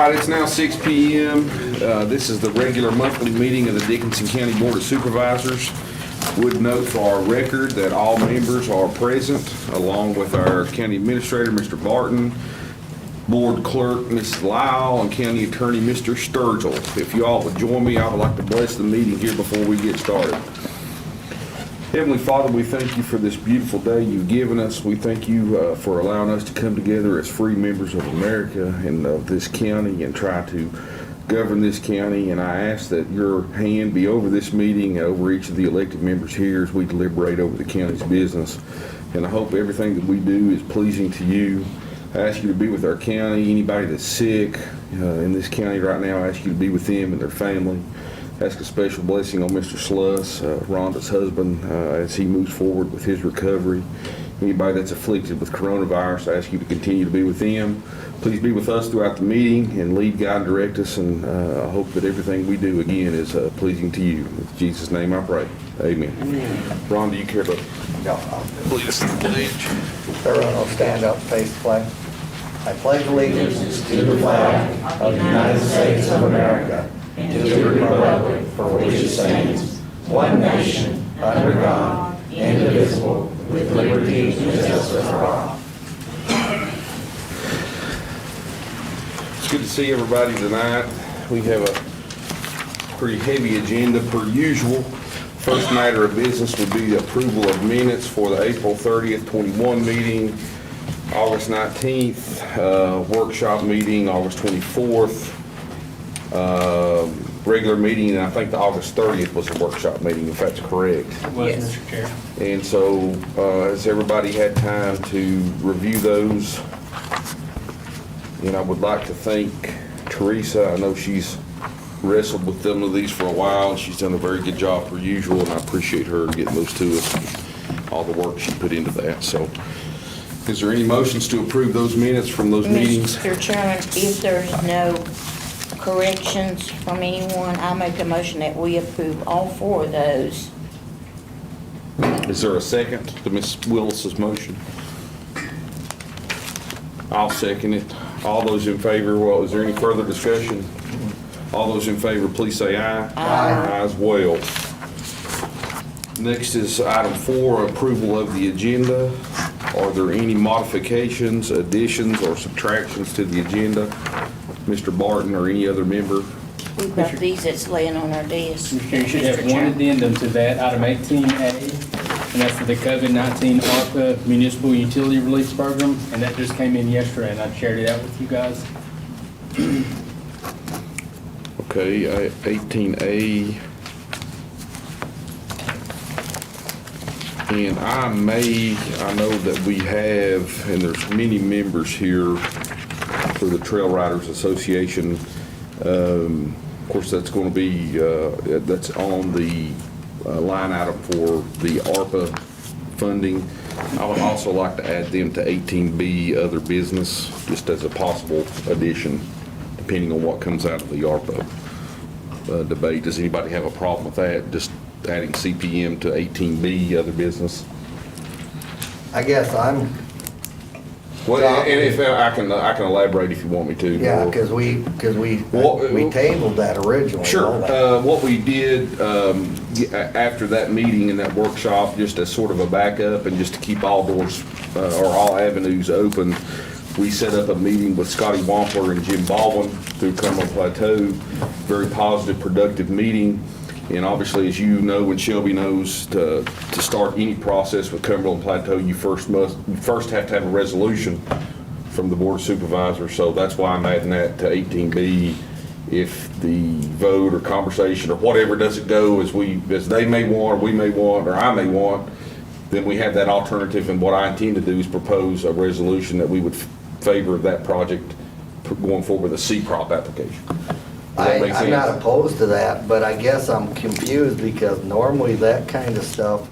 right, it's now 6 p.m. This is the regular monthly meeting of the Dickinson County Board of Supervisors. Would note for our record that all members are present, along with our county administrator, Mr. Barton, board clerk, Mrs. Lyle, and county attorney, Mr. Sturgill. If you all would join me, I would like to bless the meeting here before we get started. Heavenly Father, we thank you for this beautiful day you've given us. We thank you for allowing us to come together as free members of America and of this county and try to govern this county. And I ask that your hand be over this meeting, over each of the elected members here as we deliberate over the county's business. And I hope everything that we do is pleasing to you. I ask you to be with our county. Anybody that's sick in this county right now, I ask you to be with them and their family. Ask a special blessing on Mr. Sluss, Rhonda's husband, as he moves forward with his recovery. Anybody that's afflicted with coronavirus, I ask you to continue to be with them. Please be with us throughout the meeting and lead, guide, and direct us. And I hope that everything we do, again, is pleasing to you. In Jesus' name I pray. Amen. Ron, do you care to lead us to the pledge? Everyone will stand up, face the flag. I pledge allegiance to the flag of the United States of America and to the republic for which it stands, one nation, under God, indivisible, with liberty and justice for all. It's good to see everybody tonight. We have a pretty heavy agenda per usual. First matter of business would be the approval of minutes for the April 30th, 21 meeting, August 19th, workshop meeting, August 24th, regular meeting, and I think the August 30th was a workshop meeting, if that's correct. Yes, Mr. Chair. And so, has everybody had time to review those? And I would like to thank Teresa. I know she's wrestled with some of these for a while, and she's done a very good job per usual, and I appreciate her getting those to us, and all the work she put into that. So, is there any motions to approve those minutes from those meetings? Mr. Chairman, if there's no corrections from anyone, I make a motion that we approve all four of those. Is there a second to Ms. Willis's motion? I'll second it. All those in favor, well, is there any further discussion? All those in favor, please say aye. Aye. Aye as well. Next is item 4, approval of the agenda. Are there any modifications, additions, or subtractions to the agenda? Mr. Barton or any other member? We've got these that's laying on our desk. Mr. Chair, you should have one addendum to that, item 18A, and that's for the COVID-19 ARPA Municipal Utility Relief Program, and that just came in yesterday, and I shared it out with you guys. Okay, 18A. And I know that we have, and there's many members here for the Trail Riders Association. Of course, that's going to be, that's on the line item for the ARPA funding. I would also like to add them to 18B, other business, just as a possible addition, depending on what comes out of the ARPA debate. Does anybody have a problem with that? Just adding CPM to 18B, other business? I guess I'm, Well, and if I can elaborate if you want me to. yeah, because we tabled that originally. Sure. What we did after that meeting and that workshop, just as sort of a backup and just to keep all doors or all avenues open, we set up a meeting with Scotty Wampler and Jim Baldwin through Cumberland Plateau. Very positive, productive meeting. And obviously, as you know and Shelby knows, to start any process with Cumberland Plateau, you first have to have a resolution from the Board of Supervisors. So that's why I'm adding that to 18B. If the vote or conversation or whatever doesn't go as they may want, or we may want, or I may want, then we have that alternative. And what I intend to do is propose a resolution that we would favor that project going forward with a CPROP application. I'm not opposed to that, but I guess I'm confused because normally that kind of stuff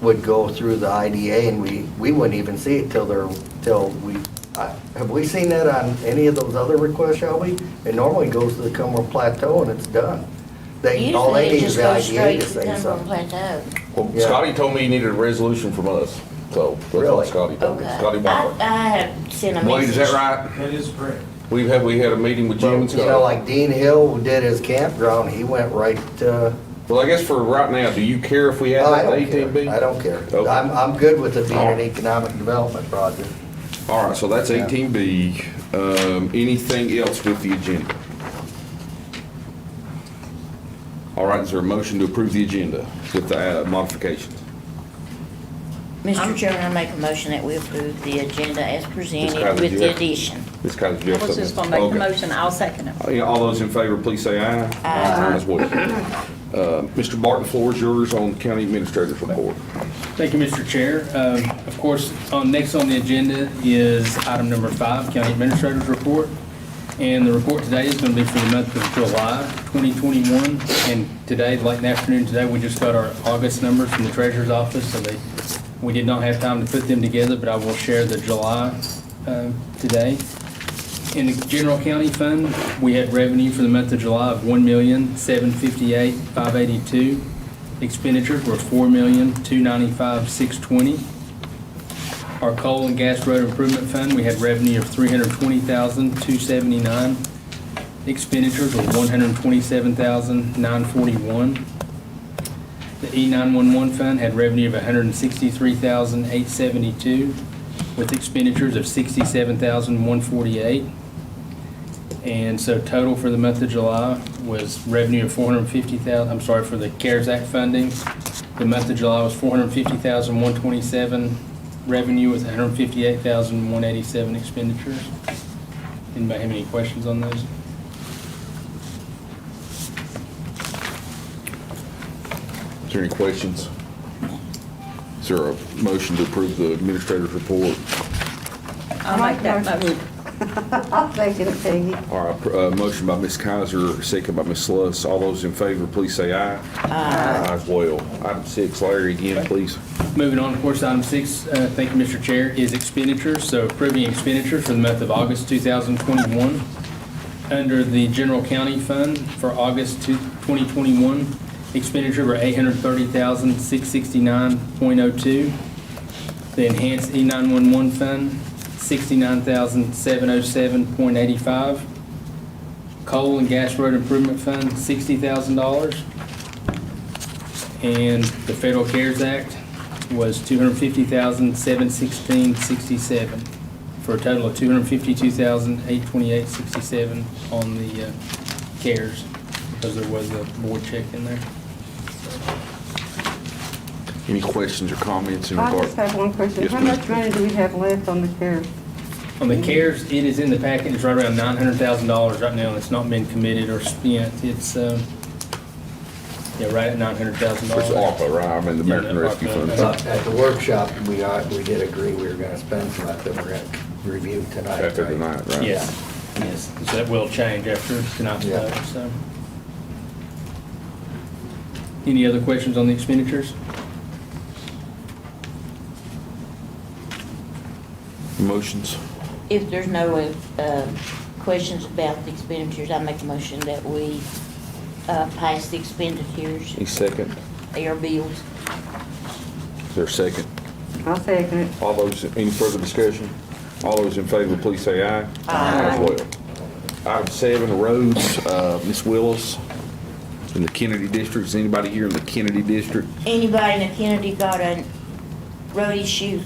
would go through the IDA and we wouldn't even see it have we seen that on any of those other requests, Shelby? It normally goes to the Cumberland Plateau and it's done. All they need is the IDA to say something. Well, Yeah. Scotty told me he needed a resolution from us. So that's Really? what Scotty told me. Okay. Scotty Wampler. I had sent a message. Wade, is that right? That is correct. We had a meeting with Jim and You know, Scott. like Dean Hill who did his campground, he went right to, Well, I guess for right now, do you care if we have I that don't care. ATV? I don't care. Okay. I'm good with it being an economic development project. All right, so that's Yeah. 18B. Anything else with the agenda? All right, is there a motion to approve the agenda with the modifications? Mr. Chairman, I make a motion that we approve the agenda as presented Kylie, with you the have- addition. Ms. Cotter, do you I have was just something? gonna make the Okay. motion, I'll second it. Yeah, all those in favor, please say aye. Aye. As well. Mr. Barton, the floor is yours on the county administrator's report. Thank you, Mr. Chair. Of course, next on the agenda is item number 5, County Administrator's Report. And the report today is going to be for the month of July 2021. And today, late in the afternoon today, we just got our August numbers from the Treasurer's Office, so we did not have time to put them together, but I will share the July today. In the general county fund, we had revenue for the month of July of $1,758,582. Expenditures were $4,295,620. Our coal and gas road improvement fund, we had revenue of $320,279. Expenditures were $127,941. The E911 fund had revenue of $163,872 with expenditures of $67,148. And so total for the month of July was revenue of $450,000, for the CARES Act funding. The month of July was $450,127 revenue with $158,187 expenditures. Anybody have any questions on those? Is there any questions? Is there a motion to approve the administrator's report? I'll make that motion. I'll second it, Peggy. All right, motion by Ms. Kaiser, second by Ms. Sluss. All those in favor, please say aye. Aye. As well. Item 6, Larry, again, please. Moving on, of course, item 6, thank you, Mr. Chair, is expenditures. So approving expenditures for the month of August 2021. Under the general county fund for August 2021, expenditure were $830,669.02. The enhanced E911 fund, $69,707.85. Coal and gas road improvement fund, $60,000. And the Federal CARES Act was $250,716.67 for a total of $252,828.67 on the CARES, because there was a board check in there. Any questions or comments in I regard? just have one question. Yes, How ma'am. much money do we have left on the CARES? On the CARES, it is in the packet, it's right around $900,000 right now, and it's not been committed or spent. It's, right at $900,000. It's ARPA, right? I mean, the American Yeah, Rescue ARPA. Fund. But at the workshop, we did agree we were gonna spend some of that we're gonna review tonight. After right? tonight, right? Yes, yes, so that will change after tonight's Yeah. vote, so. Any other questions on the expenditures? Motions? If there's no questions about the expenditures, I make a motion that we pass the expenditures, Any second? their bills. Is there a second? I'll second it. All those, any further discussion? All those in favor, please say aye. Aye. As well. Item 7, roads, Ms. Willis, in the Kennedy District. Is anybody here in the Kennedy District? Anybody in the Kennedy got a road issue?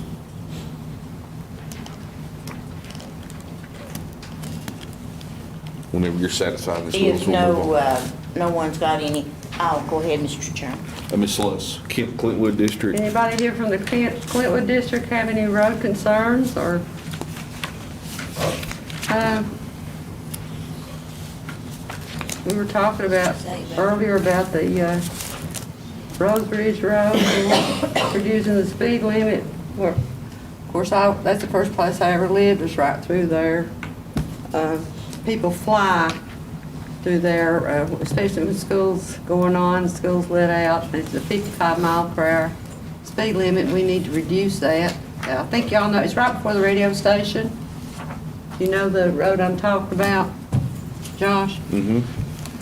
Whenever you're satisfied, Ms. Willis, If we'll move on. no one's got any, I'll go ahead, Mr. Chairman. Ms. Sluss, Clintwood District. Anybody here from the Clintwood District have any road concerns or? We were talking about earlier about the Rosebridge Road, and reducing the speed limit. Well, of course, that's the first place I ever lived, was right through there. People fly through there, especially with schools going on, schools let out. It's a 55-mile-per-hour speed limit. We need to reduce that. I think y'all know, it's right before the radio station. You know the road I'm talking about, Josh? Mm-hmm.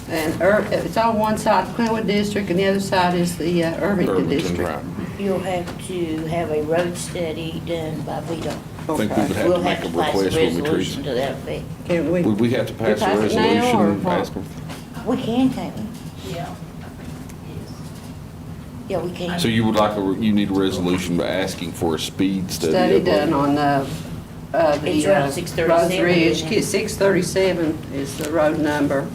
And it's on one side, Clintwood District, and the other side is the Irvington Irvington, District. right. You'll have to have a road study done by VDOT. I think we would have We'll to make have a to pass a request when we resolution treat. to that effect. Can we? Would we have to pass a pass it now, resolution? or what? Ask them? We can, can't we? Yeah. Yeah, we can. So you would like, you need a resolution asking for a speed study? Study of- done on the It's around Rose 637, Ridge. isn't it? 637 is the road number.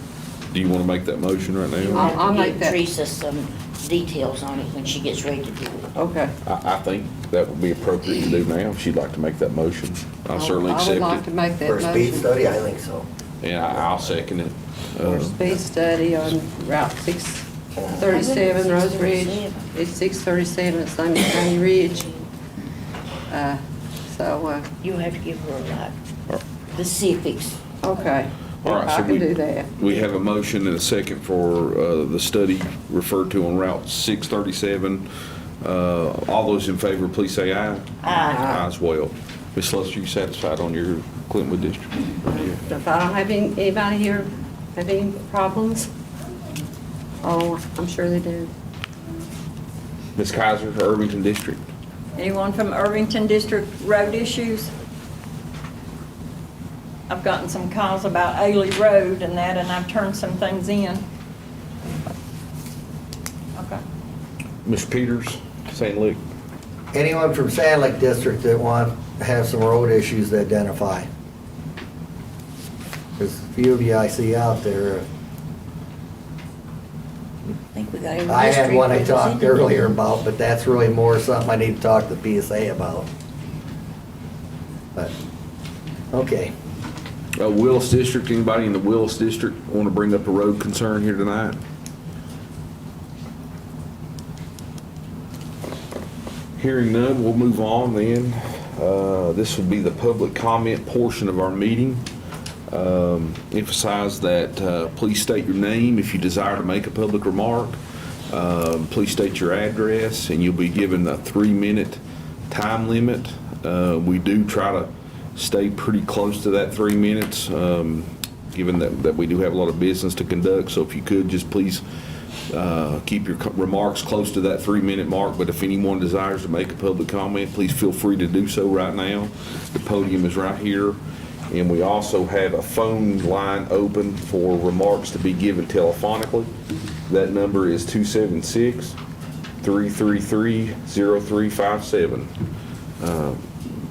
Do you want to make that motion right We'll now? have I'll to make give that. Teresa some details on it when she gets ready to do it. Okay. I think that would be appropriate to do now, if she'd like to make that motion. I'll certainly I would accept like to it. make that For a speed motion. study, I think so. And I'll second it. For a speed study on Route 637, Rose Ridge. It's 637, it's on County Ridge. You'll have to give her like the civics. Okay. All right, I so can do that. we have a motion and a second for the study referred to on Route 637. All those in favor, please say aye. Aye as well. Ms. Lester, you satisfied on your Clintonwood district? If I don't have anybody here have any problems? Oh, I'm sure they do. Ms. Kaiser, for Irvington District? Anyone from Irvington District road issues? I've gotten some calls about Ailey Road and that, and I've turned some things in. Okay. Mr. Peters, St. Luke? Anyone from Sand Lake District that want to have some road issues to identify? There's a few of you I see out there. I think we got every I had district one I talked represented. earlier about, but that's really more something I need to talk to the PSA about. But, okay. Willis District, anybody in the Willis District want to bring up a road concern here tonight? Hearing none, we'll move on then. This will be the public comment portion of our meeting. Emphasize that please state your name if you desire to make a public remark. Please state your address, and you'll be given a 3-minute time limit. We do try to stay pretty close to that 3 minutes, given that we do have a lot of business to conduct. So if you could, just please keep your remarks close to that 3-minute mark. But if anyone desires to make a public comment, please feel free to do so right now. The podium is right here. And we also have a phone line open for remarks to be given telephonically. That number is 276-333-0357.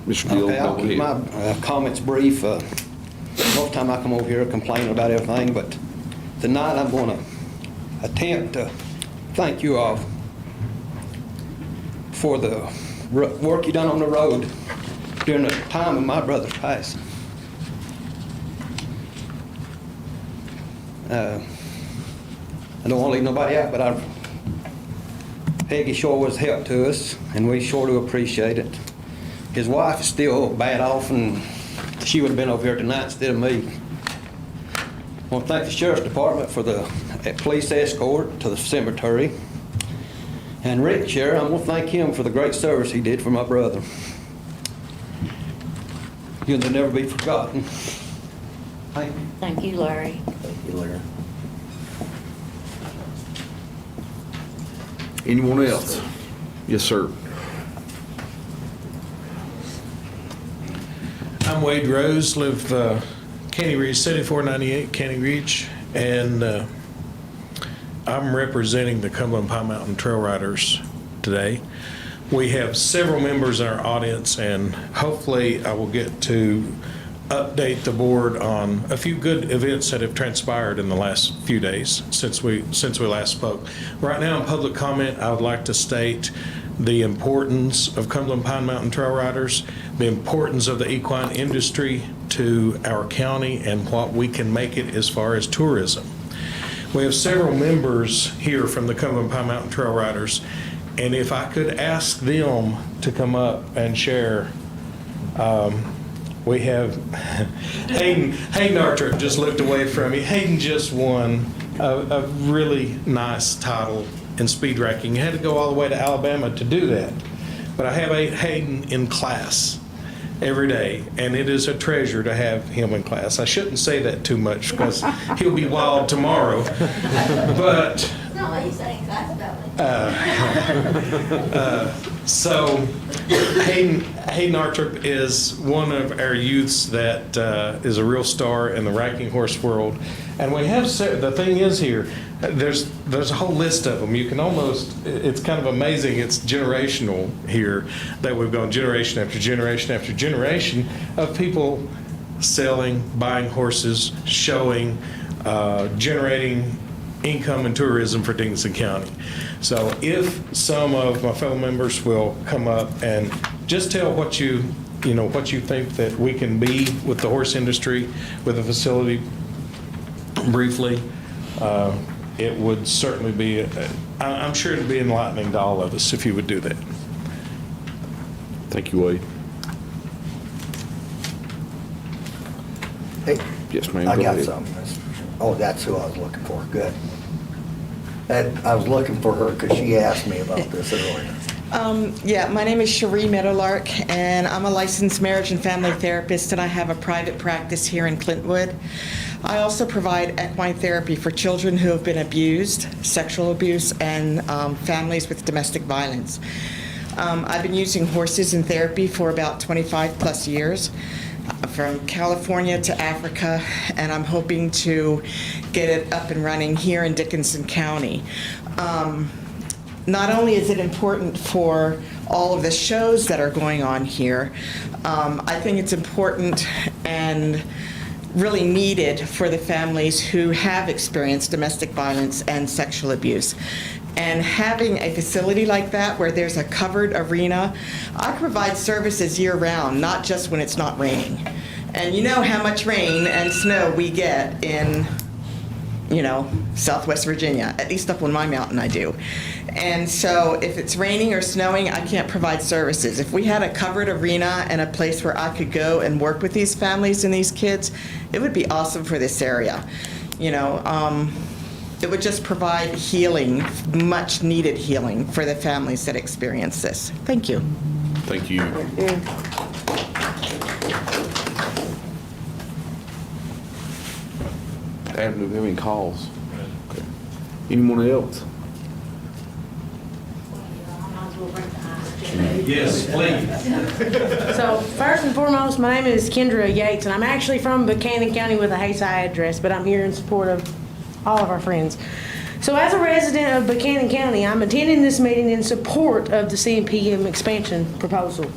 Mr. Gill, Okay, I'll go keep ahead. my comments brief. Most of the time I come over here complaining about everything, but tonight I'm going to attempt to thank you all for the work you done on the road during the time of my brother's passing. I don't want to leave nobody out, but Peggy sure was a help to us, and we sure do appreciate it. His wife is still bad off, and she would have been over here tonight instead of me. I want to thank the Sheriff's Department for the police escort to the cemetery. And Rick Sheriff, I'm going to thank him for the great service he did for my brother. You'll never be forgotten. Thank you. Thank you, Larry. Thank you, Larry. Anyone else? Yes, sir. I'm Wade Rose, live Caney Ridge, 7498 Caney Ridge, and I'm representing the Cumberland Pine Mountain Trail Riders today. We have several members in our audience, and hopefully I will get to update the board on a few good events that have transpired in the last few days since we last spoke. Right now in public comment, I would like to state the importance of Cumberland Pine Mountain Trail Riders, the importance of the equine industry to our county, and what we can make it as far as tourism. We have several members here from the Cumberland Pine Mountain Trail Riders, and if I could ask them to come up and share. We have Hayden Archer just looked away from me. Hayden just won a really nice title in speed racking. He had to go all the way to Alabama to do that. But I have Hayden in class every day, and it is a treasure to have him in class. I shouldn't say that too much because he'll be wild tomorrow. But why you saying excited about me. So Hayden Artrup is one of our youths that is a real star in the racking horse world. And we have, the thing is here, there's a whole list of them. You can almost, it's kind of amazing, it's generational here, that we've gone generation after generation after generation of people selling, buying horses, showing, generating income and tourism for Dickinson County. So if some of my fellow members will come up and just tell what you think that we can be with the horse industry, with the facility briefly, it would certainly be, I'm sure it'd be enlightening to all of us if you would do that. Thank you, Wade. Hey, Yes, ma'am. I Go got ahead. something. Oh, that's who I was looking for. Good. And I was looking for her because she asked me about this earlier. Yeah, my name is Cherie Meadowlark, and I'm a licensed marriage and family therapist, and I have a private practice here in Clintwood. I also provide equine therapy for children who have been abused, sexual abuse, and families with domestic violence. I've been using horses in therapy for about 25 plus years, from California to Africa, and I'm hoping to get it up and running here in Dickinson County. Not only is it important for all of the shows that are going on here, I think it's important and really needed for the families who have experienced domestic violence and sexual abuse. And having a facility like that where there's a covered arena, I provide services year-round, not just when it's not raining. And you know how much rain and snow we get in, Southwest Virginia, at least up on my mountain I do. And so if it's raining or snowing, I can't provide services. If we had a covered arena and a place where I could go and work with these families and these kids, it would be awesome for this area. It would just provide healing, much needed healing for the families that experience this. Thank you. Thank you. Adam, do we have any calls? Okay. Anyone else? Yes, please. So first and foremost, my name is Kendra Yates, and I'm actually from Buchanan County with a Haysi address, but I'm here in support of all of our friends. So as a resident of Buchanan County, I'm attending this meeting in support of the CMPM expansion proposal.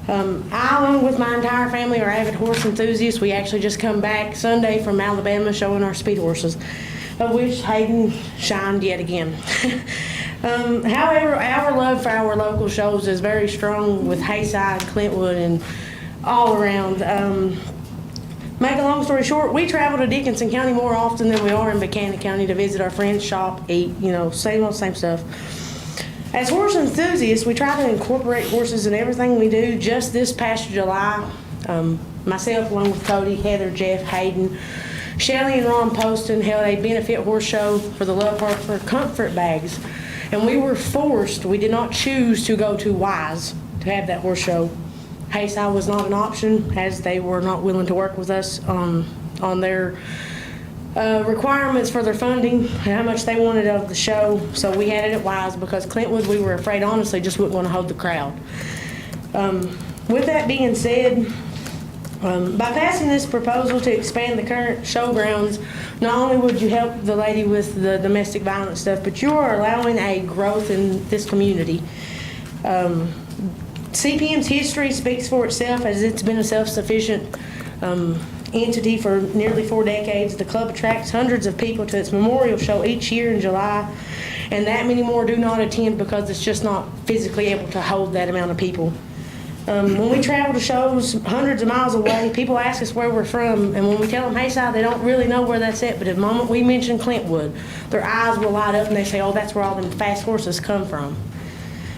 I, along with my entire family, are avid horse enthusiasts. We actually just come back Sunday from Alabama showing our speed horses, of which Hayden shined yet again. However, our love for our local shows is very strong with Hayside, Clintwood, and all around. Make a long story short, we travel to Dickinson County more often than we are in Buchanan County to visit our friends, shop, eat, same old same stuff. As horse enthusiasts, we try to incorporate horses in everything we do. Just this past July, myself, along with Cody, Heather, Jeff, Hayden, Shelly, and Ron Poston held a benefit horse show for the Love Heart for Comfort Bags. And we were forced, we did not choose to go to Wise to have that horse show. Hayside was not an option, as they were not willing to work with us on their requirements for their funding, how much they wanted of the show. So we had it at Wise because Clintwood, we were afraid, honestly, just wouldn't want to hold the crowd. With that being said, by passing this proposal to expand the current showgrounds, not only would you help the lady with the domestic violence stuff, but you are allowing a growth in this community. CPM's history speaks for itself, as it's been a self-sufficient entity for nearly 4 decades. The club attracts hundreds of people to its memorial show each year in July, and that many more do not attend because it's just not physically able to hold that amount of people. When we travel to shows hundreds of miles away, people ask us where we're from, and when we tell them Hayside, they don't really know where that's at, but the moment we mention Clintwood, their eyes will light up and they say, oh, that's where all them fast horses come from.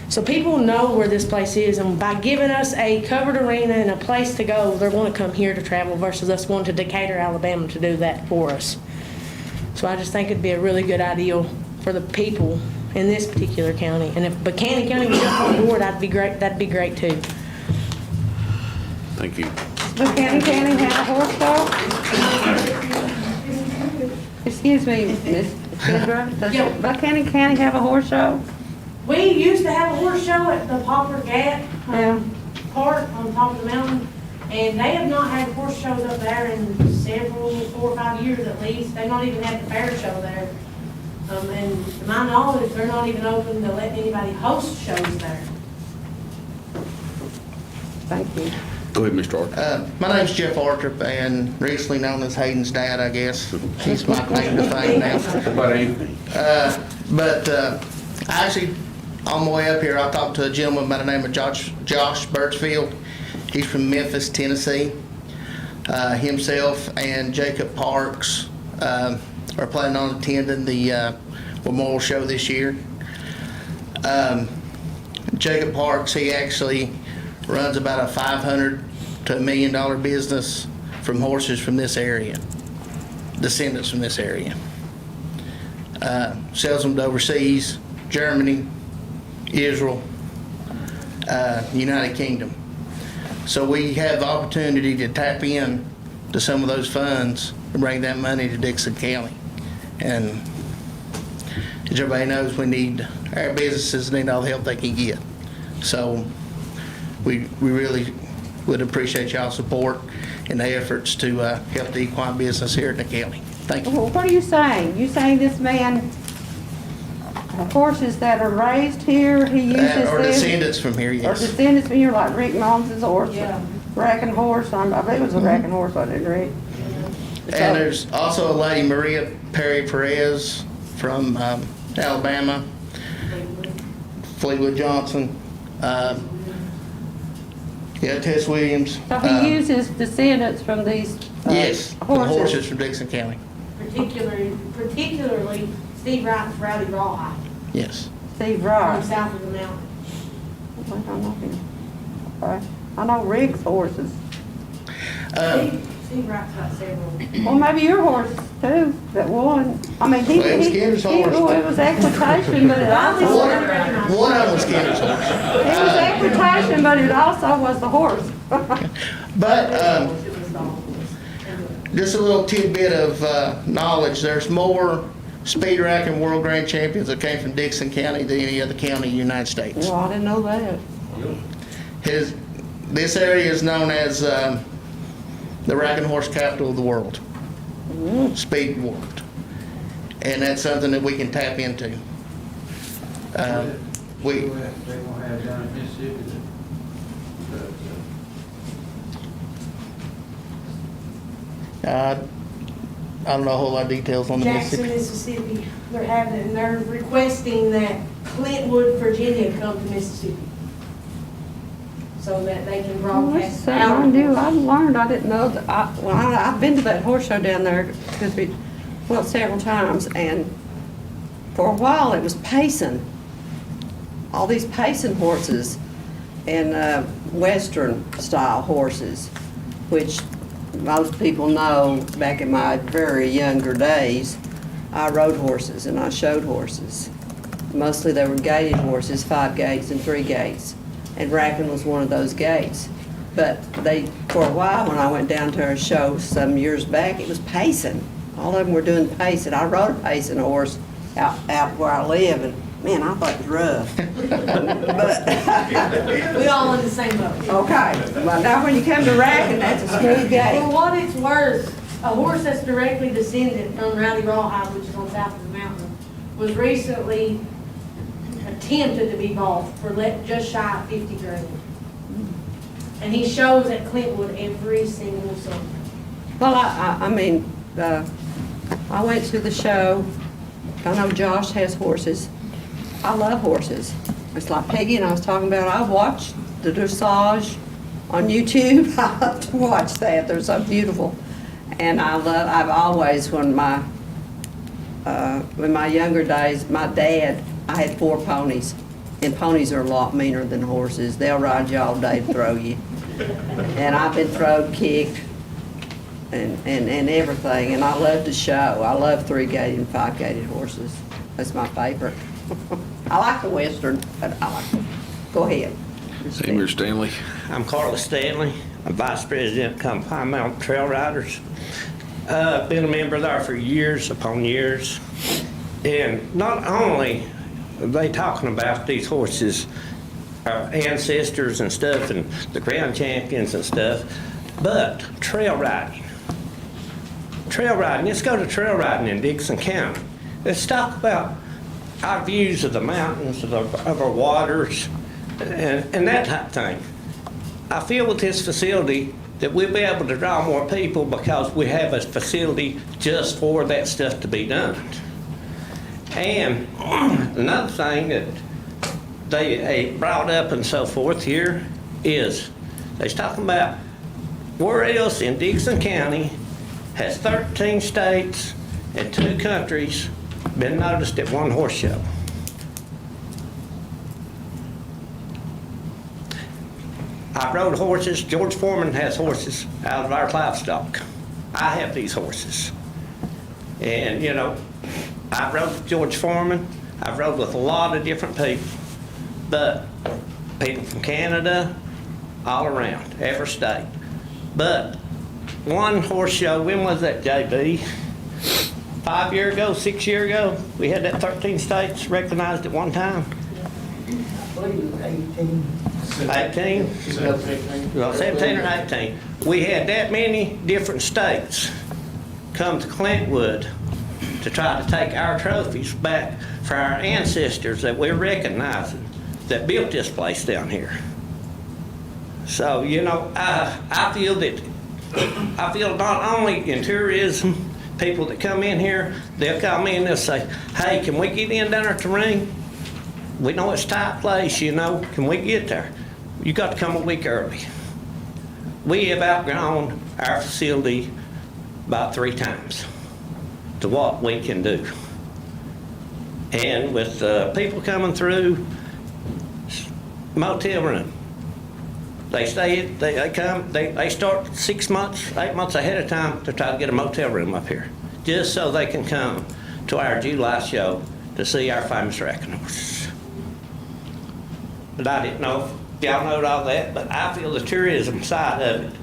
So people know where this place is, and by giving us a covered arena and a place to go, they're going to come here to travel versus us going to Decatur, Alabama to do that for us. So I just think it'd be a really good idea for the people in this particular county. And if Buchanan County would jump on board, that'd be great too. Thank you. Buchanan County have a horse show? Excuse me, Miss Kendra, does Yeah. Buchanan County have a horse show? We used to have a horse show at the Poplar Gap Yeah. Park on top of the mountain, and they have not had horse shows up there in several, 4 or 5 years at least. They've not even had the fair show there. And to my knowledge, they're not even open to let anybody host shows there. Thank you. Go ahead, Mr. Arthur. My name's Jeff Artrup, and recently known as Hayden's dad, I guess. He's my claim to fame now. What about Anthony? Actually, on my way up here, I talked to a gentleman by the name of Josh Birchfield. He's from Memphis, Tennessee. Himself and Jacob Parks are planning on attending the Memorial Show this year. Jacob Parks, he actually runs about a $500 to $1 million business from horses from this area, descendants from this area. Sells them to overseas, Germany, Israel, United Kingdom. So we have the opportunity to tap in to some of those funds and bring that money to Dixon County. And as everybody knows, our businesses need all the help they can get. So we really would appreciate y'all's support in the efforts to help the equine business here in the county. Thank you. Well, what are you saying? You saying this man, horses that are raised here, he uses Or this? descendants from here, Or yes. descendants from here, like Rick Mullins' horse? Yeah. Racking horse, I believe it was a racking horse, wasn't it, Rick? And there's also a lady, Maria Perry Perez from Alabama, Fleetwood Johnson, Tess Williams. So he uses descendants from these Yes, the horses? horses from Dixon County, Particularly Steve Wright's Rowdy Rawhide yes. Steve from Wright. south of the mountain. I don't know him. Okay. I know Rick's horses. Steve Wright's got several. Well, maybe your horse too, that won. I mean, Well, it was Kendra's horse. well, it was equitation, but it also, One of them was Kendra's horse. it was equitation, but it also was the horse. But just a little tidbit of knowledge, there's more speed racking world grand champions that came from Dixon County than any other county in the United States. Well, I didn't know that. This area is known as the racking horse capital of the world, speed world. And that's something that we can tap into. We, They won't have down in Mississippi I don't know a whole lot of details on the Jackson, Mississippi. Mississippi, they're requesting that Clintwood, Virginia come to Mississippi so that they can Well, that's broadcast something out. I knew. I learned. I didn't know that. I've been to that horse show down there several times, and for a while it was pacing. All these pacing horses and Western style horses, which most people know back in my very younger days, I rode horses and I showed horses. Mostly they were gated horses, 5 gates and 3 gates. And Racking was one of those gates. But for a while when I went down to a show some years back, it was pacing. All of them were doing pacing. I rode a pacing horse out where I live, and man, I thought it was rough. But, We all in the same boat. okay, well, now when you come to Racking, that's a smooth For gate. what it's worth, a horse that's directly descended from Rowdy Rawhide, which is on south of the mountain, was recently attempted to be bought for just shy of 50 grand. And he shows at Clintwood every single summer. Well, I mean, I went to the show. I know Josh has horses. I love horses. It's like Peggy and I was talking about, I watched the dressage on YouTube. I love to watch that. They're so beautiful. And I've always, in my younger days, my dad, I had 4 ponies. And ponies are a lot meaner than horses. They'll ride you all day to throw you. And I've been throwed, kicked, and everything. And I love to show. I love 3-gated and 5-gated horses. That's my favorite. I like the Western, but I like them. Go ahead. Senior Stanley. I'm Carlos Stanley. I'm Vice President of Pine Mountain Trail Riders. Been a member there for years upon years. And not only are they talking about these horses, our ancestors and stuff, and the ground champions and stuff, but trail riding. Trail riding, let's go to trail riding in Dixon County. Let's talk about our views of the mountains, of our waters, and that type of thing. I feel with this facility that we'll be able to draw more people because we have a facility just for that stuff to be done. And another thing that they brought up and so forth here is they're talking about where else in Dixon County has 13 states and 2 countries been noticed at one horse show. I rode horses. George Foreman has horses out of our livestock. I have these horses. And, you know, I've rode with George Foreman. I've rode with a lot of different people. But people from Canada, all around, every state. But one horse show, when was that, JB? 5 years ago, 6 years ago, we had that 13 states recognized at one time. I believe it was 18. 18? Well, 17 or 18. We had that many different states come to Clintwood to try to take our trophies back for our ancestors that we're recognizing that built this place down here. So, you know, I feel not only in tourism, people that come in here, they'll come in and they'll say, hey, can we get in down there to ring? We know it's a tight place, you know, can we get there? You got to come a week early. We have outgrown our facility about 3 times to what we can do. And with people coming through, motel room, they start 6 months, 8 months ahead of time to try to get a motel room up here, just so they can come to our July show to see our famous racking horses. But I didn't know if y'all know all that, but I feel the tourism side of it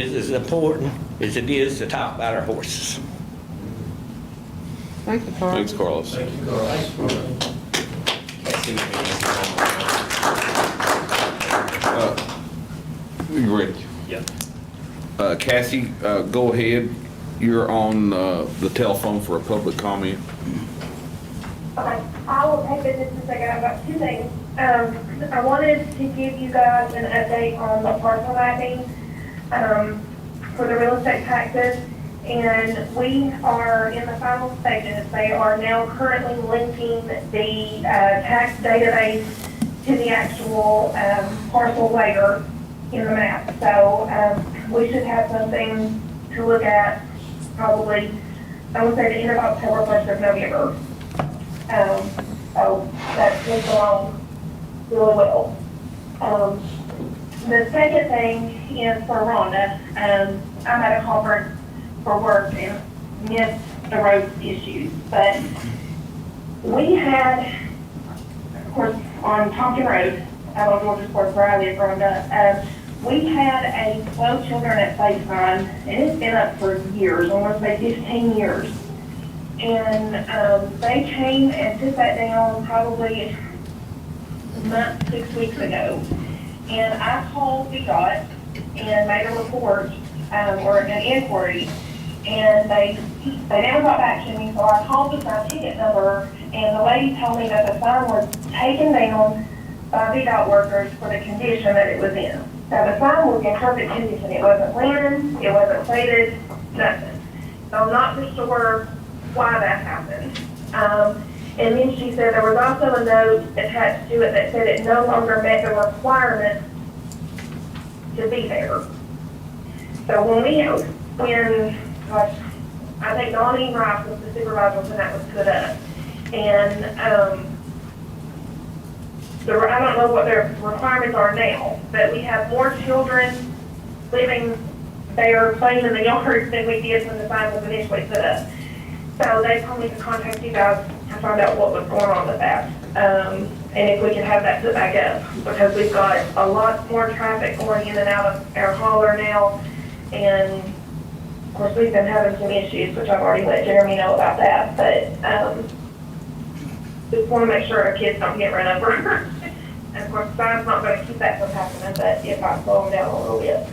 is as important as it is to talk about our horses. Thank you, Carl. Thanks, Carlos. Thank you, Carl. You ready? Yeah. Kathy, go ahead. You're on the telephone for a public comment. Okay, I will take it just a second. I've got 2 things. I wanted to give you guys an update on the parcel mapping for the real estate taxes. And we are in the final stages. They are now currently linking the tax database to the actual parcel layer in the map. So we should have something to look at probably, I would say the end of October, 1st of November. So that moves along really well. The second thing is for Rhonda. I'm at a conference for work and missed the road issues, but we had, of course, on Tompkins Road, out on Georgia Sports where I live, Rhonda, we had a 12 children at play sign, and it's been up for years, I want to say 15 years. And they came and took that down probably a month, 6 weeks ago. And I called VDOT and made a report, or an inquiry, and they never got back to me, so I called the sign ticket number, and the lady told me that the sign was taken down by VDOT workers for the condition that it was in. Now, the sign was in perfect condition. It wasn't linen, it wasn't faded, nothing. So I'm not for sure why that happened. And then she said there was also a note attached to it that said it no longer met the requirements to be there. So when I think Donnie Rice was the supervisor when that was put up, and I don't know what their requirements are now, but we have more children living there playing in the yard than we did when the sign was initially put up. So they told me to contact you guys to find out what was going on with that, and if we can have that put back up, because we've got a lot more traffic going in and out of our hauler now, and of course we've been having some issues, which I've already let Jeremy know about that, but just want to make sure our kids don't get run over. And of course, the sign's not going to keep that from happening, but it might slow them down a little bit.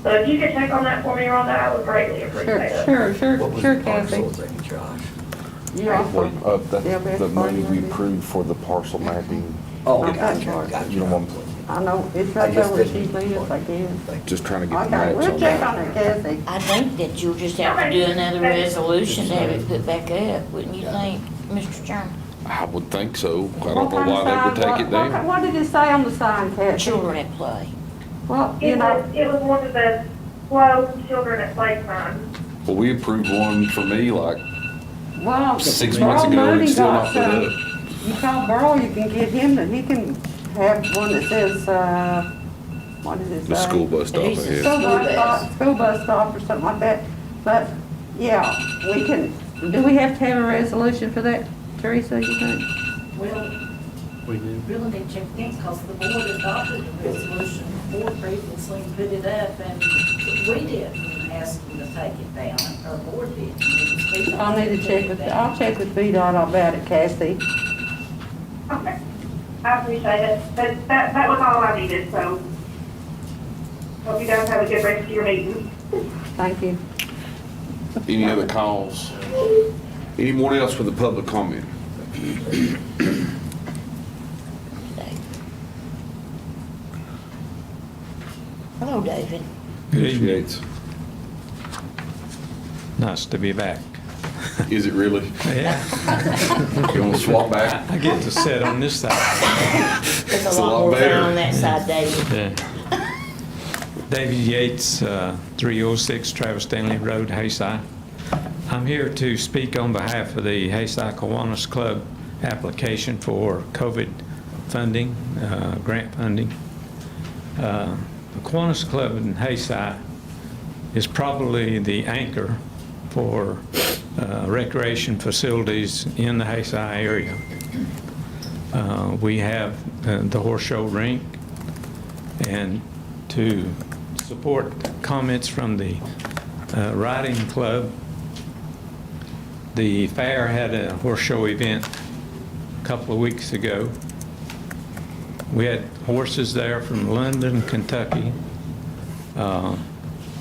So if you could check on that for me, Rhonda, I would greatly appreciate it. Sure, Kathy. Yeah. The money we approved for the parcel mapping, Oh, Okay. gotcha. you know, I'm I know, it's right there where she lives, I guess. just trying to get the Okay, maps we'll on check that. on it, Kathy. I think that you'll just have to do another resolution to have it put back up, wouldn't you think, Mr. Chairman? I would think so. I What don't know kind of why they would sign- take it what- down. What did it say on the sign, Kathy? Children at play. Well, you It know, was one of the slow children at play signs. Well, we approved one for me like well. 6 months Burl ago and Mooney it's still got not put some. up. You call Burl, you can get him, he can have one that says, what does it say? The school bus stop It is. ahead. School bus stop or something like that. But, yeah, we can, do we have to have a resolution for that, Teresa, you think? Well, we really need to check again because the board adopted a resolution before previously and put it up and we didn't ask them to take it down, our board did. I'll need to check with, I'll check with VDOT about it, Kathy. Okay. I appreciate it, but that was all I needed, so hope you guys have a good rest of your meeting. Thank you. Any other calls? Anyone else with a public comment? Hello, David. Mr. Yates. Nice to be back. Is it really? Yeah. You want to swap back? I get to sit on this side. There's It's a a lot lot more fun better. on that side, David. Yeah. David Yates, 306 Travis Stanley Road, Hayside. I'm here to speak on behalf of the Hayside Kiwanis Club application for COVID funding, grant funding. The Kiwanis Club in Hayside is probably the anchor for recreation facilities in the Hayside area. We have the horse show rink, and to support comments from the riding club, the fair had a horse show event a couple of weeks ago. We had horses there from London, Kentucky,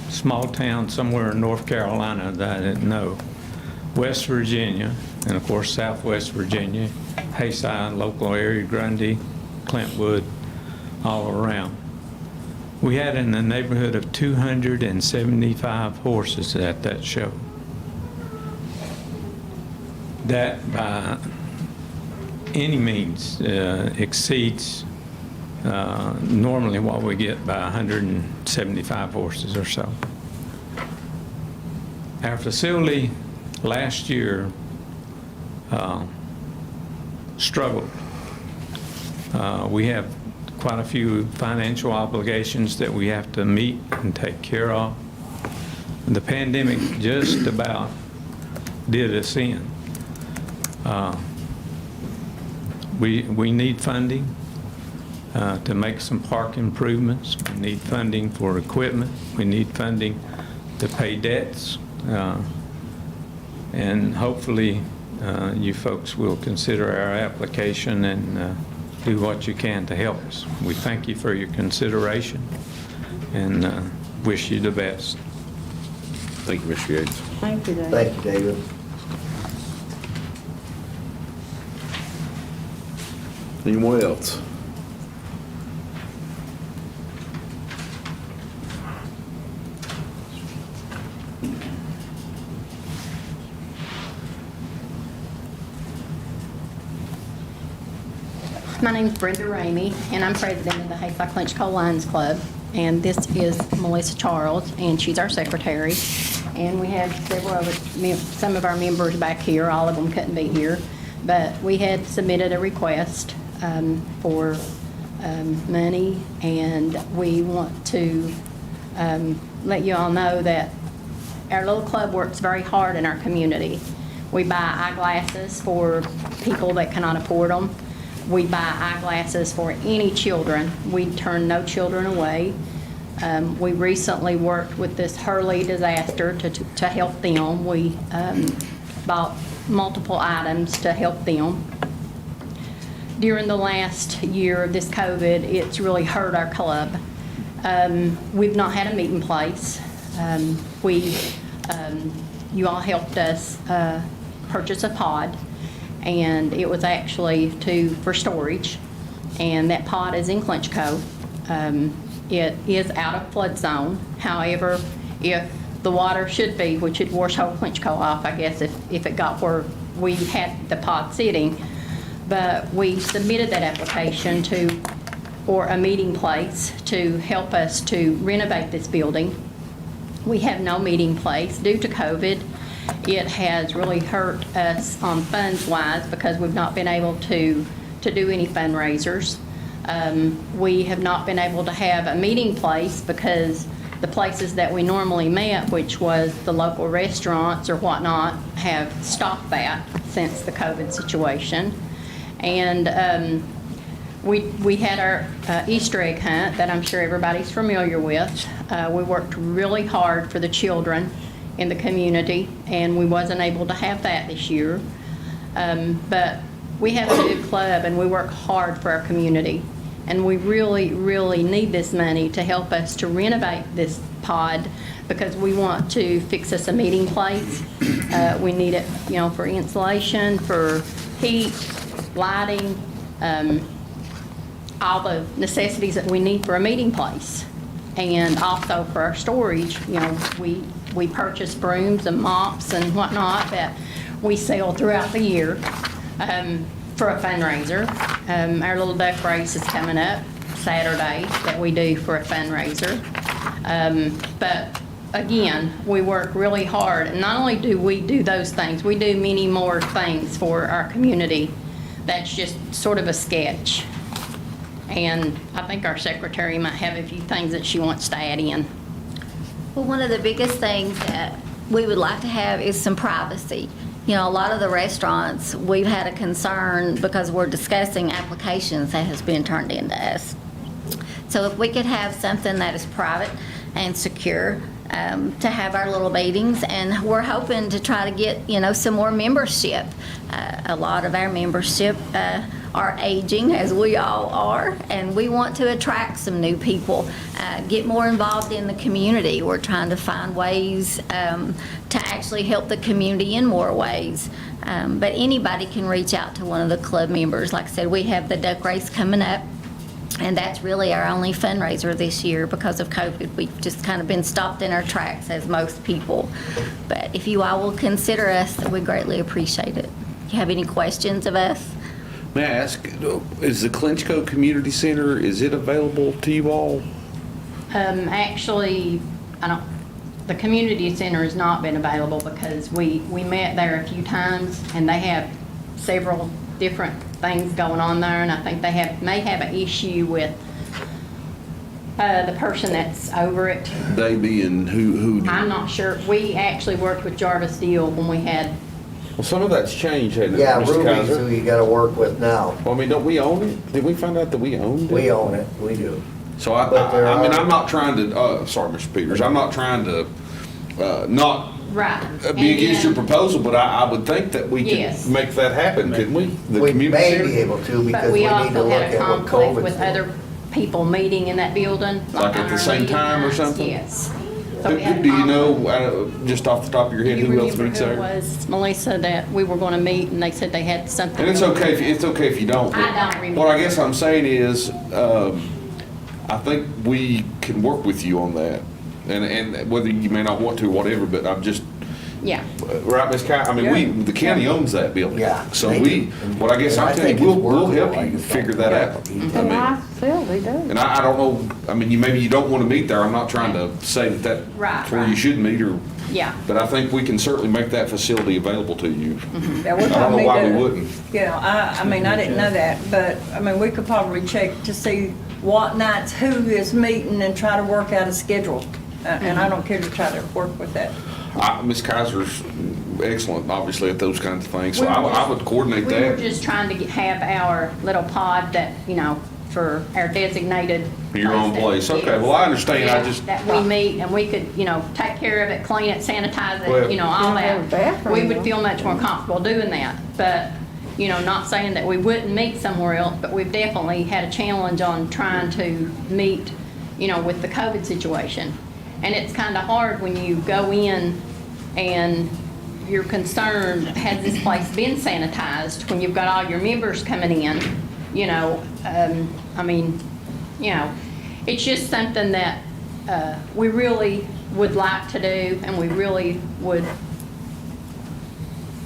small town somewhere in North Carolina that I didn't know, West Virginia, and of course Southwest Virginia, Hayside, local area, Grundy, Clintwood, all around. We had in the neighborhood of 275 horses at that show. That by any means exceeds normally what we get by 175 horses or so. Our facility last year struggled. We have quite a few financial obligations that we have to meet and take care of. The pandemic just about did us in. We need funding to make some park improvements. We need funding for equipment. We need funding to pay debts. And hopefully you folks will consider our application and do what you can to help us. We thank you for your consideration and wish you the best. Thank you, Mr. Yates. Thank you, David. Thank you, David. Anyone else? My name's Brenda Ramey, and I'm president of the Hayside Clinch Coal Lions Club. And this is Melissa Charles, and she's our secretary. And we have some of our members back here. All of them couldn't be here. But we had submitted a request for money, and we want to let you all know that our little club works very hard in our community. We buy eyeglasses for people that cannot afford them. We buy eyeglasses for any children. We turn no children away. We recently worked with this Hurley disaster to help them. We bought multiple items to help them. during the last year of this COVID, it's really hurt our club. We've not had a meeting place. You all helped us purchase a pod, and it was actually for storage, and that pod is in Clinch Cove. It is out of flood zone. However, if the water should be, which would wash whole Clinch Cove off, I guess, if it got where we had the pod sitting. But we submitted that application for a meeting place to help us to renovate this building. We have no meeting place due to COVID. It has really hurt us on funds-wise because we've not been able to do any fundraisers. We have not been able to have a meeting place because the places that we normally met, which was the local restaurants or whatnot, have stopped that since the COVID situation. And we had our Easter egg hunt that I'm sure everybody's familiar with. We worked really hard for the children in the community, and we wasn't able to have that this year. But we have a good club, and we work hard for our community. And we really, really need this money to help us to renovate this pod because we want to fix us a meeting place. We need it, for insulation, for heat, lighting, all the necessities that we need for a meeting place. And also for our storage, we purchase brooms and mops and whatnot that we sell throughout the year. For a fundraiser. Our little duck race is coming up Saturday that we do for a fundraiser. But again, we work really hard, and not only do we do those things, we do many more things for our community. That's just sort of a sketch. And I think our secretary might have a few things that she wants to add in. Well, one of the biggest things that we would like to have is some privacy. A lot of the restaurants, we've had a concern because we're discussing applications that has been turned into us. So if we could have something that is private and secure to have our little meetings, and we're hoping to try to get, some more membership. A lot of our membership are aging, as we all are, and we want to attract some new people, get more involved in the community. We're trying to find ways to actually help the community in more ways. But anybody can reach out to one of the club members. Like I said, we have the duck race coming up, and that's really our only fundraiser this year because of COVID. We've just kind of been stopped in our tracks, as most people. But if you all will consider us, we greatly appreciate it. If you have any questions of us? May I ask, is the Clinch Cove Community Center, is it available to you all? Actually, the community center has not been available because we met there a few times, and they have several different things going on there, and I think they may have an issue with the person that's over it. They being who? I'm not sure. We actually worked with Jarvis Deal when we had. Well, some of that's changed, hasn't it, Yeah, Mr. Ruby's Kaiser? who you gotta work with now. Well, don't we own it? Did we find out that we owned it? We own it, we do. So But there I'm are- not trying to, sorry, Mr. Peters, I'm not trying to, not Right. be against your proposal, but I would think that we Yes. could make that happen, couldn't we? The We community may center? be able to But because we we need to also look had a at what conflict COVID's with doing. other people meeting in that building. Like at on the our same meeting time or nights. something? Yes. So we Who had a do you conflict. know, just off the top of your head, Do you who else remember meets who it there? was, Melissa, that we were going to meet, and they said they had something? And it's going okay, on? it's okay if you don't. but I don't remember. What I guess I'm saying is, I think we can work with you on that. And whether you may not want to, whatever, but I'm just, Yeah. right, Ms. County, I mean, the county owns that building. Yeah, So they we, do. what I guess And I'm I telling think you, it's we'll workable, help like you it's figure like- that out. It's a nice facility, too. And I don't know, I mean, maybe you don't want to meet there, I'm not trying to say that's Right, where you right. should meet, or, Yeah. but I think we can certainly make that facility available to you. Yeah, we I don't know probably why we do. wouldn't. I mean, I didn't know that, but, I mean, we could probably check to see what nights who is meeting and try to work out a schedule. And I don't care to try to work with that. Ms. Kaiser's excellent, obviously, at those kinds of things, so We were I would coordinate We were that. just trying to have our little pod that, for our designated. Your own place, okay, Yes. well, I understand, I Yeah, just, that we meet, and we could, take care of it, clean it, sanitize Well- it, all have a that. bathroom, We would though. feel much more comfortable doing that, but Not saying that we wouldn't meet somewhere else, but we've definitely had a challenge on trying to meet, with the COVID situation. And it's kind of hard when you go in and you're concerned, has this place been sanitized, when you've got all your members coming in, it's just something that we really would like to do, and we really would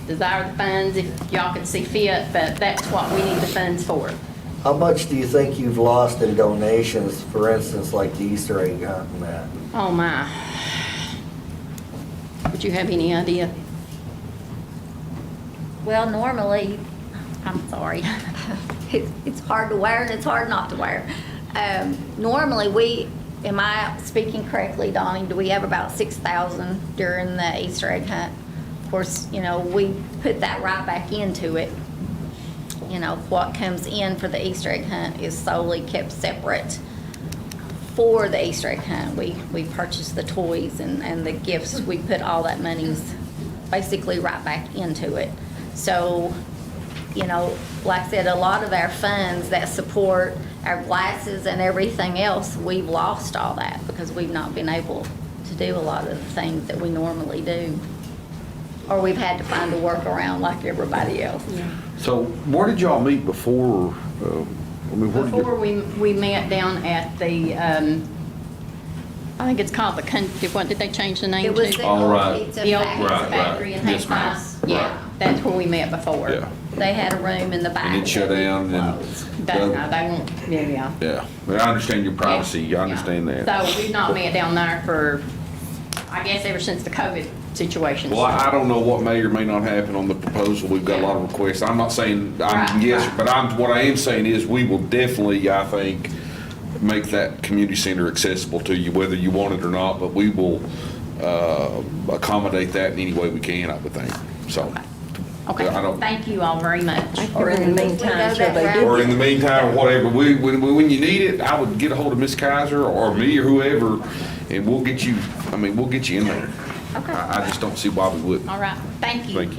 desire the funds if y'all could see fit, but that's what we need the funds for. How much do you think you've lost in donations, for instance, like the Easter egg hunt and that? Oh my. Would you have any idea? Well, normally, I'm sorry, it's hard to wear and it's hard not to wear. Normally am I speaking correctly, Donnie, do we have about 6,000 during the Easter egg hunt? Of course, we put that right back into it. What comes in for the Easter egg hunt is solely kept separate for the Easter egg hunt. We purchase the toys and the gifts, we put all that money's basically right back into it. So, like I said, a lot of our funds that support our glasses and everything else, we've lost all that because we've not been able to do a lot of the things that we normally do. Or we've had to find a workaround like everybody else. So where did y'all meet before? Before we met down at the, I think it's called the country, what did they change the name It to? was the All right. Pizza The old Factory. pizza Right, factory in Yes, ma'am. Hayside. Yeah, that's where we met before. Yeah. They had a room in the back. And it shut that we down and closed. They won't, yeah. Yeah, but I understand your privacy, Yeah, I understand yeah. that. So we've not met down there for, I guess, ever since the COVID situation. Well, I don't know what may or may not happen on the proposal. We've got a lot of requests. I'm not saying, Right, yes, right. but what I am saying is we will definitely, I think, make that community center accessible to you, whether you want it or not, but we will accommodate that in any way we can, I would think, so. Okay, I don't- thank you all very much. Or in the meantime, till they do. Or in the meantime, or whatever, when you need it, I would get a hold of Miss Kaiser or me or whoever, and we'll get you in there. Okay. I just don't see why we wouldn't. All right, thank you. Thank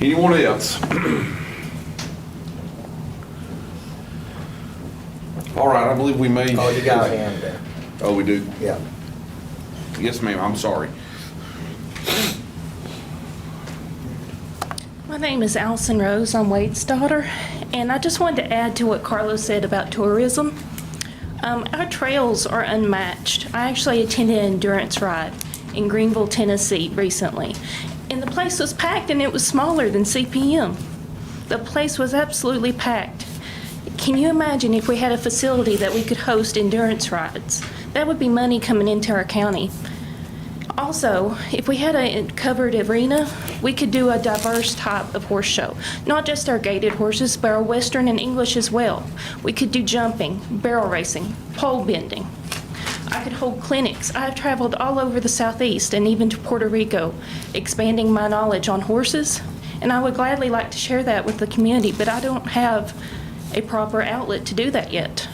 you. Anyone else? All right, I believe we may. Oh, you got a hand there. Oh, we do? Yeah. Yes, ma'am, I'm sorry. My name is Allison Rose. I'm Wade's daughter, and I just wanted to add to what Carlos said about tourism. Our trails are unmatched. I actually attended an endurance ride in Greenville, Tennessee recently, and the place was packed, and it was smaller than CPM. The place was absolutely packed. Can you imagine if we had a facility that we could host endurance rides? That would be money coming into our county. Also, if we had a covered arena, we could do a diverse type of horse show. Not just our gaited horses, but our Western and English as well. We could do jumping, barrel racing, pole bending. I could hold clinics. I have traveled all over the Southeast and even to Puerto Rico, expanding my knowledge on horses. And I would gladly like to share that with the community, but I don't have a proper outlet to do that yet.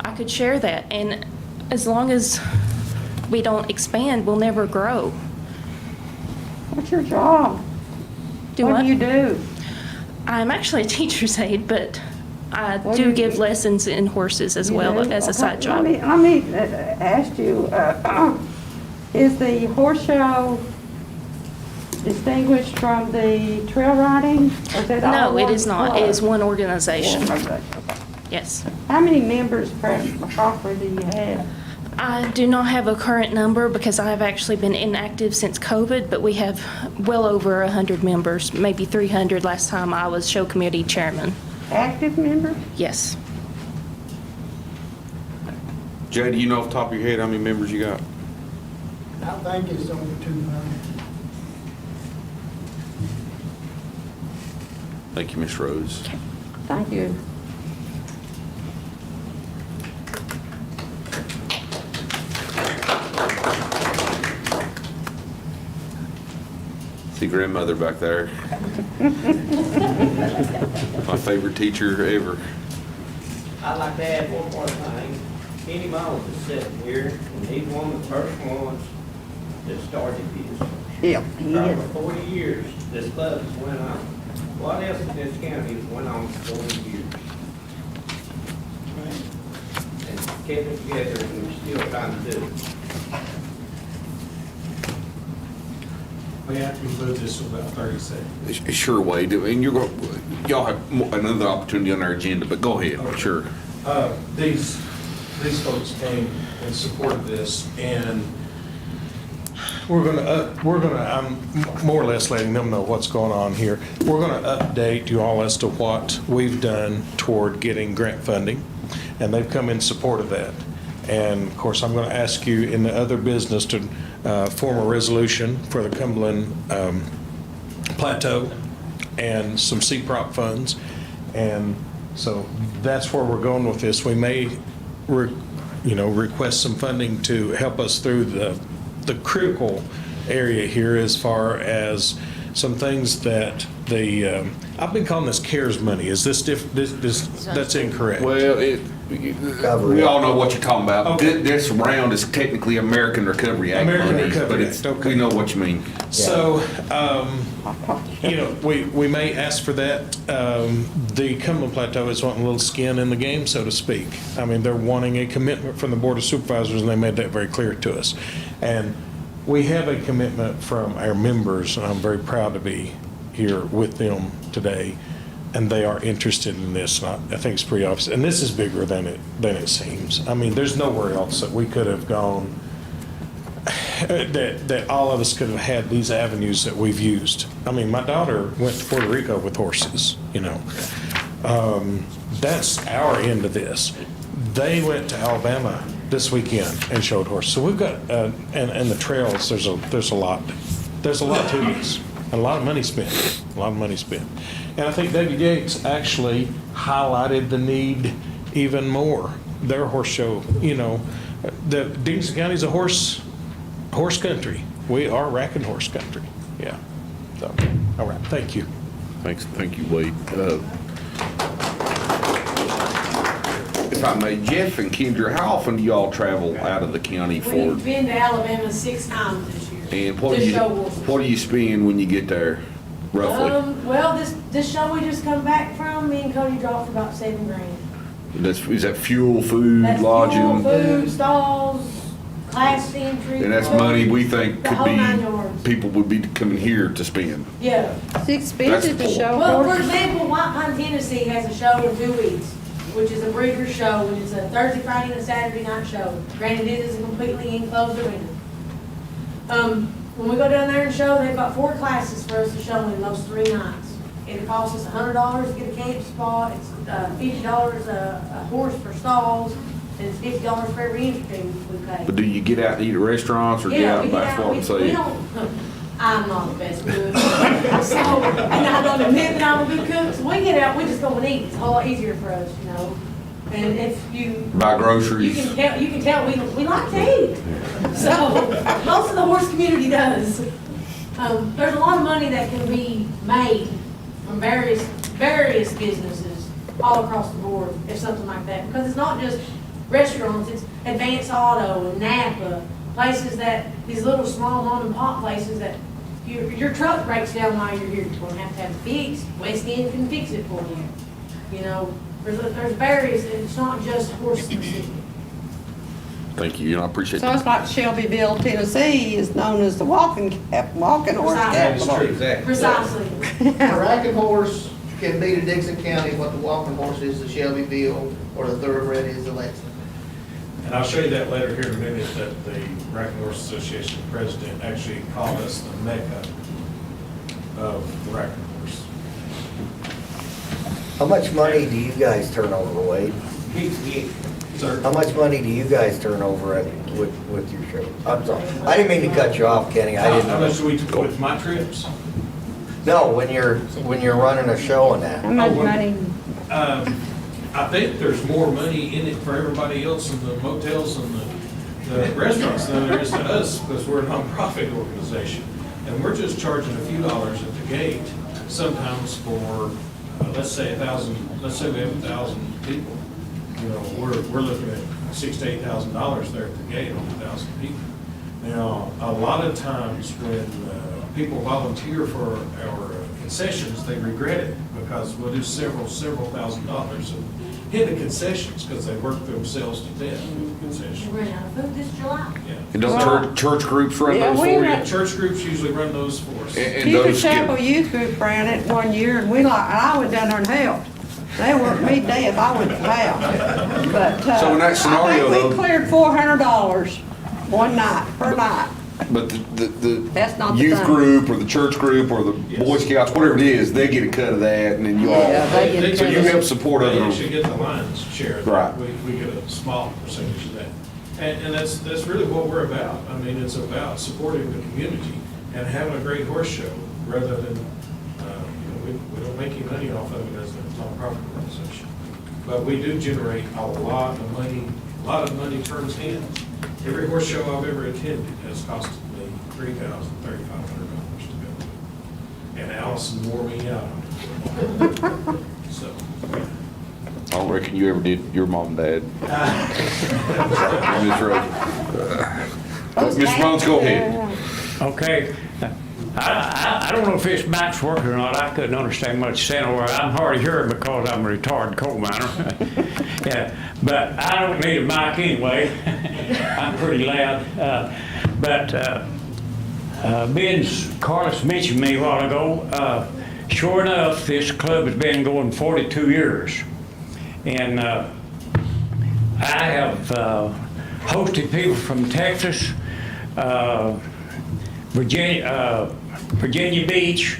I could share that, and as long as we don't expand, we'll never grow. What's your job? What do you do? I'm actually a teacher's aide, but I What do do give you- lessons in horses as You well do? as a Okay, side job. Let me ask you, is the horse show distinguished from the trail riding? Or is it all No, it one is not. It club? is one organization. One organization, okay. Yes. How many members proper do you have? I do not have a current number because I have actually been inactive since COVID, but we have well over 100 members, maybe 300 last time I was show committee chairman. Active members? Yes. Jay, do you know off the top of your head how many members you got? I think it's over 200. Thank you, Miss Rose. Thank you. See grandmother back there. My favorite teacher ever. I'd like to add one more thing. Kenny Mullins is sitting here, and he's one of the first ones that started this. Yeah, he For is. 40 years, this club has went on. What else in this county has went on for 40 years? And kept it together, and we're still trying to do it. We have to conclude this in about 30 seconds. Sure, Wade, and y'all have another opportunity on our agenda, but go ahead, sure. These folks came and supported this, and I'm more or less letting them know what's going on here. We're gonna update you all as to what we've done toward getting grant funding, and they've come in support of that. And of course, I'm gonna ask you in the other business to form a resolution for the Cumberland Plateau and some CPROP funds. And so that's where we're going with this. We may, request some funding to help us through the critical area here as far as some things that I've been calling this CARES money. Is this that's incorrect? Well, we all know what you're talking about. Okay. This round is technically American Recovery Act American money, Recovery but Act, okay. we know what you mean. So, we may ask for that. The Cumberland Plateau is wanting a little skin in the game, so to speak. I mean, they're wanting a commitment from the Board of Supervisors, and they made that very clear to us. And we have a commitment from our members, and I'm very proud to be here with them today, and they are interested in this. And I think it's pretty obvious. And this is bigger than it seems. I mean, there's nowhere else that we could have gone, that all of us could have had these avenues that we've used. I mean, my daughter went to Puerto Rico with horses, That's our end of this. They went to Alabama this weekend and showed horses. So we've got, and the trails, there's a lot to this. A lot of money spent, And I think David Yates actually highlighted the need even more. Their horse show, the Dickinson County is a horse country. We are racking horse country, yeah. So, all right, thank you. Thank you, Wade. If I may, Jeff and Kendra, how often do y'all travel out of the county for? We've been to Alabama 6 times this year. And what do you spend when you get there, roughly? Well, this show we just come back from, me and Cody dropped for about $7,000. Is that fuel, food, lodging? That's fuel, food, stalls, class entry. And that's money we think the could whole 9 yards. be, people would be coming here to spend. Yeah. It's expensive to show Well, for horses. example, White Pine, Tennessee has a show in 2 weeks, which is a breeder show, and it's a Thursday, Friday, and a Saturday night show. Granted, it is a completely enclosed arena. When we go down there and show, they've got 4 classes for us to show in those 3 nights. It costs us $100 to get a camp spot, it's $50 a horse for stalls, and it's $50 for every entry fee we pay. But do you get out to eat at restaurants or get out and buy what I'm we saying? don't, I'm not the best cook, so, and I don't admit that I'm a good cook, so we get out, we just go and eat, it's a whole lot easier for us, And if you. Buy groceries. You can tell we like to eat. So, most of the horse community does. There's a lot of money that can be made from various businesses all across the board, if something like that. Because it's not just restaurants, it's Advanced Auto and Napa, places these little small mom and pop places that your truck breaks down while you're here. You're going to have it fixed. West End can fix it for you. There's various, it's not just horse specific. Thank you, I appreciate So it's like Shelbyville, Tennessee is known as the walking horse capital. Exactly. Precisely. A racking horse can be to Dixon County what the walking horse is to Shelbyville, or the thoroughbred is to Lexington. And I'll show you that letter here in a minute that the Racing Horse Association president actually called us the mecca of the racing horse. How much money do you guys turn over, Wade? Sir? How much money do you guys turn over with your show? I'm sorry, I didn't mean to cut you off, Kenny, I didn't. How much do we go with my trips? No, when you're running a show and that. How much money? I think there's more money in it for everybody else in the motels and the restaurants than there is to us, because we're a nonprofit organization. And we're just charging a few dollars at the gate, sometimes for, let's say we have 1,000 people. We're looking at $6,000 to $8,000 there at the gate on 1,000 people. Now, a lot of times when people volunteer for our concessions, they regret it because we'll do several $1,000s in the concessions because they work themselves to death with the concessions. We're running out of food this July. And don't church groups run Yeah, those we for run- you? Church groups usually run those for us. And Cupid those Chapel get, Youth Group ran it one year, and I went down there and helped. They worked me to death, I went to hell. But, So in that scenario, I think we though- cleared $400 one night, per night. but That's not the the youth thing. group or the church group or the Boy Scouts, whatever it is, they get a cut of that and then you all, Yeah, they get a so cut you of it. help support They other. actually get the lion's share. Right. We get a small percentage of that. And that's really what we're about. I mean, it's about supporting the community and having a great horse show rather than, we don't make any money off of it as a nonprofit organization. But we do generate a lot of money. A lot of money turns hands. Every horse show I've ever attended has costed me $3,000, $3,500 to go to. And Allison wore me out on it. So, I don't reckon you ever did your mom and dad. Ms. Rose. Ms. Bones, go ahead. Okay. I don't know if this mic's working or not. I couldn't understand much saying over. I'm hard of hearing because I'm a retired coal miner. Yeah, but I don't need a mic anyway. I'm pretty loud. Being Carlos mentioned me a while ago, sure enough, this club has been going 42 years. And I have hosted people from Texas, Virginia Beach,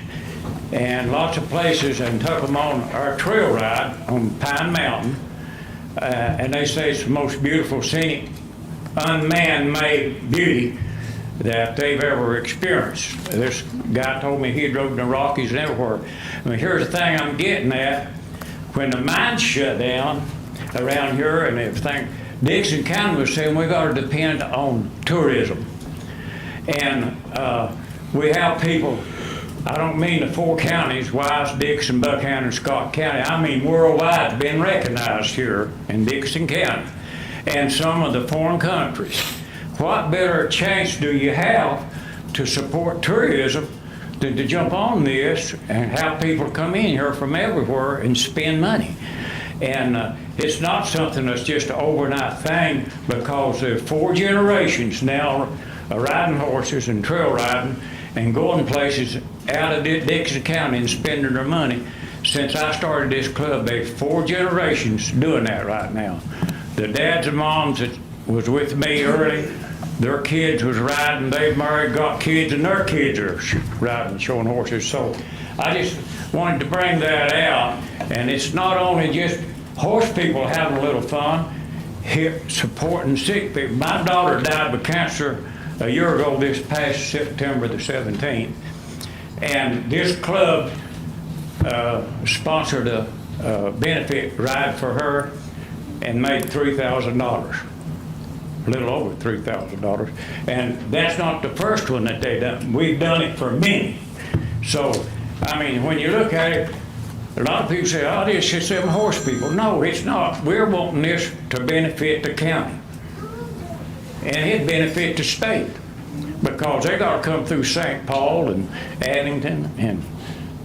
and lots of places, and took them on our trail ride on Pine Mountain. And they say it's the most beautiful scenic, unman-made beauty that they've ever experienced. This guy told me he drove in the Rockies and everywhere. I mean, here's the thing I'm getting at. When the mines shut down around here and everything, Dixon County was saying we got to depend on tourism. And we have people, I don't mean the 4 counties, Wise, Dixon, Buckhannon, and Scott County. I mean worldwide been recognized here in Dixon County and some of the foreign countries. What better chance do you have to support tourism than to jump on this and have people come in here from everywhere and spend money? And it's not something that's just an overnight thing, because there are 4 generations now riding horses and trail riding and going places out of Dixon County and spending their money. Since I started this club, there's 4 generations doing that right now. The dads and moms that was with me early, their kids was riding, they've married, got kids, and their kids are riding, showing horses. So I just wanted to bring that out. And it's not only just horse people having a little fun, here supporting sick people. My daughter died of cancer a year ago this past September the 17th. And this club sponsored a benefit ride for her and made $3,000. A little over $3,000. And that's not the first one that they done. We've done it for many. So, I mean, when you look at it, a lot of people say, oh, this is just them horse people. No, it's not. We're wanting this to benefit the county. And it benefit the state, because they got to come through St. Paul and Addington and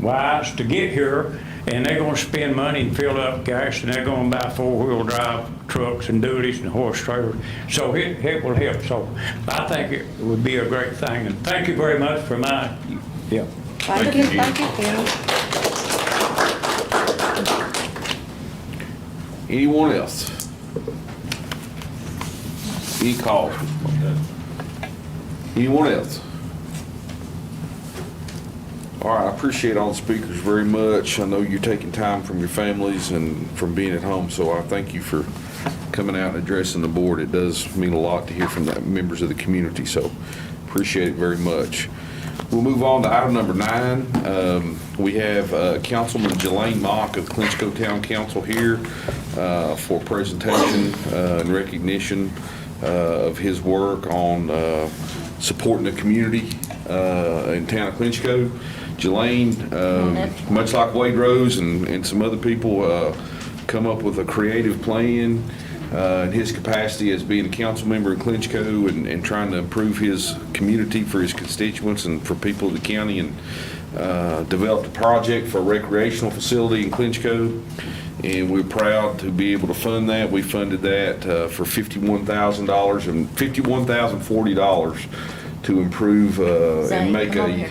Wise to get here, and they're going to spend money and fill up gas, and they're going to buy 4-wheel drive trucks and duties and horse trailers. So it will help. So I think it would be a great thing. And thank you very much for my, yeah. Thank you, Ken. Anyone else? Any calls? Anyone else? All right, I appreciate all the speakers very much. I know you're taking time from your families and from being at home, so I thank you for coming out and addressing the board. It does mean a lot to hear from the members of the community, so appreciate it very much. We'll move on to item number 9. We have Councilman Jelaine Mock of Clinchco Town Council here for presentation and recognition of his work on supporting the community in town of Clinchco. Jelaine, much like Wade Rose and some other people, come up with a creative plan in his capacity as being a council member in Clinchco and trying to improve his community for his constituents and for people of the county, and developed a project for a recreational facility in Clinchco. And we're proud to be able to fund that. We funded that for $51,000 and $51,040 to improve and make a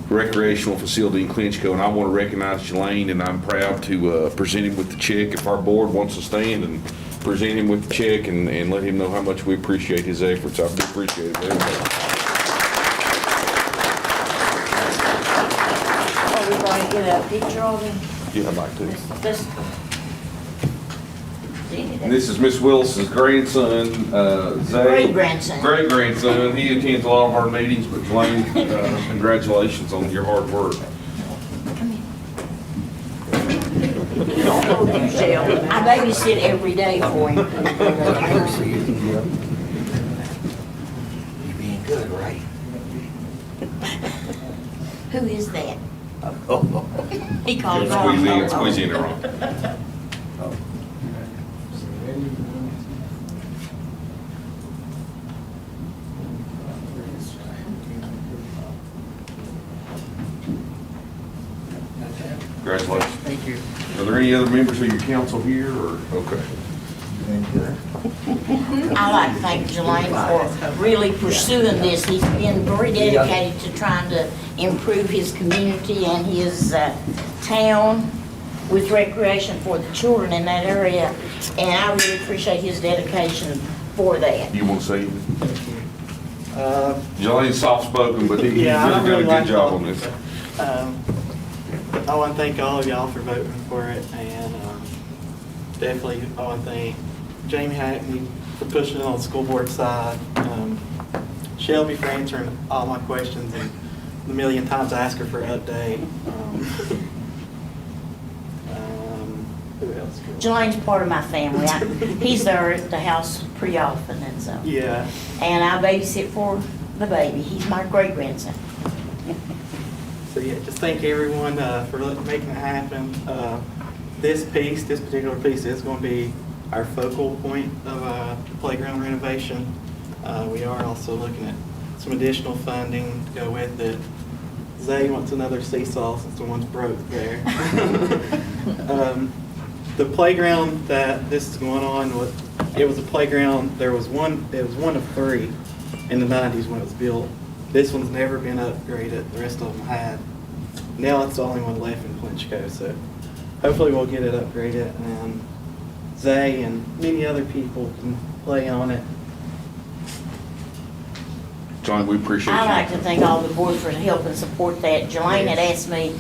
recreational facility in Clinchco. And I want to recognize Jelaine, and I'm proud to present him with the check. If our board wants to stand and present him with the check and let him know how much we appreciate his efforts. I do appreciate it very much. Are we going to get a picture of him? Yeah, I'd like to. This. And this is Miss Willis's grandson, Zay. Great-grandson. Great-grandson. He attends a lot of our meetings, but Jelaine, congratulations on your hard work. I babysit every day for him. You're being good, right? Who is that? He called me. Squeeze in there, Ron. Congratulations. Thank you. Are there any other members of your council here, or, okay? I like to thank Jelaine for really pursuing this. He's been very dedicated to trying to improve his community and his town with recreation for the children in that area. And I really appreciate his dedication for that. You want to say anything? Jelaine's soft-spoken, but he's Yeah, I really done a really good job on this. I want to thank all of y'all for voting for it, and definitely I want to thank Jamie Hackney for pushing it on the school board side, Shelby for answering all my questions and the million times I asked her for an update. Who else? Jelaine's part of my family. He's there at the house pretty often, and so. Yeah. And I babysit for the baby. He's my great-grandson. So yeah, just thank everyone for making it happen. This particular piece is going to be our focal point of the playground renovation. We are also looking at some additional funding to go with it. Zay wants another seesaw since the one's broke there. The playground that this is going on with, it was a playground, it was one of three in the 90s when it was built. This one's never been upgraded, the rest of them had. Now it's the only one left in Clinchco, so hopefully we'll get it upgraded, and Zay and many other people can play on it. John, we appreciate you. I'd like to thank all the board for helping support that. Jelaine had asked me,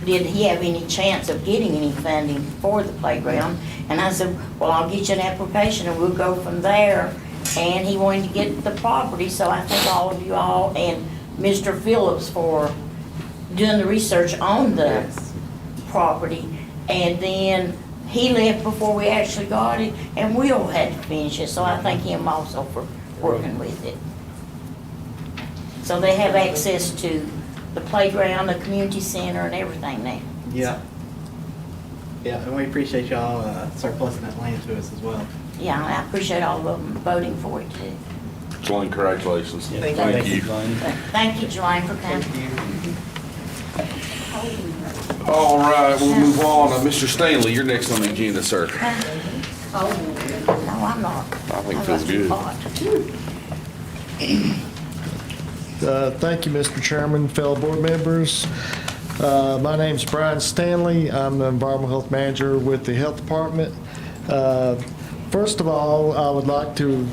did he have any chance of getting any funding for the playground? And I said, well, I'll get you an application and we'll go from there. And he wanted to get the property, so I thank all of you all and Mr. Phillips for doing the research on the property. And then he left before we actually got it, and Will had to finish it, so I thank him also for working with it. So they have access to the playground, the community center, and everything now. Yeah. Yeah, and we appreciate y'all surplusing that land to us as well. Yeah, I appreciate all of them voting for it too. Jelaine, congratulations. Thank you. Thank you, Jelaine, for coming. All right, we'll move on. Mr. Stanley, you're next on the agenda, sir. Oh, no, I'm not. I think it feels good. Thank you, Mr. Chairman, fellow board members. My name's Brian Stanley. I'm the Environmental Health Manager with the Health Department. First of all, I would like to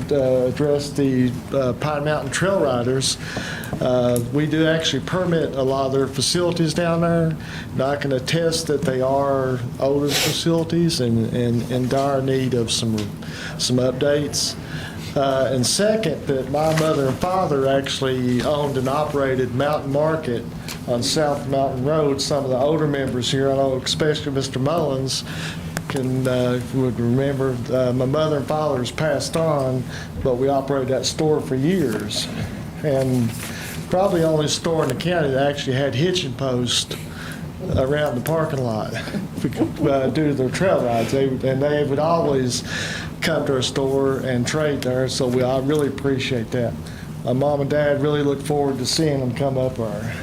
address the Pine Mountain Trail Riders. We do actually permit a lot of their facilities down there, and I can attest that they are older facilities and in dire need of some updates. And second, that my mother and father actually owned and operated Mountain Market on South Mountain Road. Some of the older members here, I know especially Mr. Mullins, would remember my mother and father has passed on, but we operated that store for years. And probably the only store in the county that actually had hitching posts around the parking lot due to their trail rides. They would always come to our store and trade there, so I really appreciate that. My mom and dad really look forward to seeing them come up there.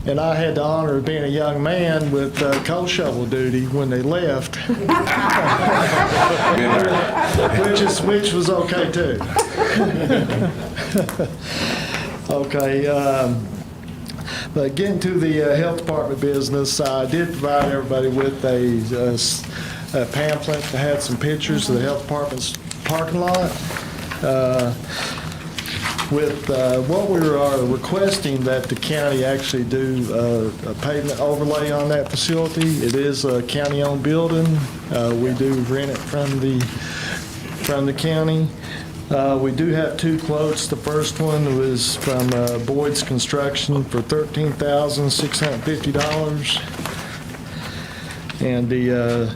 And I had the honor of being a young man with coal shovel duty when they left, which was okay too. Okay. But getting to the health department business, I did provide everybody with a pamphlet that had some pictures of the health department's parking lot. With what we are requesting that the county actually do a pavement overlay on that facility. It is a county-owned building. We do rent it from the county. We do have 2 quotes. The first one was from Boyd's Construction for $13,650. And the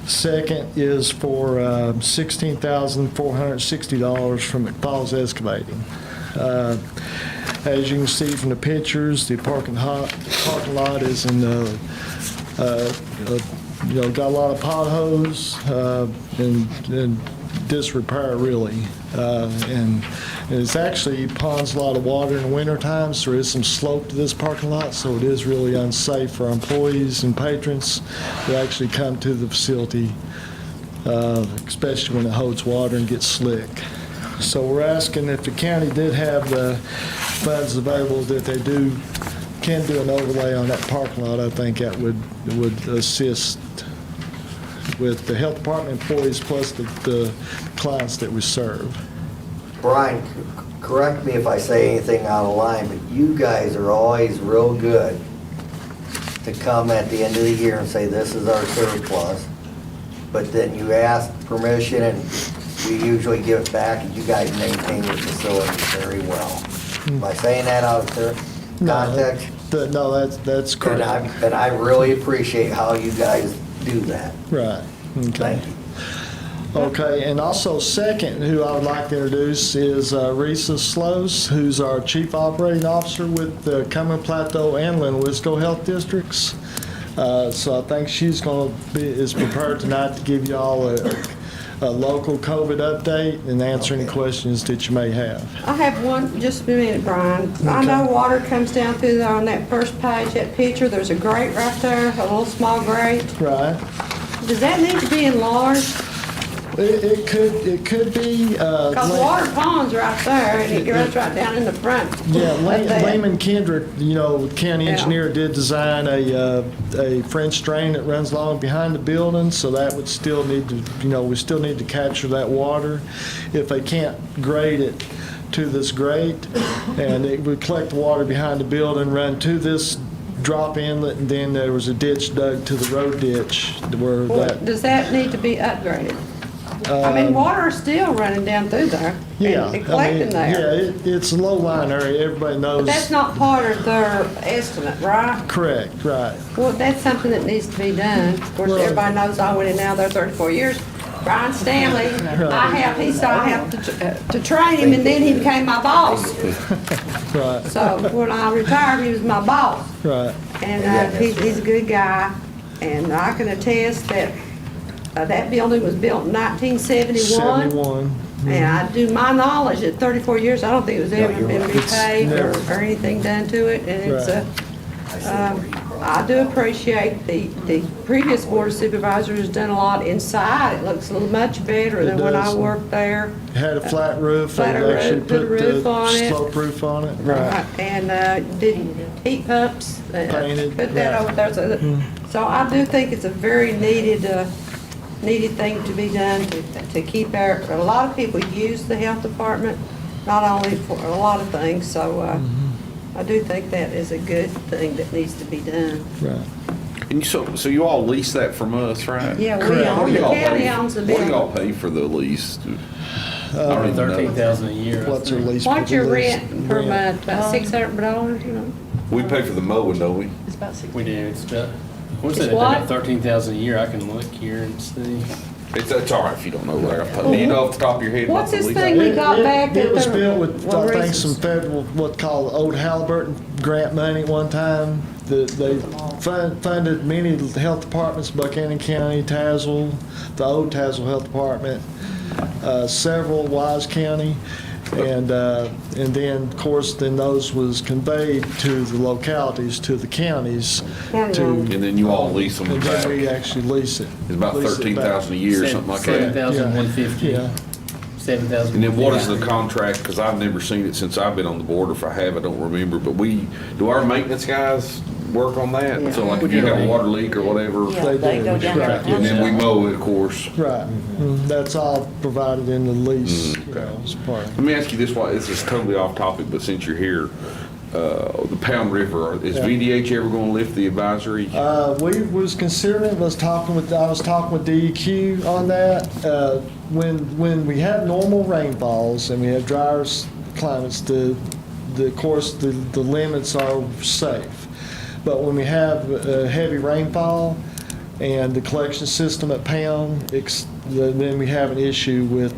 second is for $16,460 from McFalls Excavating. As you can see from the pictures, the parking lot is in got a lot of potholes and disrepair really, and it's actually ponds a lot of water in the winter time, so there is some slope to this parking lot, so it is really unsafe for our employees and patrons who actually come to the facility, especially when it holds water and gets slick. So we're asking if the county did have the funds available that they can do an overlay on that parking lot. I think that would assist with the health department employees plus the clients that we serve. Brian, correct me if I say anything out of line, but you guys are always real good to come at the end of the year and say, this is our surplus. But then you ask permission and we usually give it back, and you guys maintain your facility very well. Am I saying that out of context? No, that's correct. And I really appreciate how you guys do that. Right. Okay. Thank you. Okay, and also second, who I would like to introduce is Risa Slows, who's our Chief Operating Officer with the Cumberland Plateau and Lenwisco Health Districts. So I think she's is prepared tonight to give you all a local COVID update and answer any questions that you may have. I have one, just a minute, Brian. Okay. I know water comes down through there on that first page, that picture. There's a grate right there, a little small grate. Right. Does that need to be enlarged? It could be. Because water pond's right there, and it runs right down in the front. Yeah, of that. Lehman Kendrick, county engineer, did design a French drain that runs along behind the building, so that would still need to, we still need to capture that water. If they can't grade it to this grate, and it would collect the water behind the building, run to this drop inlet, and then there was a ditch dug to the road ditch where that. Does that need to be upgraded? I mean, water's still running down through there. Yeah, And collecting there. Yeah, it's a low line area, everybody knows. But that's not part of their estimate, right? Correct, right. Well, that's something that needs to be done. Of course, everybody knows I went in now there 34 years. Brian Stanley, he said I have to train him, and then he became my boss. Right. So when I retired, he was my boss. Right. And he's a good guy, and I can attest that that building was built in 1971. 71. And I do my knowledge at 34 years, I don't think it was ever been repaved or anything done to it. And it's I do appreciate the previous board of supervisors has done a lot inside. It looks much better than when I worked there. It had a flat roof. They actually put a roof on it. slope roof on it. Right. And did heat pumps. Painted. Put that over there. So I do think it's a very needed thing to be done to keep a lot of people use the health department, not only for a lot of things, so I do think that is a good thing that needs to be done. Right. And so you all lease that from us, right? Yeah, we own, the county owns the What do building. y'all pay for the lease? I don't even know. $13,000 a year. What's our lease? What's for your the lease? rent per month? About $600, We pay for the mowing, don't we? It's about $600. We do, it's about, what's It's that, what? about $13,000 a year, I can look here and see. It's all right if you don't know that. Do you know off the top of your head? What's what the this lease thing is? we got back It at was the? built with, well, I think, Reese's. some federal, what's called old Halliburton grant money at one time. they funded many health departments, Buchanan County, Tazewell, the old Tazewell Health Department, several, Wise County, and then, of course, then those was conveyed to the localities, to the counties. And then you all lease them And back. then we actually lease it. It's about Lease it back. $13,000 a year, something like that. 7,150. Yeah. 7,000. And then what is the contract, because I've never seen it since I've been on the board, or if I have, I don't remember, but do our maintenance guys work on that? So like if you got a water leak or whatever? Yeah, they go down there. And then we mow it, of course. Right. That's all provided in the lease. As part of it. Let me ask you this, why this is totally off topic, but since you're here, the Pound River, is VDH ever going to lift the advisory? We was considering, I was talking with DEQ on that. When we have normal rainfalls and we have drier climates, of course, the limits are safe. But when we have heavy rainfall and the collection system at Pound, then we have an issue with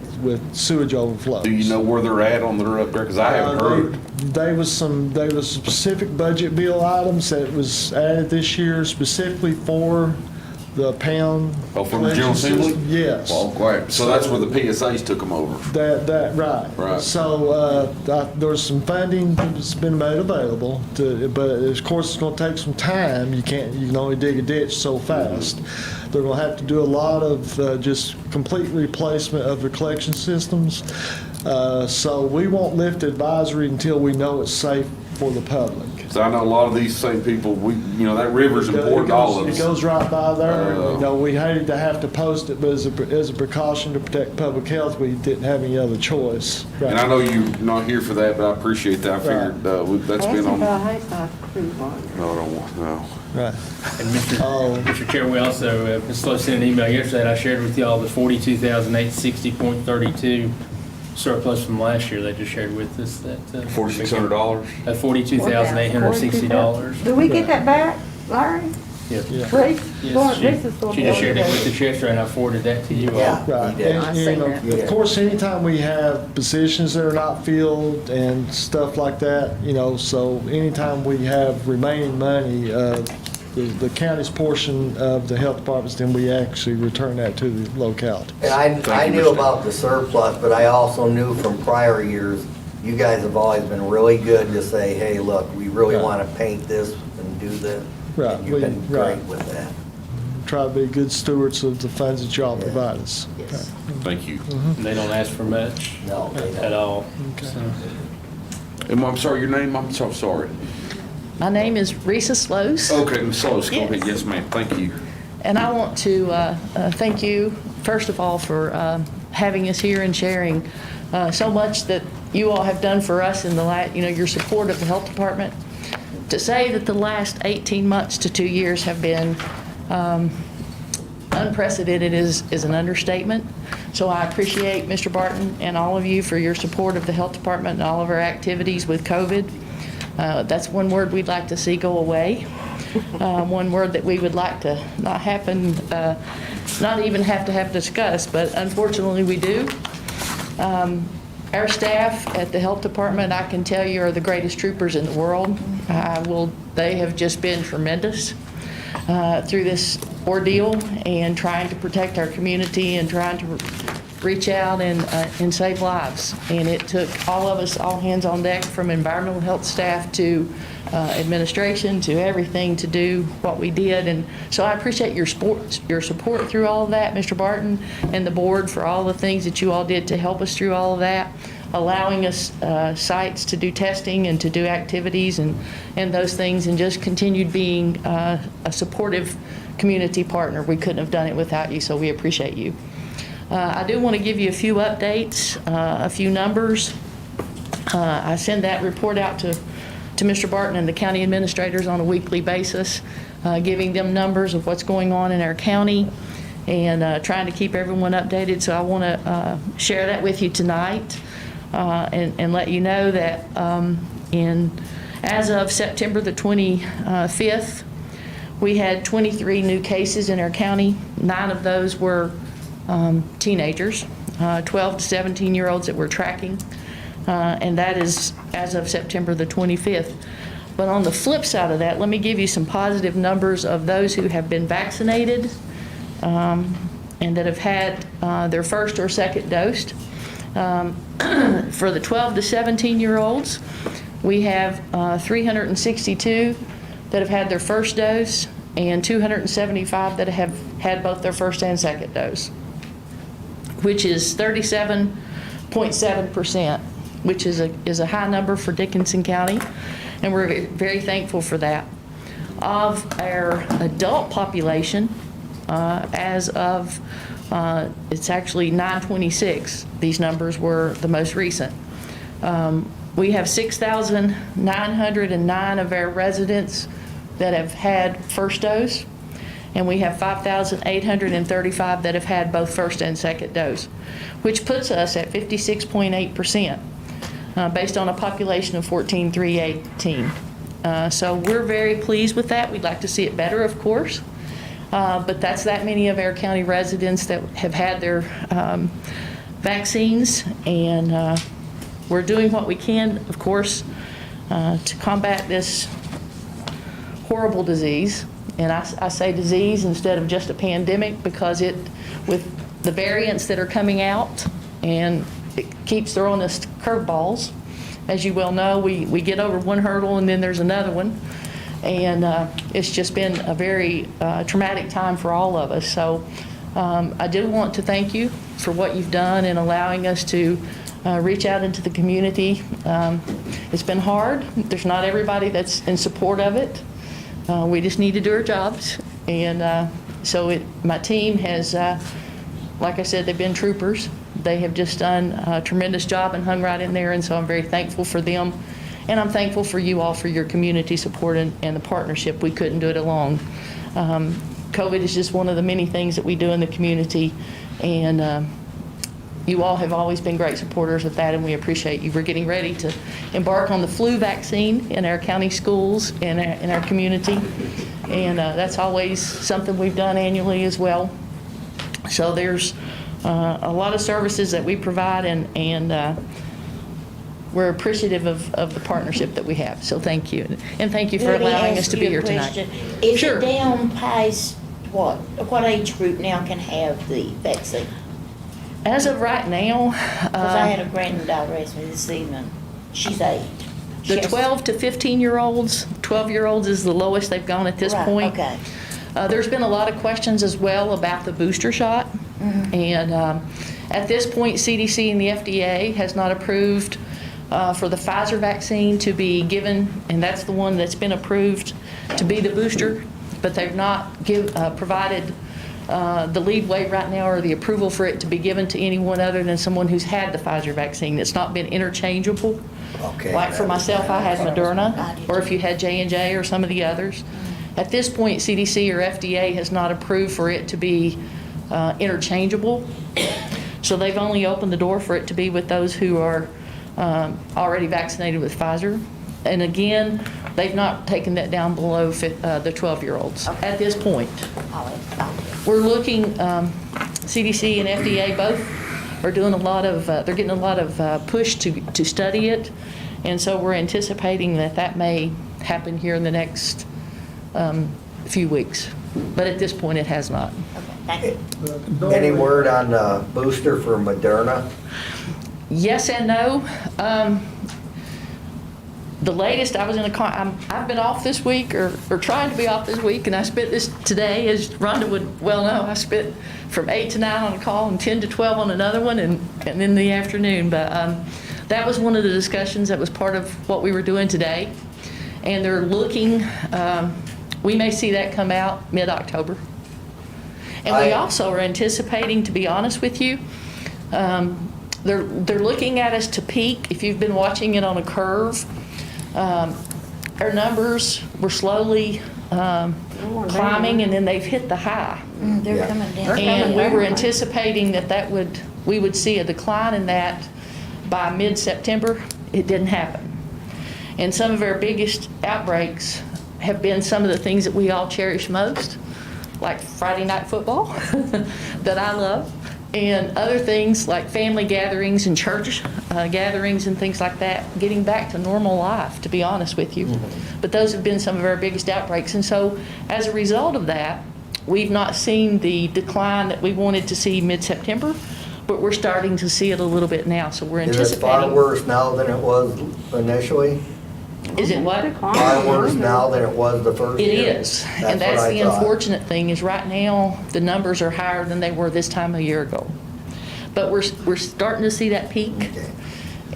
sewage overflows. Do you know where they're at on their up there? Because I haven't heard. There was specific budget bill items that was added this year specifically for the Pound. Oh, from the General collection Assembly? system. Yes. Well, great. So that's where the PSAs took them over. Right. Right. So there's some funding that's been made available, but of course it's going to take some time. You can only dig a ditch so fast. They're going to have to do a lot of just complete replacement of the collection systems. So we won't lift advisory until we know it's safe for the public. So I know a lot of these same people, that river's important to all of us. It goes right by there. We hated to have to post it, but as a precaution to protect public health, we didn't have any other choice. And I know you're not here for that, but I appreciate that. I figured that's been on. No, I don't want, no. Right. And Mr. Chair, we also, Ms. Slow sent an email yesterday, and I shared with y'all the $42,860.32 surplus from last year they just shared with us. That $4,600? $42,860. Do we get that back, Larry? Yes. Please? Yes, she just shared it with the yesterday, and I forwarded that to you all. Right. And, of course, anytime we have positions that are not filled and stuff like that, so anytime we have remaining money, the county's portion of the health departments, then we actually return that to the locality. And I knew about the surplus, but I also knew from prior years, you guys have always been really good to say, hey, look, we really want to paint this and do this. Right. And you've been great with that. Try to be good stewards of the funds that y'all provide us. Yes. Thank you. And they don't ask for much. No, they don't. At all. Okay. So. And I'm sorry, your name? I'm so sorry. My name is Risa Sloas. Okay, Ms. Sloas, go ahead. Yes, ma'am. Thank you. And I want to thank you, first of all, for having us here and sharing so much that you all have done for us in the last, your support of the health department. To say that the last 18 months to 2 years have been unprecedented is an understatement. So I appreciate Mr. Barton and all of you for your support of the health department and all of our activities with COVID. That's one word we'd like to see go away. One word that we would like to not happen, not even have to have discussed, but unfortunately we do. Our staff at the health department, I can tell you, are the greatest troopers in the world. They have just been tremendous through this ordeal and trying to protect our community and trying to reach out and save lives. And it took all of us, all hands on deck, from environmental health staff to administration to everything to do what we did. And so I appreciate your support through all of that, Mr. Barton and the board, for all the things that you all did to help us through all of that, allowing us sites to do testing and to do activities and those things, and just continued being a supportive community partner. We couldn't have done it without you, so we appreciate you. I do want to give you a few updates, a few numbers. I send that report out to Mr. Barton and the county administrators on a weekly basis, giving them numbers of what's going on in our county and trying to keep everyone updated. So I want to share that with you tonight and let you know that as of September the 25th, we had 23 new cases in our county. 9 of those were teenagers, 12 to 17-year-olds that we're tracking, and that is as of September the 25th. But on the flip side of that, let me give you some positive numbers of those who have been vaccinated and that have had their first or second dose. For the 12 to 17-year-olds, we have 362 that have had their first dose and 275 that have had both their first and second dose, which is 37.7%, which is a high number for Dickinson County, and we're very thankful for that. Of our adult population, as of, it's actually 9/26, these numbers were the most recent. We have 6,909 of our residents that have had first dose, and we have 5,835 that have had both first and second dose, which puts us at 56.8%, based on a population of 14,318. So we're very pleased with that. We'd like to see it better, of course, but that's that many of our county residents that have had their vaccines, and we're doing what we can, of course, to combat this horrible disease. And I say disease instead of just a pandemic, because with the variants that are coming out, and it keeps throwing us curveballs. As you well know, we get over one hurdle and then there's another one. And it's just been a very traumatic time for all of us. So I do want to thank you for what you've done in allowing us to reach out into the community. It's been hard. There's not everybody that's in support of it. We just need to do our jobs. And so my team has, like I said, they've been troopers. They have just done a tremendous job and hung right in there, and so I'm very thankful for them. And I'm thankful for you all for your community support and the partnership. We couldn't do it alone. COVID is just one of the many things that we do in the community, and you all have always been great supporters of that, and we appreciate you. We're getting ready to embark on the flu vaccine in our county schools and in our community, and that's always something we've done annually as well. So there's a lot of services that we provide, and we're appreciative of the partnership that we have. So thank you, and thank you for allowing us to be here tonight. Is it down past what age group now can have the vaccine? As of right now, Because I had a granddaughter ask me this evening. She's 8. the 12 to 15-year-olds, 12-year-olds is the lowest they've gone at this point. Okay. There's been a lot of questions as well about the booster shot. And at this point, CDC and the FDA has not approved for the Pfizer vaccine to be given, and that's the one that's been approved to be the booster, but they've not provided the leadway right now or the approval for it to be given to anyone other than someone who's had the Pfizer vaccine. It's not been interchangeable. Okay. Like for myself, I had Moderna, or if you had J&J or some of the others. At this point, CDC or FDA has not approved for it to be interchangeable. So they've only opened the door for it to be with those who are already vaccinated with Pfizer. And again, they've not taken that down below the 12-year-olds at this point. We're looking, CDC and FDA both are doing a lot of, they're getting a lot of push to study it. And so we're anticipating that may happen here in the next few weeks. But at this point, it has not. Any word on the booster for Moderna? Yes and no. The latest, I was in a car, I've been off this week, or trying to be off this week, and I spent this today, as Rhonda would well know, I spent from 8 to 9 on a call and 10 to 12 on another one, and in the afternoon. But that was one of the discussions that was part of what we were doing today. And they're looking, we may see that come out mid-October. And we also are anticipating, to be honest with you, they're looking at us to peak. If you've been watching it on a curve, our numbers were slowly climbing, and then they've hit the high. They're coming down. And we were anticipating that we would see a decline in that by mid-September. It didn't happen. And some of our biggest outbreaks have been some of the things that we all cherish most, like Friday night football that I love, and other things like family gatherings and church gatherings and things like that, getting back to normal life, to be honest with you. But those have been some of our biggest outbreaks. And so as a result of that, we've not seen the decline that we wanted to see mid-September, but we're starting to see it a little bit now. So we're Is anticipating. it far worse now than it was initially? Is it what? Far worse now than it was the first It year? is, and that's what I the thought. unfortunate thing, is right now, the numbers are higher than they were this time a year ago. But we're starting to see that peak,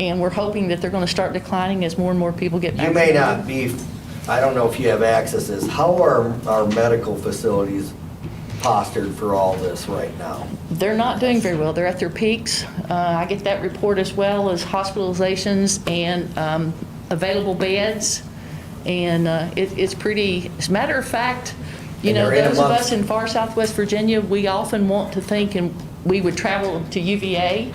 and we're hoping that they're gonna start declining as more and more people get You vaccinated. may not be, I don't know if you have access to this, how are our medical facilities postured for all this right now? They're not doing very well. They're at their peaks. I get that report as well as hospitalizations and available beds. And it's pretty, as a matter of fact, you And know, they're in those of amongst- us in far southwest Virginia, we often want to think, and we would travel to UVA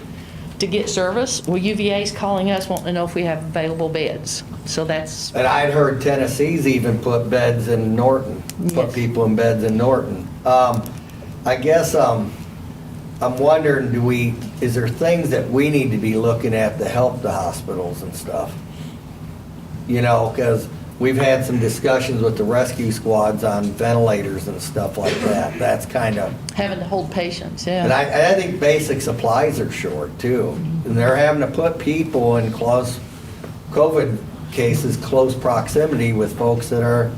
to get service. Well, UVA's calling us wanting to know if we have available beds. So that's, And I'd heard Tennessee's even put beds in Norton, put people in beds in Norton. I guess, I'm wondering, is there things that we need to be looking at to help the hospitals and stuff? You know, because we've had some discussions with the rescue squads on ventilators and stuff like that. That's kind of, having to hold patients, yeah. and I think basic supplies are short too. And they're having to put people in close, COVID cases, close proximity with folks that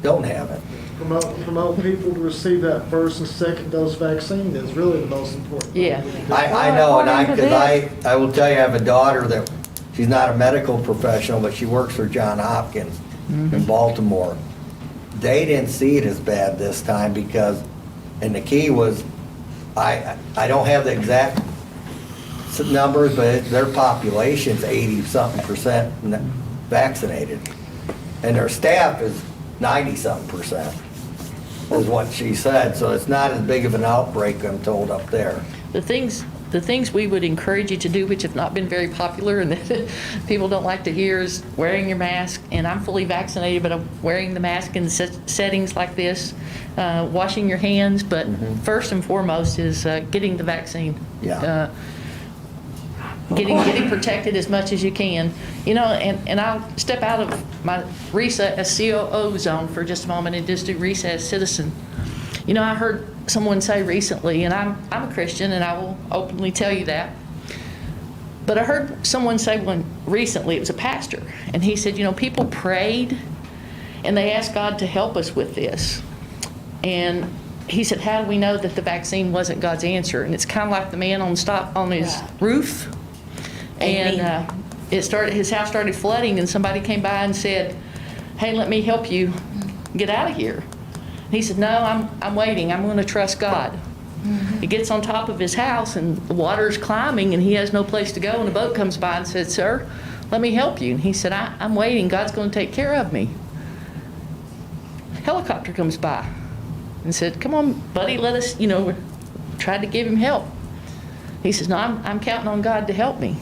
don't have it. Promote people to receive that first and second dose vaccine is really the most important. Yeah. I know, and I will tell you, I have a daughter that, she's not a medical professional, but she works for Johns Hopkins in Baltimore. They didn't see it as bad this time because, and the key was, I don't have the exact numbers, but their population's 80-something% vaccinated. And their staff is 90-something%, is what she said. So it's not as big of an outbreak, I'm told, up there. The things we would encourage you to do, which have not been very popular and that people don't like to hear, is wearing your mask. And I'm fully vaccinated, but I'm wearing the mask in settings like this, washing your hands. But first and foremost is getting the vaccine. Yeah. Getting protected as much as you can. You know, and I'll step out of my recess COO zone for just a moment and just do recess citizen. You know, I heard someone say recently, and I'm a Christian, and I will openly tell you that, but I heard someone say recently, it was a pastor, and he said, you know, people prayed, and they asked God to help us with this. And he said, how do we know that the vaccine wasn't God's answer? And it's kind of like the man on his roof, and his house started flooding, and somebody came by and said, hey, let me help you get out of here. He said, no, I'm waiting. I'm going to trust God. He gets on top of his house, and the water's climbing, and he has no place to go, and a boat comes by and said, sir, let me help you. And he said, I'm waiting. God's going to take care of me. Helicopter comes by and said, come on, buddy, let us, tried to give him help. He says, no, I'm counting on God to help me.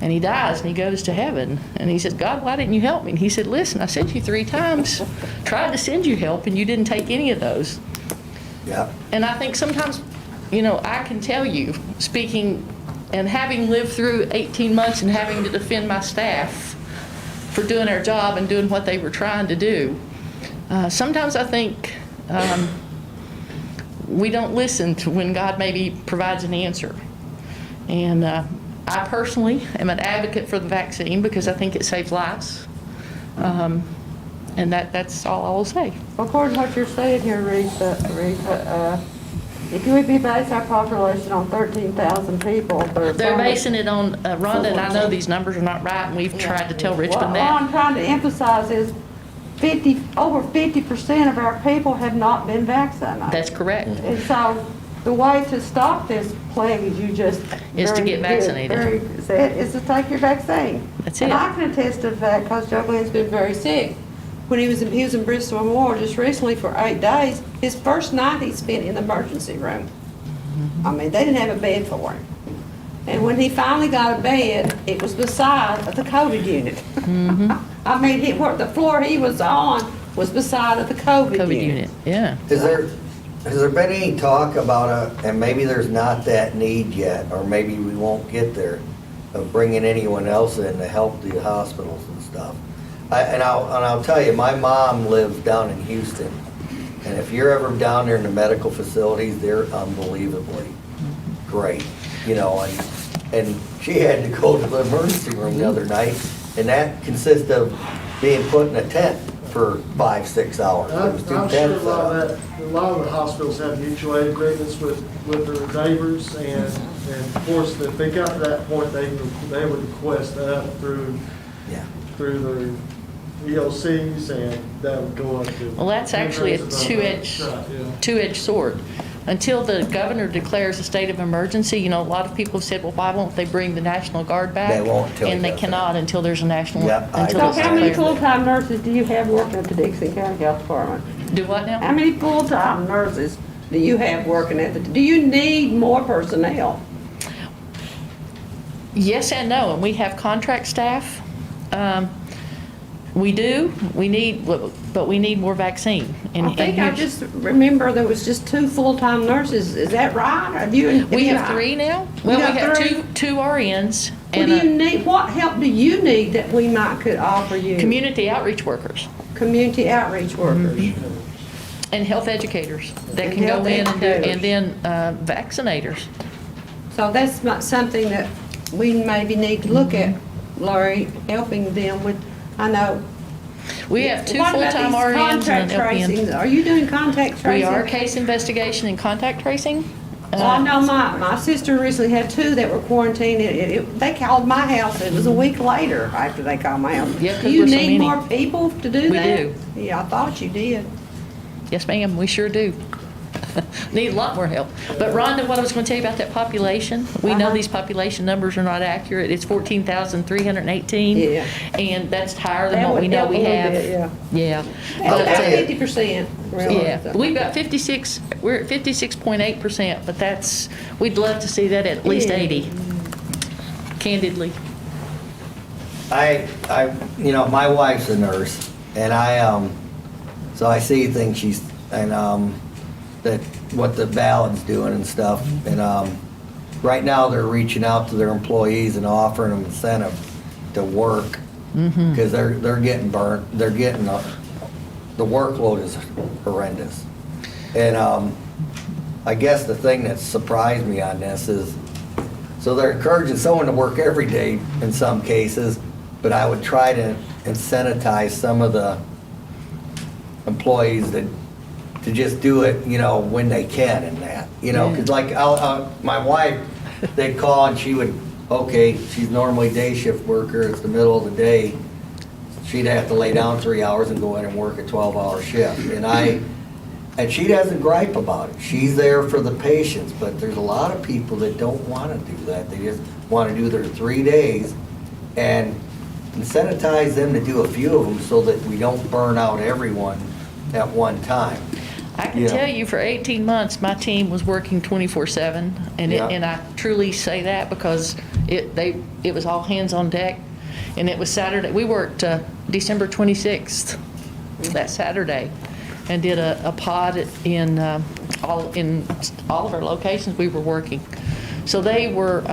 And he dies, and he goes to heaven. And he says, God, why didn't you help me? And he said, listen, I sent you 3 times, tried to send you help, and you didn't take any of those. Yeah. And I think sometimes, I can tell you, speaking and having lived through 18 months and having to defend my staff for doing their job and doing what they were trying to do, sometimes I think we don't listen to when God maybe provides an answer. And I personally am an advocate for the vaccine because I think it saves lives. And that's all I will say. According to what you're saying here, Rita, if we be basing our population on 13,000 people, They're basing it on, Rhonda, and I know these numbers are not right, and we've tried to tell Richmond What I'm that. trying to emphasize is over 50% of our people have not been vaccinated. That's correct. And so the way to stop this plague is you just. Is to get vaccinated. Is to take your vaccine. That's And it. I can attest to the fact because Joe Glenn's been very sick. When he was in Bristol Memorial just recently for 8 days, his first night he spent in the emergency room. I mean, they didn't have a bed for him. And when he finally got a bed, it was beside the COVID unit. I mean, the floor he was on was beside of the COVID unit. Yeah. Is there, has there been any talk about and maybe there's not that need yet, or maybe we won't get there, of bringing anyone else in to help the hospitals and stuff? I'll tell you, my mom lives down in Houston, and if you're ever down there in the medical facilities, they're unbelievably great, you know, and she had to go to the emergency room the other night, and that consists of being put in a tent for 5-6 hours. There was two I'm sure tents a lot of the hospitals have mutual aid agreements with their neighbors, and of course, if they got to that point, they would request that through their EOCs, and that would go up to. Well, that's actually a two-edged sword. Until the governor declares a state of emergency, you know, a lot of people have said, well, why won't they bring the National Guard back? They won't until And they cannot until there's a national, until So it's how many declared. full-time nurses do you have working at the Dixon County Health Department? Do what now? How many full-time nurses do you have working at do you need more personnel? Yes and no, and we have contract staff. We do, but we need more vaccine. I think I just remember there was just 2 full-time nurses. Is that right? We have 3 now. Well, we have two RNs. What do you need? What help do you need that we might could offer you? Community outreach workers. Community outreach workers. And health educators that And can go health in educators. and then vaccinators. So that's not something that we maybe need to look at, Lori, helping them with, I know. We have 2 What about full-time these RNs and contact an tracings? LPN. Are you doing contact tracing? We are case investigation and contact tracing. Well, I know my sister recently had 2 that were quarantined. They called my house. It was a week later after they called my house. Yeah, 'cause Do you we're so need many. more people to do We that? do. Yeah, I thought you did. Yes, ma'am, we sure do. Need a lot more help. But Rhonda, what I was going to tell you about that population, we know these population numbers are not accurate. It's 14,318. Yeah. And that's higher than That what we would know help a we little have. bit, yeah. Yeah. About But, 50%. really. yeah, we've got 56, we're at 56.8%, but we'd love to see that at least Yeah. 80, candidly. you know, my wife's a nurse, and so I see things that what the ballot's doing and stuff, and right now they're reaching out to their employees and offering them incentive to work, because they're getting burnt, the workload is horrendous. And I guess the thing that surprised me on this is, so they're encouraging someone to work every day in some cases, but I would try to incentivize some of the employees to just do it, you know, when they can and that, you know, because like my wife, they'd call and she would, okay, she's normally day shift worker, it's the middle of the day, she'd have to lay down 3 hours and go in and work a 12-hour shift. And she doesn't gripe about it. She's there for the patients, but there's a lot of people that don't want to do that. They just want to do their 3 days and incentivize them to do a few of them so that we don't burn out everyone at one time. I can tell you for 18 months, my team was working 24/7, and I truly say that because it was all hands on deck, and it was Saturday. We worked December 26th, that Saturday, and did a pod in all of our locations we were working. So they were,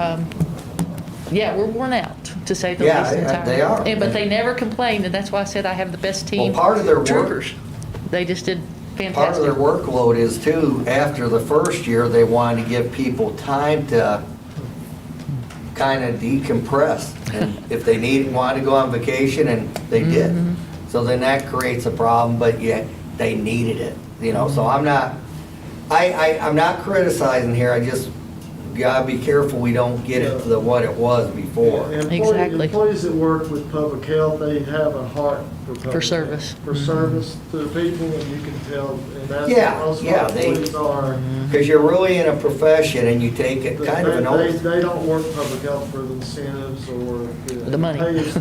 we're worn out, to say the least. They are. But they never complained, and that's why I said I have the best team. Well, part of their troopers. They just did fantastic. Part of their workload is too, after the first year, they wanted to give people time to kind of decompress. And if they wanted to go on vacation, and they did. So then that creates a problem, but yet they needed it, you know, so I'm not criticizing here, I just gotta be careful we don't get it to what it was before. Employees that work with public health, they have a heart for public service. health, for service to the people, and you can tell, and that's Yeah, what most of yeah, our employees are. Because you're really in a profession and you take it kind of an oath. They don't work public health for the incentives or the money. Pay is a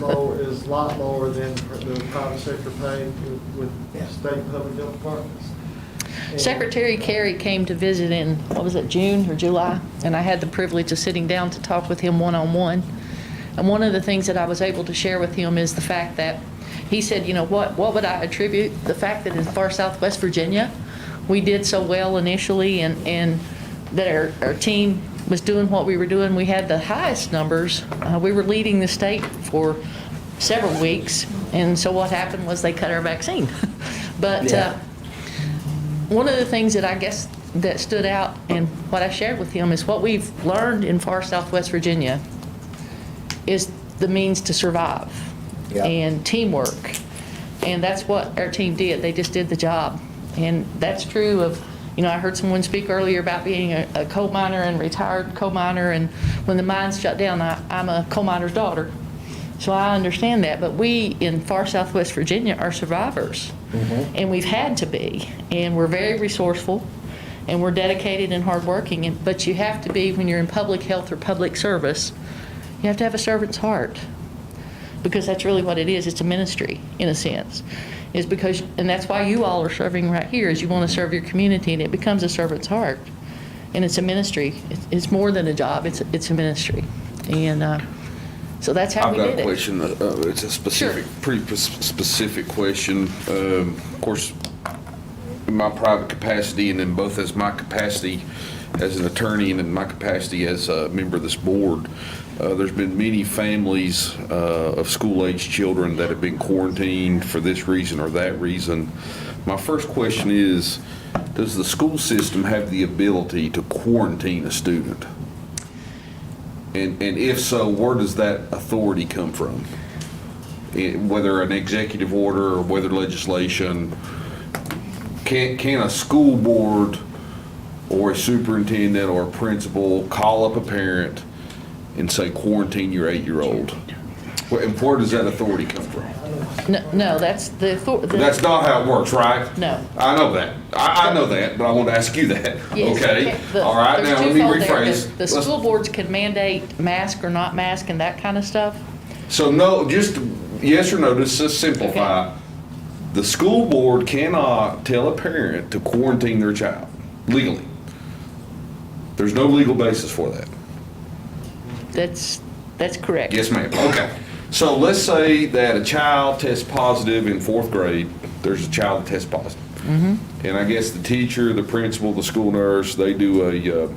lot lower than the private sector pay with state public health departments. Secretary Kerry came to visit in, what was it, June or July? And I had the privilege of sitting down to talk with him one-on-one. And one of the things that I was able to share with him is the fact that he said, you know, what would I attribute the fact that in far southwest Virginia, we did so well initially and that our team was doing what we were doing. We had the highest numbers. We were leading the state for several weeks, and so what happened was they cut our vaccine. But one of the things that I guess that stood out and what I shared with him is what we've learned in far southwest Virginia is the means to survive and teamwork. And that's what our team did. They just did the job. And that's true of, I heard someone speak earlier about being a coal miner and retired coal miner, and when the mines shut down, I'm a coal miner's daughter. So I understand that, but we in far southwest Virginia are survivors, and we've had to be, and we're very resourceful, and we're dedicated and hardworking, but you have to be, when you're in public health or public service, you have to have a servant's heart, because that's really what it is. It's a ministry, in a sense. Is because, and that's why you all are serving right here, is you want to serve your community, and it becomes a servant's heart, and it's a ministry. It's more than a job. It's a ministry, and so that's how we did it. I've got a question. It's a specific, pretty specific question. Of course, in my private capacity, and then both as my capacity as an attorney and in my capacity as a member of this board, there's been many families of school-age children that have been quarantined for this reason or that reason. My first question is, does the school system have the ability to quarantine a student? And if so, where does that authority come from? Whether an executive order or whether legislation, can a school board or a superintendent or a principal call up a parent and say quarantine your 8-year-old? And where does that authority come from? No, that's the authority. That's not how it works, right? No. I know that. I know that, but I want to ask you that. Yes, Okay? All right, there's now let me twofold there. rephrase. The school boards can mandate mask or not mask and that kind of stuff. So no, just yes or no, just to simplify. Okay. The school board cannot tell a parent to quarantine their child legally. There's no legal basis for that. That's correct. Yes, ma'am. Okay. So let's say that a child tests positive in 4th grade. There's a child that tests positive. And I guess the teacher, the principal, the school nurse, they do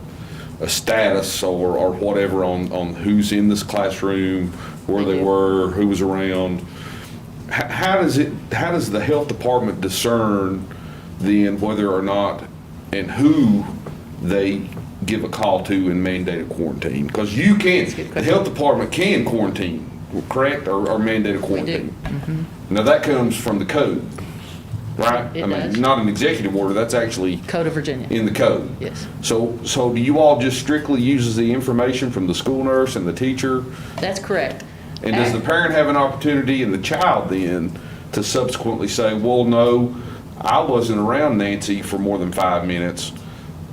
a status or whatever on who's in this classroom, where they were, who was around. How does the health department discern then whether or not and who they give a call to and mandate a quarantine? Because you can, the health department can quarantine, correct, or mandate a quarantine. Now that comes from the code, right? It I mean, does. not an executive order. That's actually Code of Virginia. in the code. Yes. So do you all just strictly use the information from the school nurse and the teacher? That's correct. And does the parent have an opportunity and the child then to subsequently say, well, no, I wasn't around Nancy for more than 5 minutes?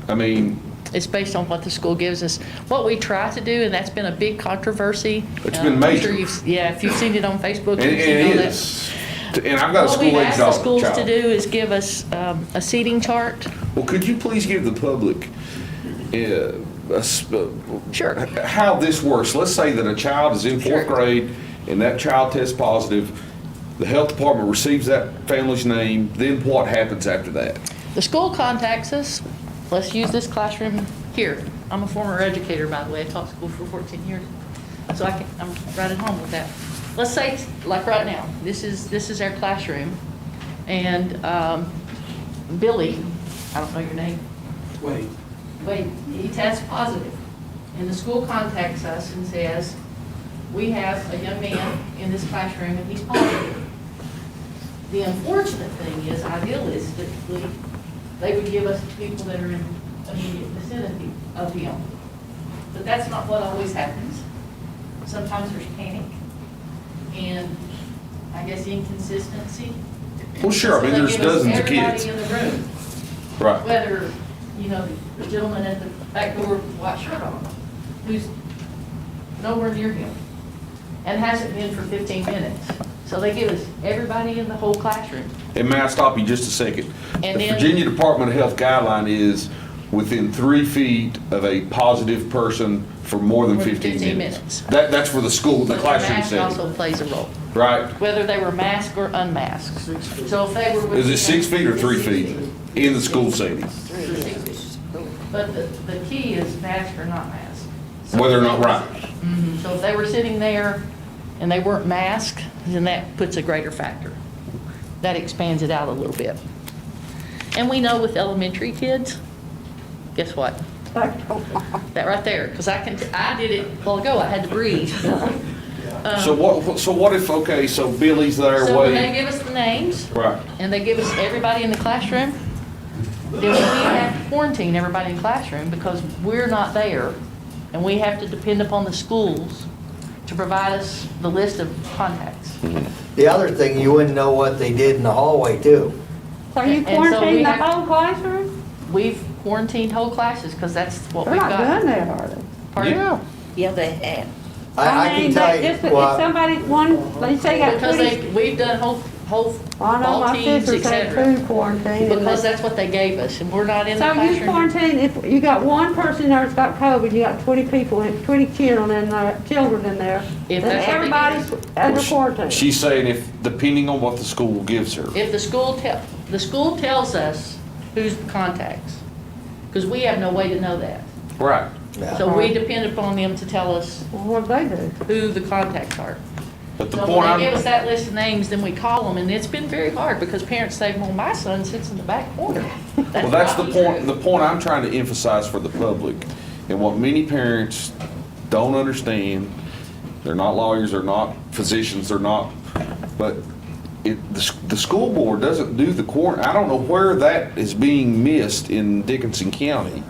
I mean, It's based on what the school gives us. What we try to do, and that's been a big controversy. It's been I'm major. sure if you've seen it on Facebook, and you've seen it all that. is. And I've got a What we've school-age asked the schools to child. do is give us a seating chart. Well, could you please give the public Sure. how this works? Let's say that a child is in 4th grade and that child tests positive. The health department receives that family's name. Then what happens after that? The school contacts us. Let's use this classroom here. I'm a former educator, by the way. I taught school for 14 years. So I'm right at home with that. Let's say, like right now, this is our classroom. And Billy, I don't know your name. Wade, he tests positive. And the school contacts us and says, we have a young man in this classroom and he's positive. The unfortunate thing is, idealistically, they would give us people that are in immediate vicinity of him. But that's not what always happens. Sometimes there's panic and, I guess, inconsistency. Well, sure. I mean, So they there's give us dozens of kids. Everybody in the room. Right. Whether, the gentleman at the back door with a white shirt on, who's nowhere near him and hasn't been for 15 minutes. So they give us everybody in the whole classroom. And may I stop you just a second? And The then- Virginia Department of Health guideline is within 3 feet of a positive person for more than 15 minutes. That's for the school, the So classroom mask setting. also plays a role, Right? whether they were masked or unmasked. So if they were. Is it 6 feet or 3 feet? in the school setting. But the key is mask or not mask. Whether or not right. Mhm. So if they were sitting there and they weren't masked, then that puts a greater factor. That expands it out a little bit. And we know with elementary kids, guess what? That right there, because I did it a while ago, I had to breathe. So what if, okay, so Billy's there So when they waiting. give us the names, Right. and they give us everybody in the classroom, then we have to quarantine everybody in the classroom because we're not there, and we have to depend upon the schools to provide us the list of contacts. The other thing, you wouldn't know what they did in the hallway too. So you And so we quarantine the have- whole classroom? We've quarantined whole classes because that's what They're we've not got. doing that, are they? Pardon? Yeah. Yeah, they have. I can mean, tell they you, just, if well, somebody, they say got Because 20. we've done whole I know ball my teams, sisters et had cetera. 2 quarantined. Because that's what they gave us, and we're not in the So you classroom. quarantine, if you got one person there that's got COVID, you got 20 people, 20 children in there, If then that's what they everybody's under quarantine. She's saying if, depending on what the school gives her. If the school tells us who's contacts, because we have no way to know that. Right. So we depend upon them to tell us Well, what do they do? who the contacts are. But the So point when they give us I'm, that list of names, then we call them, and it's been very hard because parents say, well, my son sits in the back corner. well, that's the not point, true. the point I'm trying to emphasize for the public, and what many parents don't understand, they're not lawyers, they're not physicians, they're not, but the school board doesn't do the I don't know where that is being missed in Dickinson County.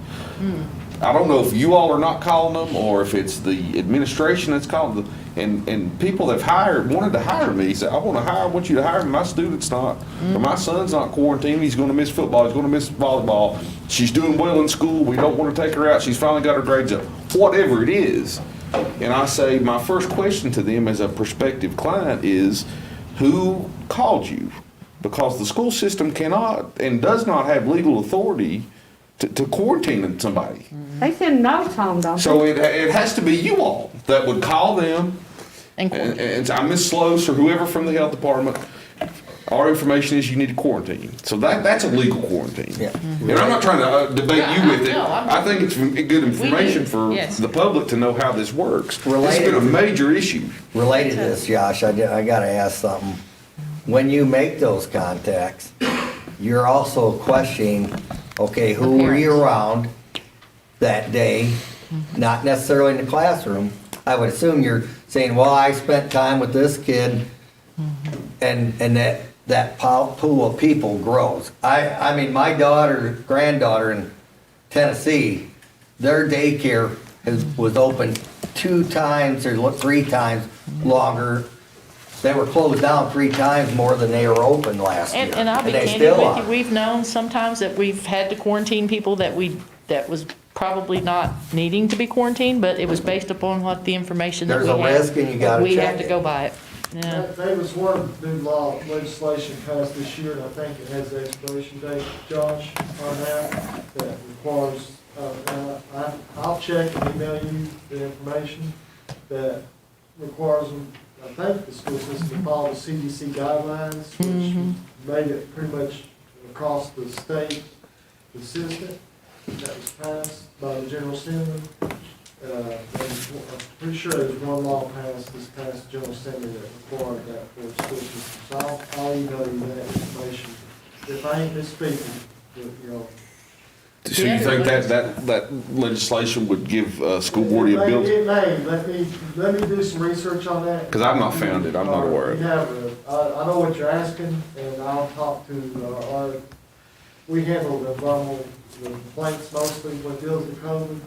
I don't know if you all are not calling them, or if it's the administration that's calling them. And people have wanted to hire me, say, I want you to hire me, my student's not, or my son's not quarantined, he's gonna miss football, he's gonna miss volleyball, she's doing well in school, we don't wanna take her out, she's finally got her grades up, whatever it is. And I say, my first question to them as a prospective client is, who called you? Because the school system cannot and does not have legal authority to quarantine somebody. They send notes home, don't they? So it has to be you all that would call them, and I'm Ms. Slose or whoever from the health department, our information is you need to quarantine. So that's a legal quarantine. Yeah. And I'm not trying to debate you with it. No, I think it's good information for yes. the public to know how this works. It's Related been a to- major issue. related to this, Josh, I gotta ask something. When you make those contacts, you're also questioning, okay, who were you around that day? Not necessarily in the classroom. I would assume you're saying, well, I spent time with this kid, and that pool of people grows. I mean, my granddaughter in Tennessee, their daycare was open 2 times or 3 times longer. They were closed down 3 times more than they were open last year. And I'll be they candid still with you, are. we've known sometimes that we've had to quarantine people that was probably not needing to be quarantined, but it was based upon what the information that we There's had. a risk and you gotta We check have to it. go by it. Yeah. There was one new law legislation passed this year, and I think it has the expiration date, Josh, on that requires, I'll check and email you the information that requires them, I think, the school system to follow the CDC guidelines, which made it pretty much across the state consistent. That was passed by the General Assembly. I'm pretty sure there's one law passed this past General Assembly that required that for the school system. So I'll email you that information. If I ain't misspeaking, you know. So you think that legislation would give school board the ability? It may. Let me do some research on that. Because I've not found it, I'm not aware of it. I know what you're asking, and I'll talk to we handle the environmental complaints mostly what deals with COVID.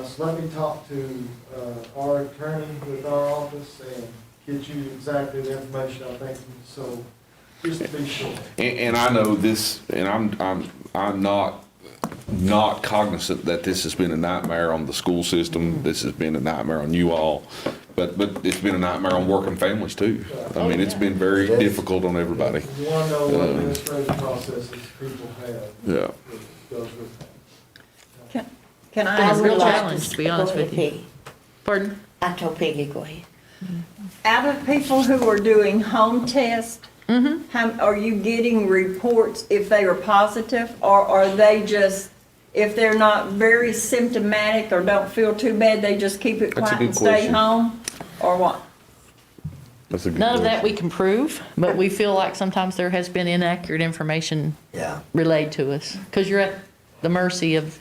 So let me talk to our attorney with our office and get you exactly the information I think, so just to be sure. And I know this, and I'm not cognizant that this has been a nightmare on the school system. This has been a nightmare on you all, but it's been a nightmare on working families too. I mean, it's been very difficult on everybody. You want to know what administrative processes people have. Yeah. that goes with that. Can I It's ask a a real question? challenge, to be honest with you. Pardon? I told Peggy, go ahead. Out of people who are doing home tests, Are you getting reports if they are positive, or are they just, if they're not very symptomatic or don't feel too bad, they just keep it That's a quiet good and stay question. home? Or what? That's a good None of that question. we can prove, but we feel like sometimes there has been inaccurate information Yeah. relayed to us, because you're at the mercy of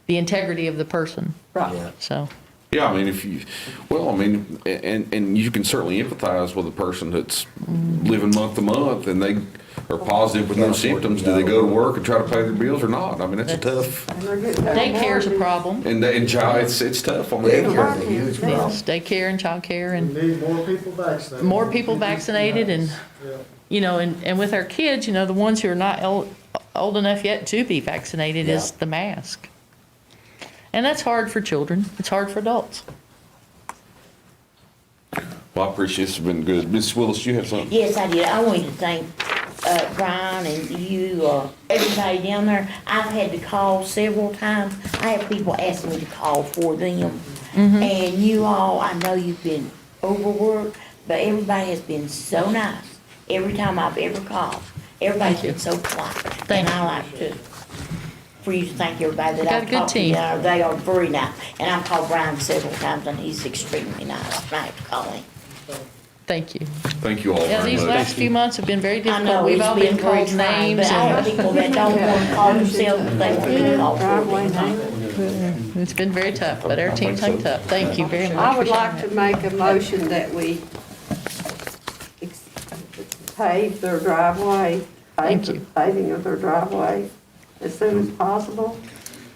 the integrity of the person, Right. Yeah. so. Yeah, I mean, if you, well, I mean, and you can certainly empathize with a person that's living month to month and they are positive with no symptoms. Do they go to work and try to pay their bills or not? I mean, that's a tough, Daycare's a problem. and child, it's tough on Daycare's a everyone. huge problem. Yes, daycare and childcare and Need more people vaccinated. more people vaccinated and, you know, and with our kids, you know, the ones who are not old enough yet to be vaccinated is the mask. And that's hard for children. It's hard for adults. Well, I appreciate this has been good. Ms. Willis, you have something? Yes, I did. I wanted to thank Brian and you, everybody down there. I've had to call several times. I have people ask me to call for them. And you all, I know you've been overworked, but everybody has been so nice. Every time I've ever called, everybody's been so polite. And I like to, for you to thank everybody We that got a I've good talked to. team. They are very nice. And I've called Brian several times and he's extremely nice. I have to call him. Thank you. Thank you all Yeah, very these much. last few months have been very I difficult. know, We've it's all been been very called trying, names but I have and people that don't want to call themselves, but they want to be called for them. it's been very tough, but our team's hung tough. Thank you very much. I would for like sharing to make a motion that we pave their driveway, Thank you. paving of their driveway as soon as possible.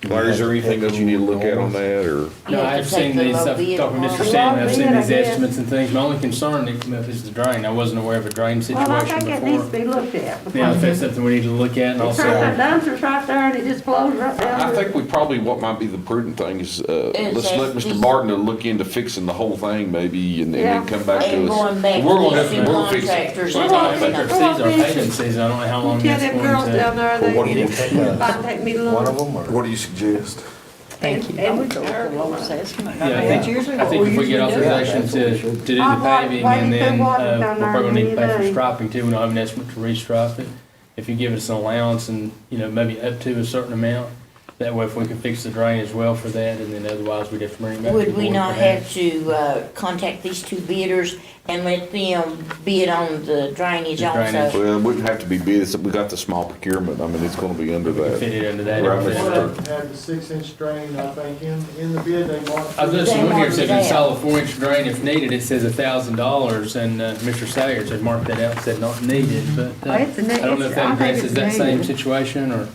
Larry, is there anything else you need to look at on that, or? No, I've seen these, I've talked to Mr. Stanley, I've seen these estimates and things. My only concern is the drain. I wasn't aware of a drain Well, I situation think it needs to before. be looked at. Yeah, if that's something we need to look at and It's right, that also, dumpster's right there and it just flows right down. I think we probably, what might be the prudent thing is, let's let Mr. Barton to look into fixing the whole thing maybe, and then come back to us. And going back We're to gonna these have two we're gonna fix it. contractors. well, and I think everything. our season, our paving season, I don't know how long Tell that's them girls going down to. there, Well, what do they you can might take me to look. One of them, or? What do you suggest? Thank you. Yeah, I think if we get authorization to do the paving and then, we're probably gonna need to pay for striping too. We don't have an estimate to re-stripe it. If you give us an allowance and, you know, maybe up to a certain amount, that way if we can fix the drain as well for that, and then otherwise we'd have to bring it back to the Would we board not for that. have to contact these two bidders and let them bid on the drainage The drainage. also? Well, it wouldn't have to be bid, we got the small procurement, I mean, it's gonna be under that. Fit it under that. Right, if Mr. it's- Sturgill? Had the 6-inch drain, I think, in the bid they marked. I've done some one here, it says They install a 4-inch drain if needed, it says $1,000, and Mr. Sayers had marked that out, said not needed, but It's a I don't know if that I think addresses it's that same needed. situation, or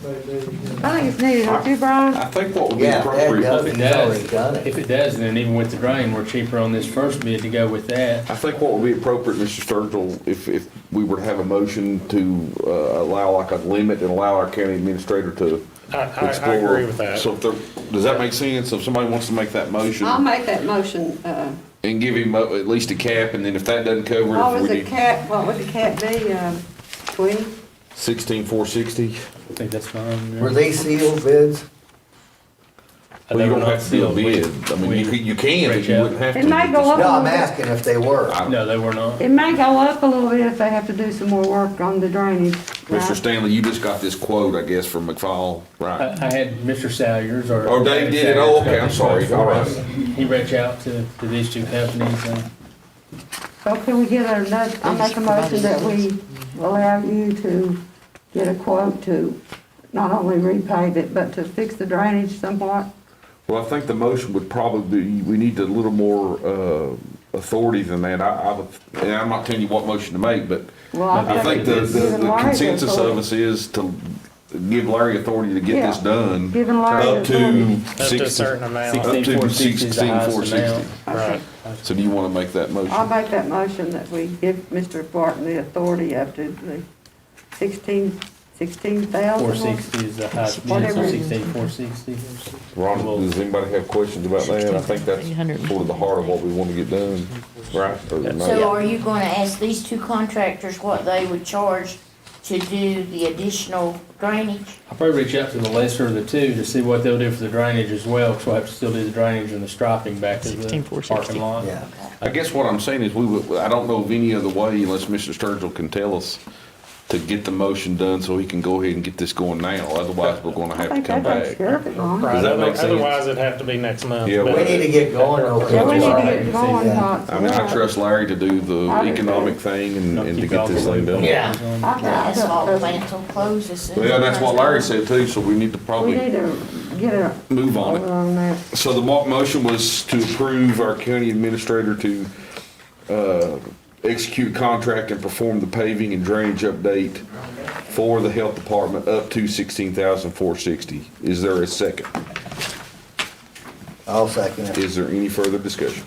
I think it's needed, don't you, Brian? I think what would be Yeah, appropriate, Ed if it He's already does, done it. if it does, then even with the drain, we're cheaper on this first bid to go with that. I think what would be appropriate, Mr. Sturgill, if we were to have a motion to allow like a limit and allow our county administrator to explore. I agree with that. So if there, does that make sense? If somebody wants to make that motion I'll make that motion, and give him at least a cap, and then if that doesn't cover what it, was if we the need cap, what would the cap be, 20? 16,460. I think that's fine. Were they sealed bids? Well, you don't have to do a bid. I mean, you can, but you wouldn't have to. It may go up a No, little I'm bit. asking if they were. No, they were not. It may go up a little bit if they have to do some more work on the drainage. Mr. Stanley, you just got this quote, I guess, from McFall, right? I had Mr. Salyers or. Oh, Dave did it? Oh, okay, I'm sorry. All right. He reached out to these two companies, So can we get another, I make a motion that we allow you to get a quote to not only repave it, but to fix the drainage somewhat? Well, I think the motion would probably be, we need a little more authority than that. And I'm not telling you what motion to make, but Well, I think the giving Larry the consensus of authority. us is to give Larry authority to get this Yeah, done. giving Larry Up to Up to a certain amount. Up to 16,460 is the highest 16,460. Right. So do you want to make that motion? I'll make that motion that we give Mr. Barton the authority up to the 16,000. 460 is the highest bid, so Whatever. 16,460. Ron, does anybody have questions about that? I think that's sort of the heart of what we want to get done, right? Or not? So are you gonna ask these two contractors what they would charge to do the additional drainage? I'll probably reach out to the lesser of the two to see what they'll do for the drainage as well, because we'll have to still do the drainage and the striping back to the 16,460. parking lot. Yeah. I guess what I'm saying is I don't know of any other way, unless Mr. Sturgill can tell us, to get the motion done so he can go ahead and get this going now. Otherwise, we're gonna have to come back. care of it, Ron. Does that make sense? Otherwise, it'd have to be next month. Yeah, We well, need to get going though. Yeah, we need to Sorry. get going, Todd. I mean, I trust Larry to do the economic thing and to get this thing done. Yeah. The asphalt plant will close as soon as. Well, that's what Larry said too, so we need to We probably need to get a move on vote it. on that. So the motion was to approve our county administrator to execute contract and perform the paving and drainage update for the health department up to $16,460. Is there a second? I'll second it. Is there any further discussion?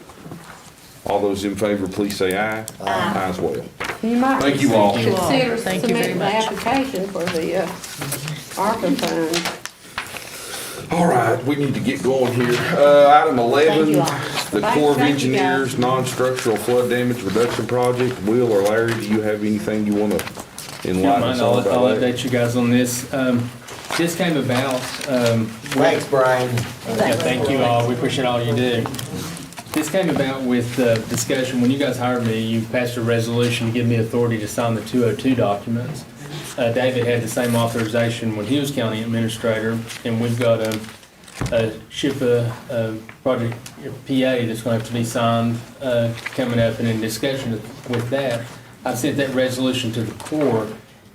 All those in favor, please say aye. Aye as well. You might Thank you all. consider Thank you very submitting the much. application for the ARPA fund. All right, we need to get going here. Item 11, the Corps of Engineers non-structural flood damage reduction project. Will or Larry, do you have anything you want to enlighten us all I'll about that? update you guys on this. This came about. Thanks, Brian. Yeah, thank you all. We appreciate all you do. This came about with discussion. When you guys hired me, you passed a resolution to give me authority to sign the 202 documents. David had the same authorization when he was county administrator, and we've got a SHIPA project PA that's going to have to be signed coming up, and in discussion with that, I sent that resolution to the Corps,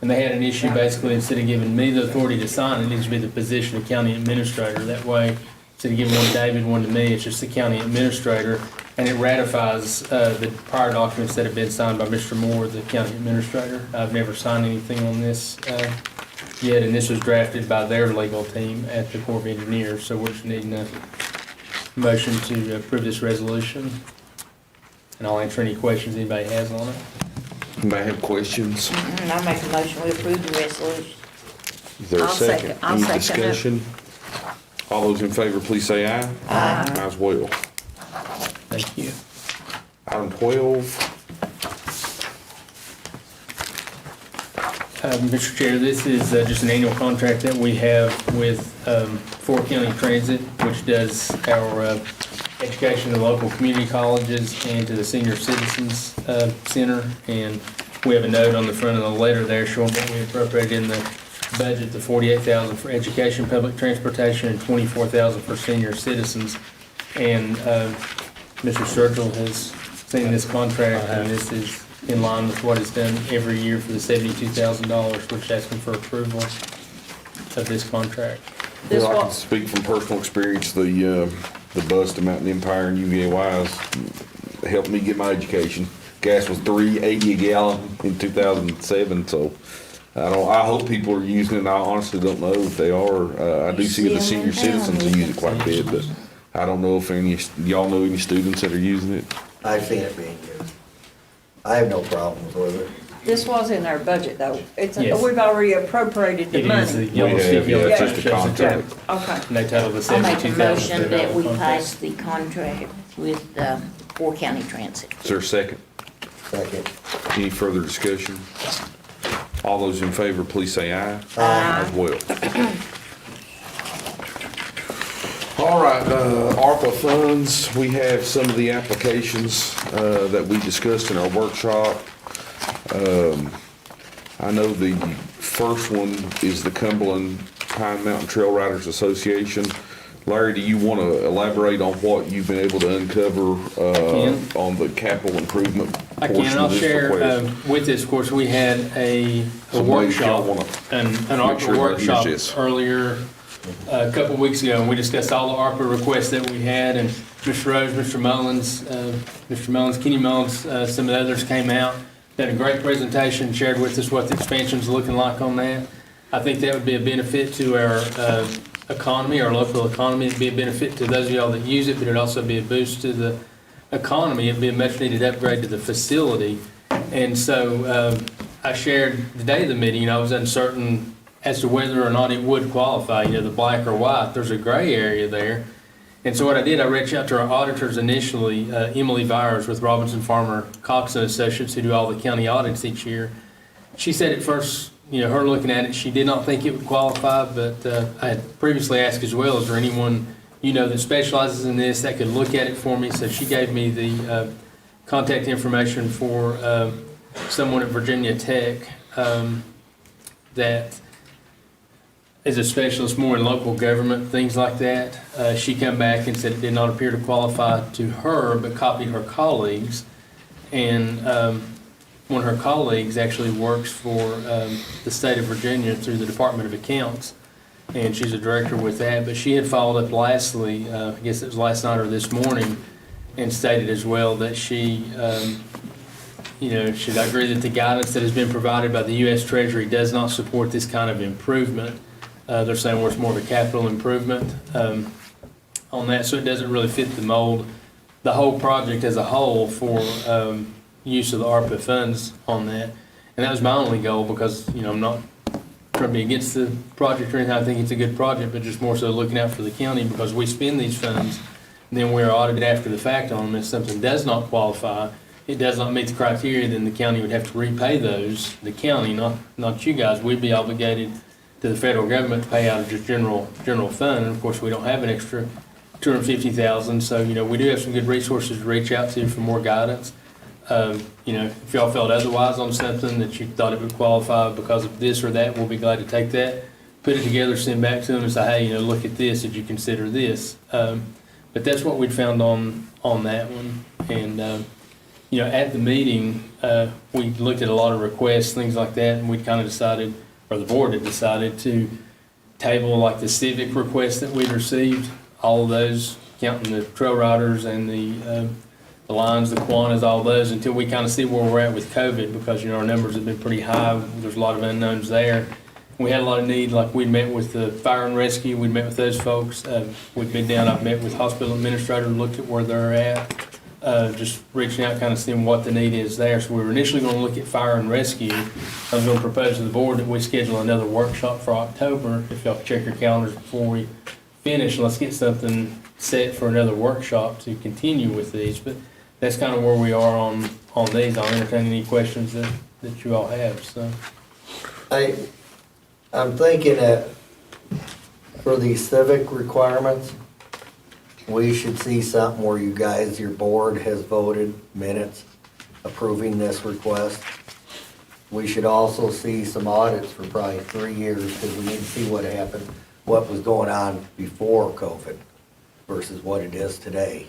and they had an issue basically, instead of giving me the authority to sign, it needs to be the position of county administrator. That way, instead of giving one to David, one to me, it's just the county administrator, and it ratifies the prior documents that have been signed by Mr. Moore, the county administrator. I've never signed anything on this yet, and this was drafted by their legal team at the Corps of Engineers, so we're just needing a motion to approve this resolution. And I'll answer any questions anybody has on it. Anybody have questions? I make a motion, we approve the resolution. Is there a second? I'll Any second it. discussion? All those in favor, please say aye. Aye. Aye as well. Thank you. Item 12, Mr. Chair, this is just an annual contract that we have with Fort County Transit, which does our education to local community colleges and to the Senior Citizens Center. And we have a note on the front of the letter there showing what we appropriated in the budget, the $48,000 for education, public transportation, and $24,000 for senior citizens. And Mr. Sturgill has seen this contract, and this is in line with what is done every year for the $72,000, which is asking for approval of this contract. well, I can speak from personal experience, the bus to Mountain Empire and UVAY has helped me get my education. Gas was $3.80 a gallon in 2007, so I hope people are using it. I honestly don't know if they are. I do see the senior citizens who use it quite a bit, but I don't know if y'all know any students that are using it. I've seen it being used. I have no problems with it. This was in our budget, though. It's, Yes. we've already appropriated the It money. is the yellow We have, stick, yellow yeah, it's check just a shows the contract. total. Okay. And they total the I make a $72,000. motion that we pass the contract with Fort County Transit. Is there a second? Second. Any further discussion? All those in favor, please say aye. Aye as well. All right, ARPA funds, we have some of the applications that we discussed in our workshop. I know the first one is the Cumberland Pine Mountain Trail Riders Association. Larry, do you want to elaborate on what you've been able to uncover on the capital improvement I portion can. I'll of this share request? with this. Of course, we had a Somebody, if y'all workshop, wanna an make ARPA sure everybody hears workshop this. earlier, a couple of weeks ago, and we discussed all the ARPA requests that we had, and Mr. Rose, Mr. Mullins, Kenny Mullins, some of the others came out, did a great presentation, shared with us what the expansion's looking like on that. I think that would be a benefit to our economy, our local economy. It'd be a benefit to those of y'all that use it, but it'd also be a boost to the economy. It'd be a much needed upgrade to the facility. And so I shared the day of the meeting, I was uncertain as to whether or not it would qualify, the black or white. There's a gray area there. And so what I did, I reached out to our auditors initially, Emily Vyers with Robinson Farmer Cox and Associates, who do all the county audits each year. She said at first, her looking at it, she did not think it would qualify, but I had previously asked as well, is there anyone that specializes in this that could look at it for me? So she gave me the contact information for someone at Virginia Tech that is a specialist more in local government, things like that. She came back and said it did not appear to qualify to her, but copied her colleagues. And one of her colleagues actually works for the state of Virginia through the Department of Accounts, and she's a director with that. But she had followed up lastly, I guess it was last night or this morning, and stated as well that she should agree that the guidance that has been provided by the U.S. Treasury does not support this kind of improvement. They're saying it's more of a capital improvement on that, so it doesn't really fit the mold, the whole project as a whole, for use of the ARPA funds on that. And that was my only goal, because I'm not trying to be against the project or anything. I think it's a good project, but just more so looking out for the county, because we spend these funds, and then we're audited after the fact on them. If something does not qualify, it does not meet the criteria, then the county would have to repay those. The county, not you guys. We'd be obligated to the federal government to pay out of just general fund. And of course, we don't have an extra $250,000. So we do have some good resources to reach out to for more guidance. If y'all felt otherwise on something that you thought it would qualify because of this or that, we'll be glad to take that, put it together, send back to them, and say, hey, look at this. Did you consider this? But that's what we'd found on that one. And at the meeting, we looked at a lot of requests, things like that, and we kind of decided, or the board had decided, to table like the civic requests that we'd received, all of those, counting the trail riders and the lines, the Kiwanis, all those, until we kind of see where we're at with COVID, because our numbers have been pretty high. There's a lot of unknowns there. We had a lot of need, like we'd met with the fire and rescue, we'd met with those folks. We'd been down, I've met with hospital administrators, looked at where they're at. Just reaching out, kind of seeing what the need is there. So we were initially going to look at fire and rescue. I was going to propose to the board that we schedule another workshop for October. If y'all check your calendars before we finish, let's get something set for another workshop to continue with these. But that's kind of where we are on these. I'll entertain any questions that you all have. So I'm thinking that for these civic requirements, we should see something where you guys, your board has voted minutes approving this request. We should also see some audits for probably 3 years, because we need to see what happened, what was going on before COVID versus what it is today.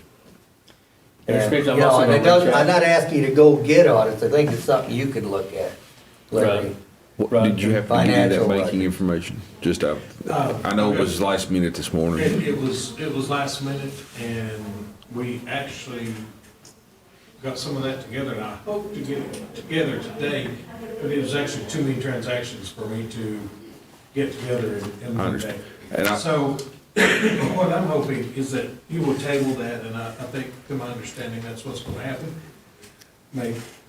And, I'm not asking you to go get audits. I think it's something you could look at, Larry. Right. Did you have to give me that Financial banking information? Just I know it was last minute this morning. It was last minute, and we actually got some of that together, and I hope to get it together today, but it was actually too many transactions for me to get together in one day. So what I'm hoping is that you will table that, and I think, to my understanding, that's what's going to happen.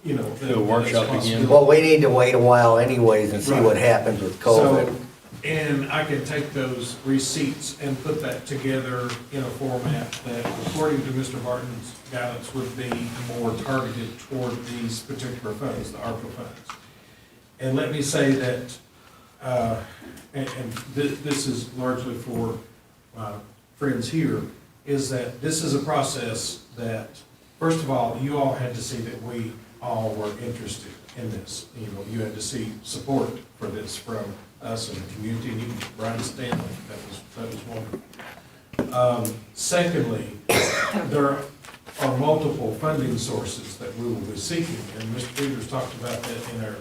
Do a workshop again. Well, we need to wait a while anyways and see what happens with COVID. So, and I can take those receipts and put that together in a format that, according to Mr. Barton's guidance, would be more targeted toward these particular funds, the ARPA funds. And let me say that, this is largely for my friends here, is that this is a process that, first of all, you all had to see that we all were interested in this. You had to see support for this from us and the community, and even Brian Stanley. That was wonderful. Secondly, there are multiple funding sources that we will be seeking, and Mr. Peters talked about that in our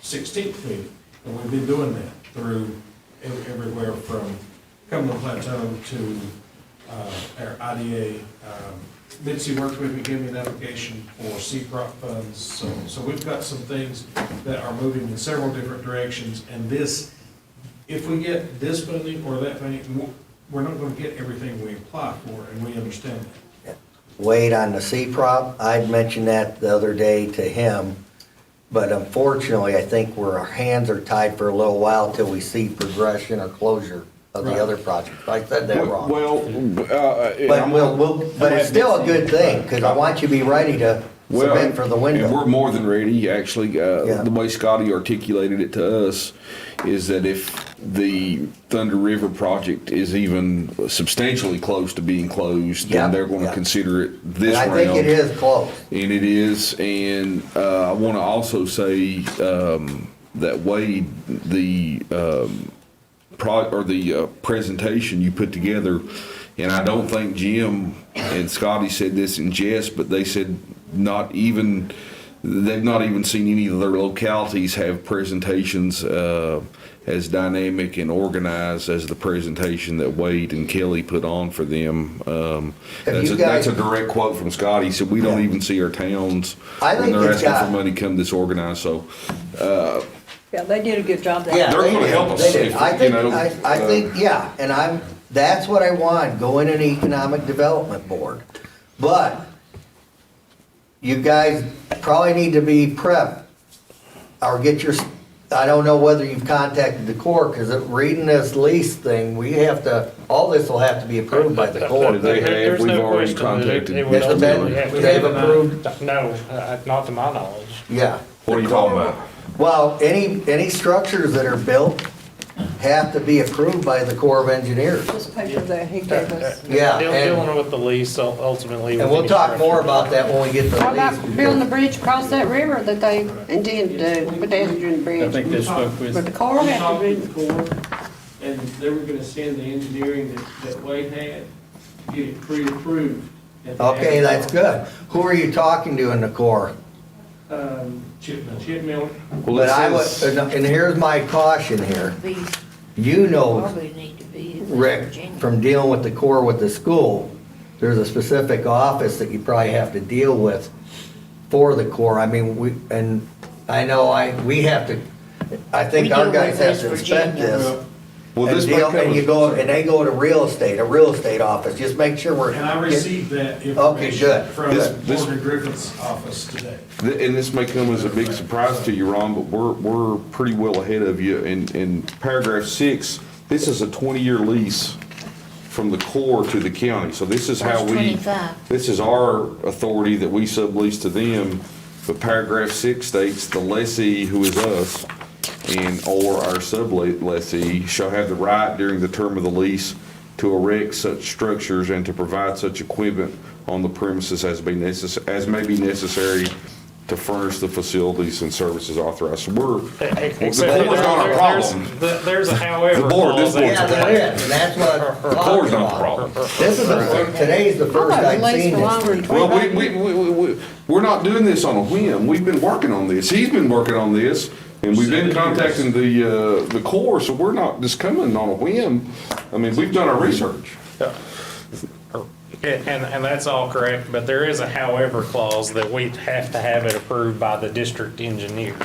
16th meeting, and we've been doing that through everywhere from Cumberland Plateau to our IDA. Mitzi worked with me, gave me an application for CPROP funds. So we've got some things that are moving in several different directions. And this, if we get this funding or that funding, we're not going to get everything we apply for, and we understand that. Wait on the CPROP. I'd mentioned that the other day to him, but unfortunately, I think our hands are tied for a little while till we see progression or closure of the other project. I said that wrong. But But it's still a good thing, because I want you to be ready to cement for the window. And we're more than ready, actually. Yeah. The way Scotty articulated it to us is that if the Thunder River project is even substantially close to being closed, Yeah, then they're going to yeah. consider it this And round. I think it is close. And it is, and I want to also say that Wade, the presentation you put together, and I don't think Jim and Scotty said this in jest, but they said they've not even seen any of their localities have presentations as dynamic and organized as the presentation that Wade and Kelly put on for them. That's a direct quote from Scotty. He said, we don't even see our towns when they're asking for money come this organized. So, Yeah, they did a good job. Yeah, they're going to help us. They did. If, I think, you know, I think, yeah, and that's what I want, go in an economic development board. But you guys probably need to be prepped or get your, I don't know whether you've contacted the Corps, because reading this lease thing, all this will have to be approved by the Corps. We've already contacted. They've approved? No, not to my knowledge. Yeah. What are you talking about? Well, any structures that are built have to be approved by the Corps of Engineers. This paper that he gave us. Yeah, Dealing with the lease ultimately. And we'll talk more about that when we get to the What about lease. building the bridge across that river that they intend to do, pedestrian bridge? I think they spoke with. But the Corps We has talked to with do. the Corps, and they were gonna send the engineering that Wade had, get it pre-approved. Okay, that's good. Who are you talking to in the Corps? Chip Miller. But and here's my caution here. You know, Probably need to be. Rick, from dealing with the Corps with the school, there's a specific office that you probably have to deal with for the Corps. I mean, we have to, I think We our deal guys with have West to inspect Virginia. this. Well, And this deal- might come and you as- go, and they go to a real estate office, just make sure we're. And I received that Okay, information good. from This- Morgan Griffin's office today. And this may come as a big surprise to you, Ron, but we're pretty well ahead of you. In paragraph 6, this is a 20-year lease from the Corps to the county. So this is how That's 25. this is our authority that we sublease to them. But paragraph 6 states the lessee, who is us, or our sublessee, shall have the right during the term of the lease to erect such structures and to provide such equipment on the premises as may be necessary to furnish the facilities and services authorized. So the Corps not a problem. There's a however. The board, this board's Yeah, a there problem. is, and that's what I'm The Corps talking is not the about. problem. This is today's the first I've seen this. Well, we're not doing this on a whim. We've been working on this. He's been working on this, and we've been contacting the Corps, so we're not just coming on a whim. I mean, we've done our research. And that's all correct, but there is a however clause that we have to have it approved by the district engineer.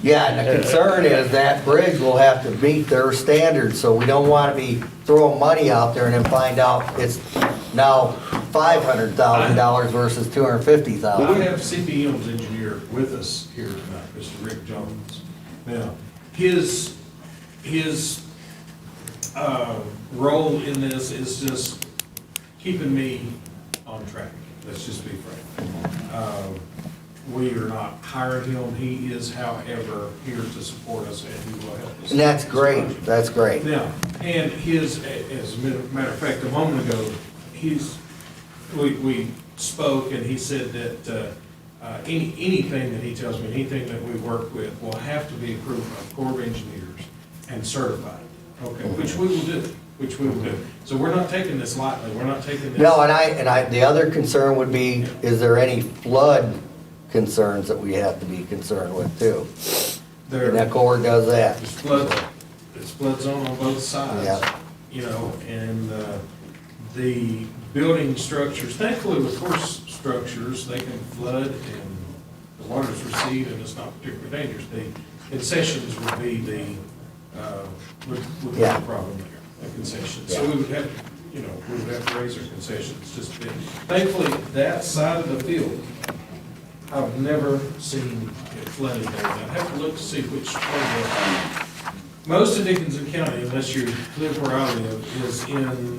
Yeah, and the concern is that bridge will have to meet their standards, so we don't wanna be throwing money out there and then find out it's now $500,000 versus We $250,000. have CPM's engineer with us here tonight, Mr. Rick Jones. Now, his role in this is just keeping me on track. Let's just be frank. We are not hiring him. He is, however, here to support us, and he will help us. And that's great, that's great. Now, and as a matter of fact, a moment ago, we spoke, and he said that anything that he tells me, anything that we work with will have to be approved by the Corps of Engineers and certified, okay, which we will do. So we're not taking this lightly, we're not taking this. No, the other concern would be, is there any flood concerns that we have to be concerned with too? There- And that Corps does that. It's flood zone on both sides. Yeah. You know, and the building structures, thankfully with course structures, they can flood and the waters recede and it's not particularly dangerous. The concessions would be would be Yeah. the problem there, the concessions. So Yeah. we would have, we would have to raise our concessions, just bit. Thankfully, that side of the field, I've never seen it flooded there. I'd have to look to see which flood. Most of Dickinson County, unless you live where I live, is in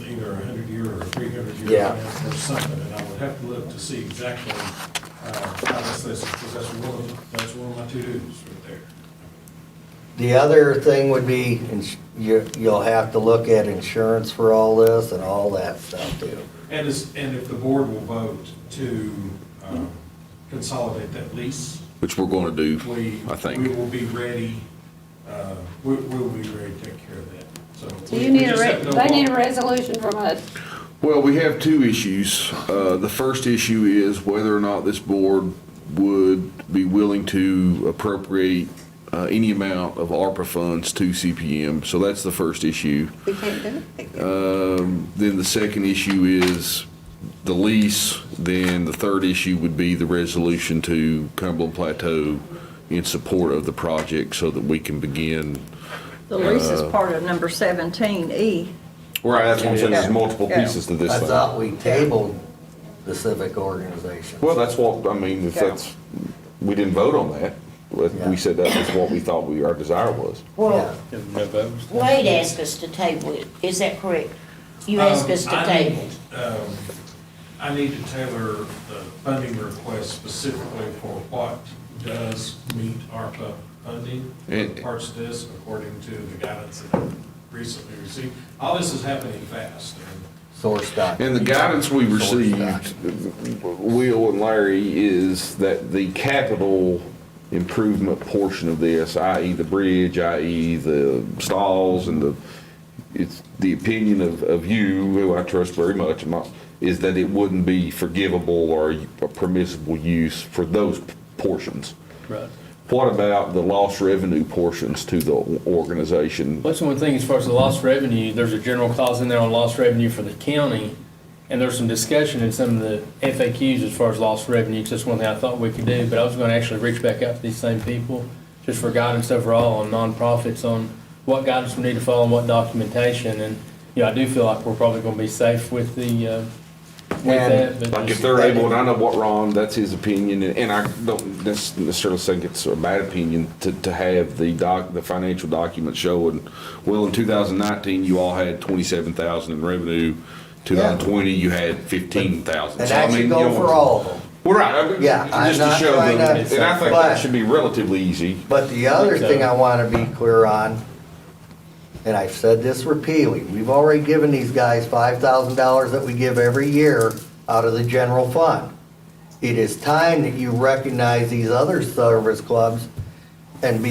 either a 100-year or a 300-year Yeah. plan or something, and I would have to look to see exactly That's one of my to-dos right there. The other thing would be, you'll have to look at insurance for all this and all that stuff too. And if the board will vote to consolidate that lease, Which we're going to do, I we think. will be ready, we will be ready to take care of that. So you need they need a resolution from us. Well, we have two issues. The first issue is whether or not this board would be willing to appropriate any amount of ARPA funds to CPM. So that's the first issue. We can't do it. Then the second issue is the lease. Then the third issue would be the resolution to Cumberland Plateau in support of the project so that we can begin. The lease is part of number 17E. Right, that's what I'm saying, there's Yeah. multiple Yeah. pieces to this I thing. thought we tabled the civic organization. Well, that's what, I mean, if Yeah. that's, we didn't vote on that. But we said that was what we thought our desire was. Well, No votes. Wade asked us to table it, is that correct? You asked us to table it. I need to tailor the funding request specifically for what does meet ARPA funding, And- parts of this, according to the guidance that I recently received. All this is happening fast. Source document. And the guidance we Source received, document. Will and Larry, is that the capital improvement portion of this, i.e. the bridge, i.e. the stalls and it's the opinion of you, who I trust very much, is that it wouldn't be forgivable or a permissible use for those portions. Right. What about the lost revenue portions to the organization? What's one thing as far as the lost revenue, there's a general clause in there on lost revenue for the county, and there's some discussion in some of the FAQs as far as lost revenue, because that's one thing I thought we could do, but I was gonna actually reach back out to these same people, just for guidance overall on nonprofits, on what guidance we need to follow and what documentation, and, you know, I do feel like we're probably gonna be safe with the, with that, but. Like if they're able, and I know what Ron, that's his opinion, and I don't necessarily think it's a bad opinion to have the financial document showing, well, in 2019, you all had 27,000 in revenue, 2020, you had 15,000. And So, I that should mean, go you know, for all of them. Well, right, Yeah, I'm just to not show trying them, to- and I think but- that should be relatively easy. But the other thing I want to be clear on, and I've said this repeatedly, we've already given these guys $5,000 that we give every year out of the general fund. It is time that you recognize these other service clubs and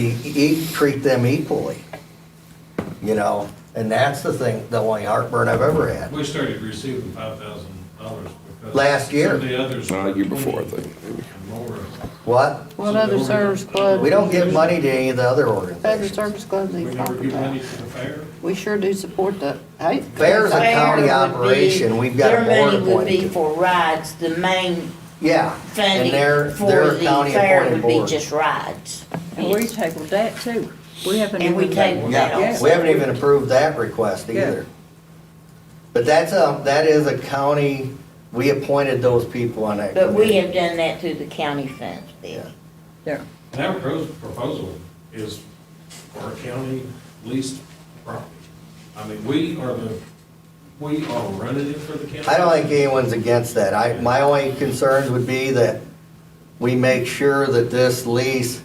treat them equally. You know, and that's the thing, the only heartburn I've ever had. We started receiving $5,000 because. Last year. Some of the others. Year before, I think. More. What? What other service club? We don't give money to any of the other Other organizations. service clubs We he's never talking give money about. to the fair. We sure do support the, hey. Fair's a county Fair would be- operation, we've got a board Their money would be appointed. for rides, the main Yeah, funding and they're for the county fair appointed would be board. just rides. And we tabled that too. We haven't And we even tabled that Yeah, also. we haven't even approved that request Yeah. either. But that is a county, we appointed those people on that But we committee. have done that through the county funds, Bill. Yeah. And our proposal is for a county leased property. I mean, we are running it for the county. I don't think anyone's against that. My only concerns would be that we make sure that this lease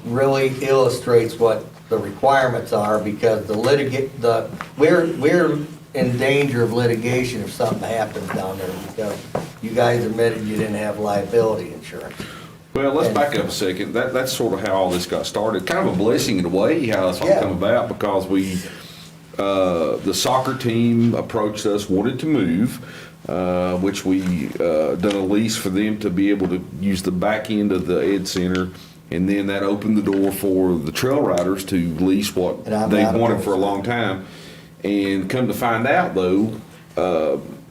really illustrates what the requirements are, because we're in danger of litigation if something happens down there, because you guys admitted you didn't have liability insurance. Well, let's back up a second. That's sort of how all this got started. Kind of a blessing in a way, how this all Yeah. come about, because the soccer team approached us, wanted to move, which we done a lease for them to be able to use the back end of the Ed Center. And then that opened the door for the trail riders to lease what And I'm they not wanted opposed for a to that. long time. And come to find out though,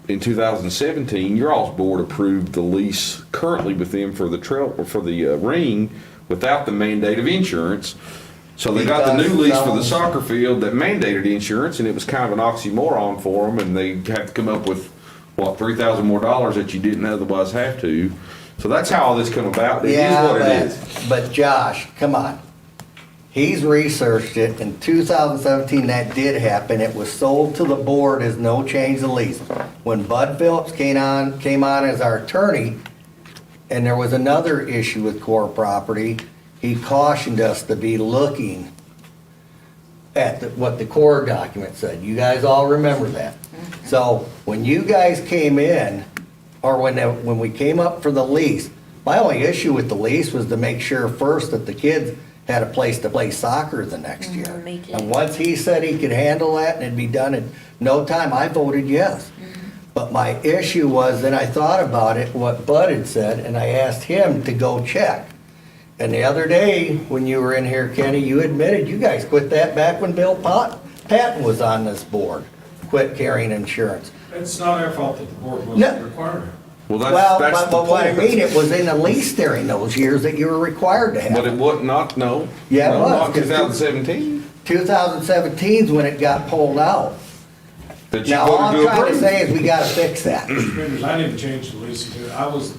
in 2017, your all's board approved the lease currently with them for the trail, or for the ring, without the mandate of insurance. So they got the new lease for the soccer field that mandated insurance, and it was kind of an oxymoron for them, and they had to come up with, what, $3,000 more that you didn't otherwise have to. So that's how all this come about. It is what it is. But Josh, come on. He's researched it. In 2017, that did happen. It was sold to the board as no change of lease. When Bud Phillips came on as our attorney, And there was another issue with core property. He cautioned us to be looking at what the core document said. You guys all remember that. So when you guys came in, or when we came up for the lease, my only issue with the lease was to make sure first that the kids had a place to play soccer the next year. Me too. And once he said he could handle that and it'd be done in no time, I voted yes. But my issue was, then I thought about it, what Bud had said, and I asked him to go check. And the other day, when you were in here, Kenny, you admitted you guys quit that back when Bill Patton was on this board. Quit carrying insurance. It's not our fault that the board No. wasn't required. Well, Well, that's the but what I point. mean, it was in the lease during those years that you were required to have. But it was not, no. Yeah, it No, was. Not 2017. 2017 is when it got pulled out. That you Now, all I'm voted to trying to approve. say is we gotta fix that. I didn't change the lease.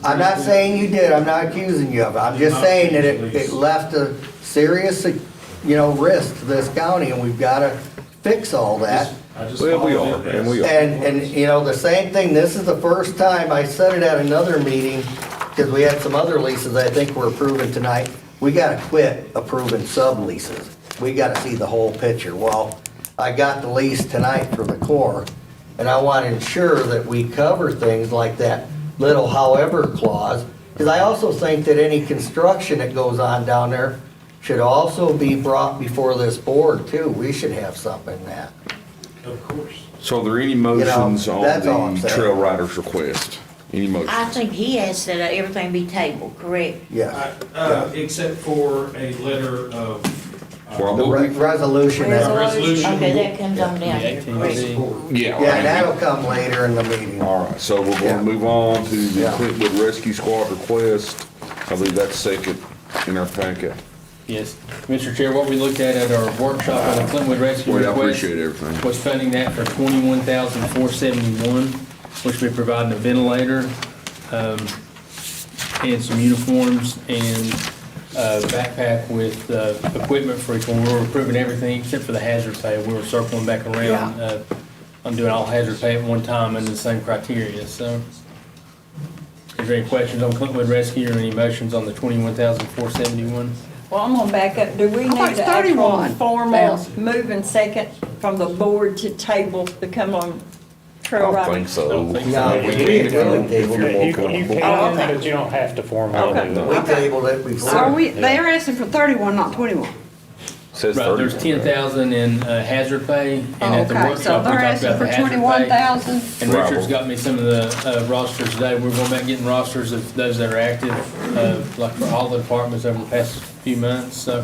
I'm not saying you did, I'm not accusing you of it, I'm just saying that it left a serious, risk to this county, and we've gotta fix all that. Well, we are, and we are. And, the same thing, this is the first time, I said it at another meeting, because we had some other leases I think we're approving tonight. We gotta quit approving subleases. We gotta see the whole picture. Well, I got the lease tonight for the core, and I want to ensure that we cover things like that little however clause, because I also think that any construction that goes on down there should also be brought before this board too. We should have something in that. Of course. So are there any motions on that's all I'm the saying. trail rider's request? Any motions? I think he asked that everything be tabled, correct? Yes. Except for a letter of. The resolution that. Resolution. Okay, that comes on down here, correct? Yeah. Yeah, that'll come later in the meeting. All right, so we're Yeah. gonna move on to the Yeah. Clintwood Rescue Squad request. I believe that's second in our packet. Yes, Mr. Chair, what we looked at our workshop on the Clintwood Rescue Well, I request appreciate everything. was funding that for $21,471, which we providing a ventilator, and some uniforms and a backpack with equipment for each one. We were approving everything except for the hazard pay. We were circling back around. I'm doing all hazard pay at one time under the same criteria, so. Is there any questions on Clintwood Rescue or any motions on the $21,471? Well, I'm gonna back up. Do we I thought need it's the actual 31,000. formal move and second from the board to table to come on I trail don't riding? think so. No, We we can did if you're more table it. comfortable. Oh, okay. But you don't have to formally Okay. do We it. tabled it So before. they're asking for 31, not 21. Says Right, 30. there's 10,000 in hazard pay, and at the Okay, so workshop, we they're talked asking about for the hazard pay. 21,000. And Richard's got me some of the rosters today. We're going back getting rosters of those that are active, like for all the departments over the past few months, so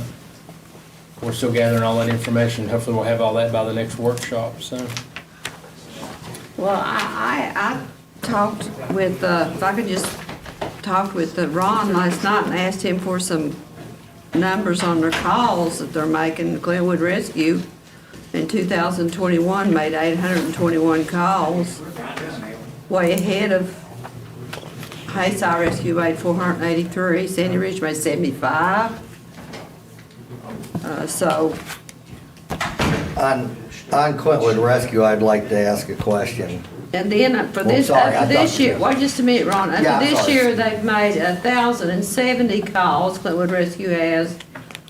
we're still gathering all that information. Hopefully, we'll have all that by the next workshop, so. Well, I talked with, if I could just talk with Ron last night and asked him for some numbers on their calls that they're making. Glenwood Rescue in 2021 made 821 calls, way ahead of Hayside Rescue made 483, Sandy Ridge made 75. So, On Clintwood Rescue, I'd like to ask a question. and then for Well, this, sorry, I after this thought- year, wait just a minute, Ron. Yeah, After this sorry. year, they've made 1,070 calls, Clintwood Rescue has.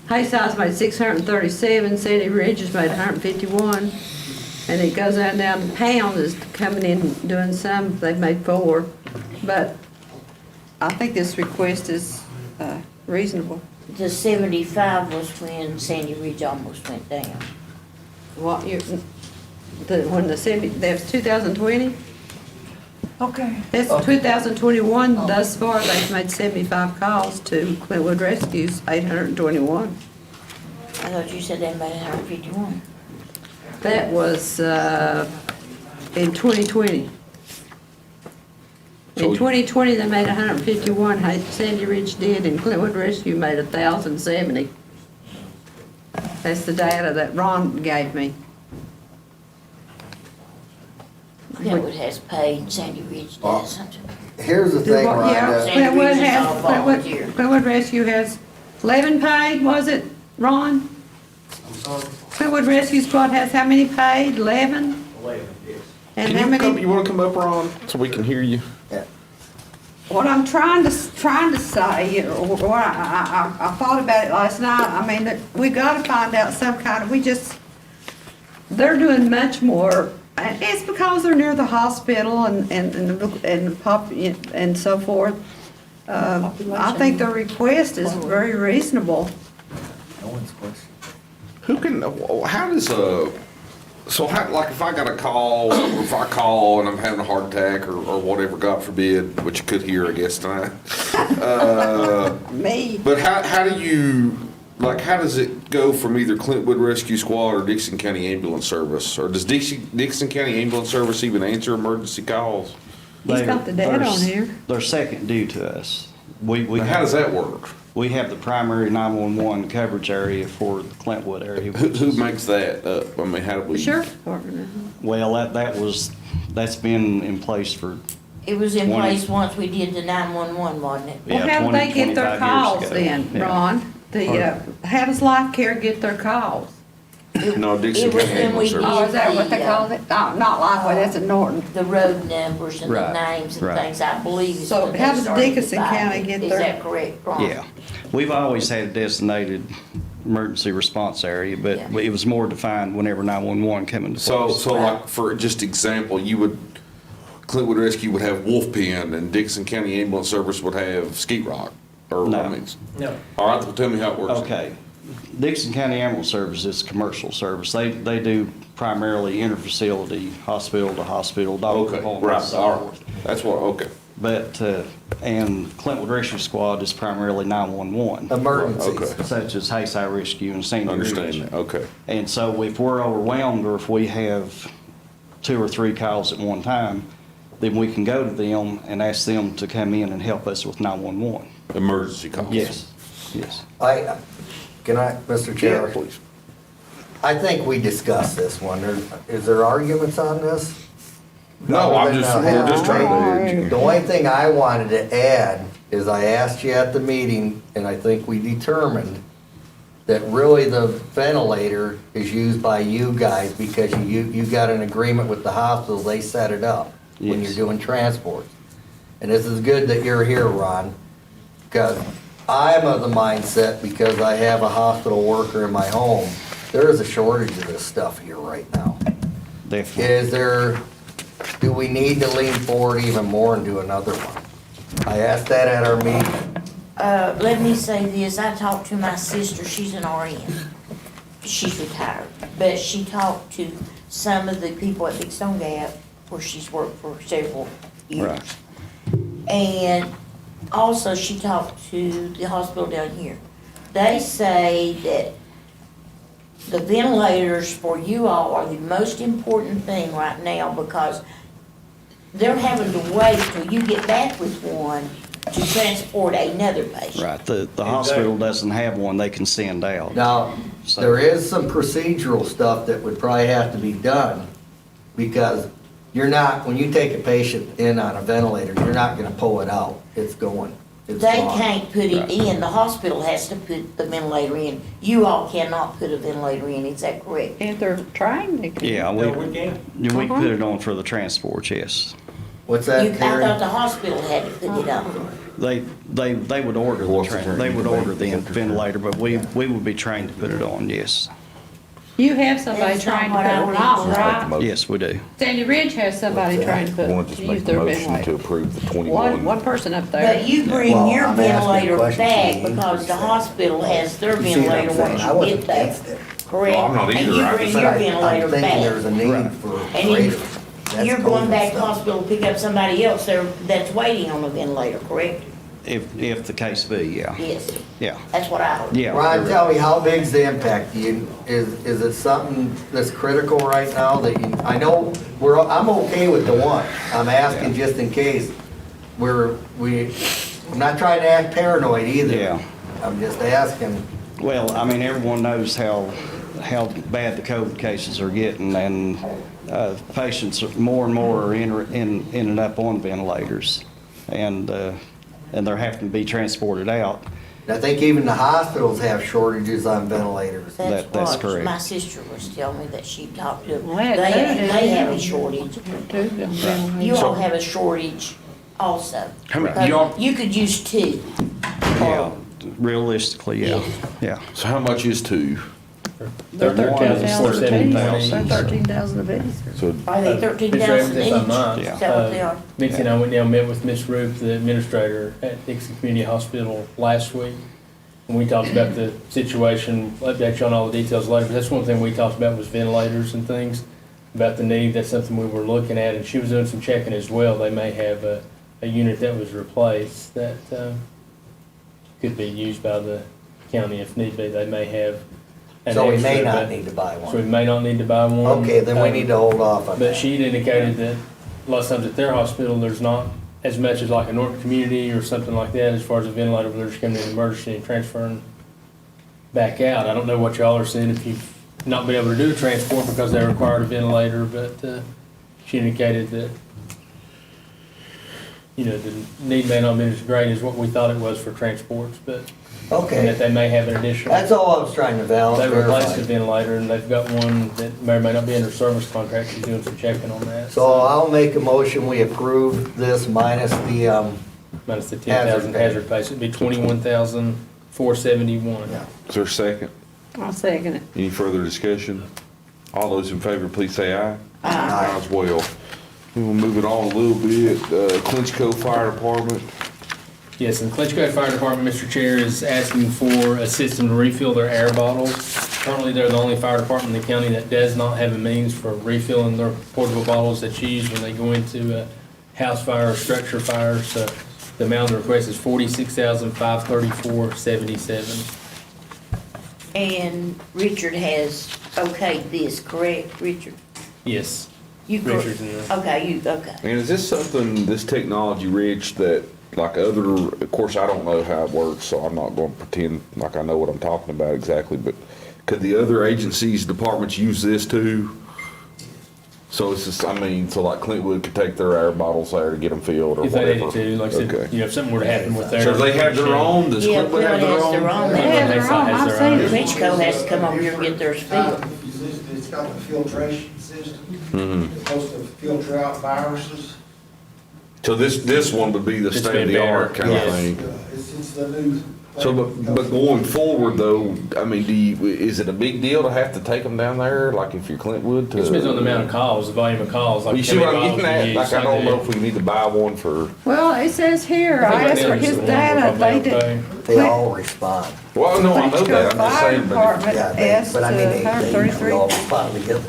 Hayside's made 637, Sandy Ridge has made 151. And it goes on down to Pound is coming in doing some, they've made 4. But I think this request is reasonable. The 75 was when Sandy Ridge almost went down. What year, when the 70, that's 2020? Okay. That's 2021, thus far, they've made 75 calls to Clintwood Rescues, 821. I thought you said they made 151. That was in 2020. In 2020, they made 151, Sandy Ridge did, and Clintwood Rescue made 1,070. That's the data that Ron gave me. Glenwood has paid, Sandy Ridge does something. Here's the thing, Yeah, Rhonda. Sandy Ridge is all volunteer. Clintwood Rescue has 11 paid, was it, Ron? Clintwood Rescue Squad has how many paid? 11? 11, yes. And how You many? wanna come up, Ron, so we can hear you? what I'm trying to say, or what I thought about it last night, I mean, that we gotta find out some kind of, they're doing much more, and it's because they're near the hospital and so forth. I think the request is very reasonable. No one's question. Who can, how does so how, like if I got a call, or if I call and I'm having a heart attack or whatever, God forbid, which you could hear, I guess, tonight. Me. But how do you, like, how does it go from either Clintwood Rescue Squad or Dixon County Ambulance Service? Or does Dixon County Ambulance Service even answer emergency calls? He's got the data on here. They're second due to us. Now, how does that work? We have the primary 911 coverage area for the Clintwood area. Who makes that up? I mean, how do we? The sheriff's department. Well, that's been in place for. It was in 20 place once we did the 911, wasn't it? Well, how do they get their 25 years calls ago. then, Yeah. Ron? How does Life Care get their calls? No, Dixon It was County when we Ambulance Service. Oh, is that what they call it? No, not Lifeway, that's in Norton. The road numbers and the Right, names and right. things, I believe. is So when how they does started Dickinson dividing County it. get Is their- that correct, Ron? Yeah. We've always had a designated emergency response area, but Yeah. it was more defined whenever 911 came into place. So like, for just example, Clintwood Rescue would have Wolf Pen and Dixon County Ambulance Service would have Skeet Rock? Or, No. I mean, No. all right, well, tell me how it works. Okay. Dixon County Ambulance Service is commercial service. They do primarily interfacility, hospital to hospital, doctor Okay, appointments, right, so all right. forth. That's what, okay. But, and Clintwood Rescue Squad is primarily 911. Emergencies. Okay. Such as Hayside Rescue and Sandy Ridge. Understand that, okay. And so if we're overwhelmed or if we have 2 or 3 calls at one time, then we can go to them and ask them to come in and help us with 911. Emergency calls? Yes, yes. Can I, Mr. Chair? Yeah, please. I think we discussed this one. Is there arguments on this? No, we're just trying to. The only thing I wanted to add is I asked you at the meeting, and I think we determined that really the ventilator is used by you guys because you got an agreement with the hospital, they set it up when Yes. you're doing transports. And this is good that you're here, Ron, because I'm of the mindset, because I have a hospital worker in my home, there is a shortage of this stuff here right now. Definitely. Do we need to lean forward even more and do another one? I asked that at our meeting. Let me say this, I talked to my sister, she's an RN. She's retired, but she talked to some of the people at Big Stone Gap, where she's worked for several years. Right. And also, she talked to the hospital down here. They say that the ventilators for you all are the most important thing right now because they're having to wait till you get back with one to transport another patient. Right, the hospital doesn't have one they can send out. Now, there is some procedural stuff that would probably have to be done, because you're not, when you take a patient in on a ventilator, you're not gonna pull it out. It's going. It's They gone. can't put it in, the hospital has to put the ventilator in. You all cannot put a ventilator in, is that correct? If they're trying, they can. Yeah, No, we can't. we put it on for the transports, yes. What's I that, Terry? thought the hospital had to put it on. They would order they would order the ventilator, but we would be trained to put it on, yes. You have somebody That's not trying to what put I one think. on, right? Yes, we do. Sandy Ridge has somebody trying to use their ventilator. approve the 21. One person up there. But you bring Well, your I'm asking ventilator questions back to you. because the hospital has their You see what I'm ventilator saying? once I you wasn't get there. against it. Correct? Well, I'm not And either. you I bring just- your I'm ventilator thinking there's a back. need for And you- greater. That's You're going COVID back to stuff. hospital to pick up somebody else there that's waiting on a ventilator, correct? If the case be, yeah. Yes, Yeah, that's what I heard. yeah. Ron, tell me, how big's the impact? Is it something that's critical right now that you, I know, I'm okay with the one. I'm asking just in case. I'm not trying to act paranoid either. Yeah. I'm just asking. Well, I mean, everyone knows how bad the COVID cases are getting, and patients more and more are ending up on ventilators, and they're having to be transported out. I think even the hospitals have shortages on ventilators. That's That's what correct. my sister was telling me that she talked to. Well, They that is- have a shortage. You all have a shortage also. How many- Because y'all- You could use two. Yeah, realistically, yeah, yeah. So how much is two? They're One is 470. 13,000 apiece. So Are they 13,000 each? If I'm not, Is that what they are? Mitzi and I went down and met with Miss Ruth, the administrator at Dixon Community Hospital last week. And we talked about the situation, I'll update you on all the details later, but that's one thing we talked about was ventilators and things, about the need, that's something we were looking at, and she was doing some checking as well. They may have a unit that was replaced that could be used by the county if need be. They may have an So we may extra, not but- need to buy So we one. may not need to buy one. Okay, then we need to hold off on But that. she'd indicated that a lot of times at their hospital, there's not as much as like a Norton Community or something like that as far as a ventilator, where they're just coming in emergency and transferring back out. I don't know what y'all are seeing, if you've not been able to do a transport because they required a ventilator, but she indicated that, you know, the need may not be as great as what we thought it was for transports, but and Okay, that they may have an additional. that's all I was trying to They replaced verify. the ventilator, and they've got one that may or may not be under service contract. She's doing some checking on that. So I'll make a motion, we approve this minus the, Minus the 10,000 hazard pay, so it'd be 21,471. is there a second? I'll second it. Any further discussion? All those in favor, please say aye. Aye. As well. We will move it on a little bit. Clinchco Fire Department. Yes, and Clinchco Fire Department, Mr. Chair, is asking for a system to refill their air bottles. Currently, they're the only fire department in the county that does not have a means for refilling their portable bottles that's used when they go into a house fire or structure fire. So the amount of the request is $46,534.77. And Richard has okayed this, correct, Richard? Yes. You cor- Richard's in there. Okay, okay. And is this something, this technology, Rich, that like other, of course, I don't know how it works, so I'm not going to pretend like I know what I'm talking about exactly, but could the other agencies, departments use this too? So it's just, I mean, so like Clintwood could take their air bottles there to get them filled or If they whatever? needed to, like I said, Okay. you know, if something were to happen with their. So they have their own, does Yeah, Clintwood have their Clintwood has own? their own. They have their own, I've seen it. Richco has to come over here and get theirs filled. It's got the filtration system. Mhm. It's supposed to filter out viruses. So this one would be the It's state of the been art better. kind of Yes. thing? It's the new. So, but going forward though, I mean, is it a big deal to have to take them down there, like if you're Clintwood to? It depends on the amount of calls, the volume of calls. Like You how see many what I'm bottles getting you at? use, Like, I don't know if we need to buy one for, Well, it says here, I think I asked for right now his it's the one data, we're they probably did. okay. They all respond. well, no, I know Clinchco that, I'm just Fire saying, but. Department Yeah, asked but I mean, they usually 133, all respond together.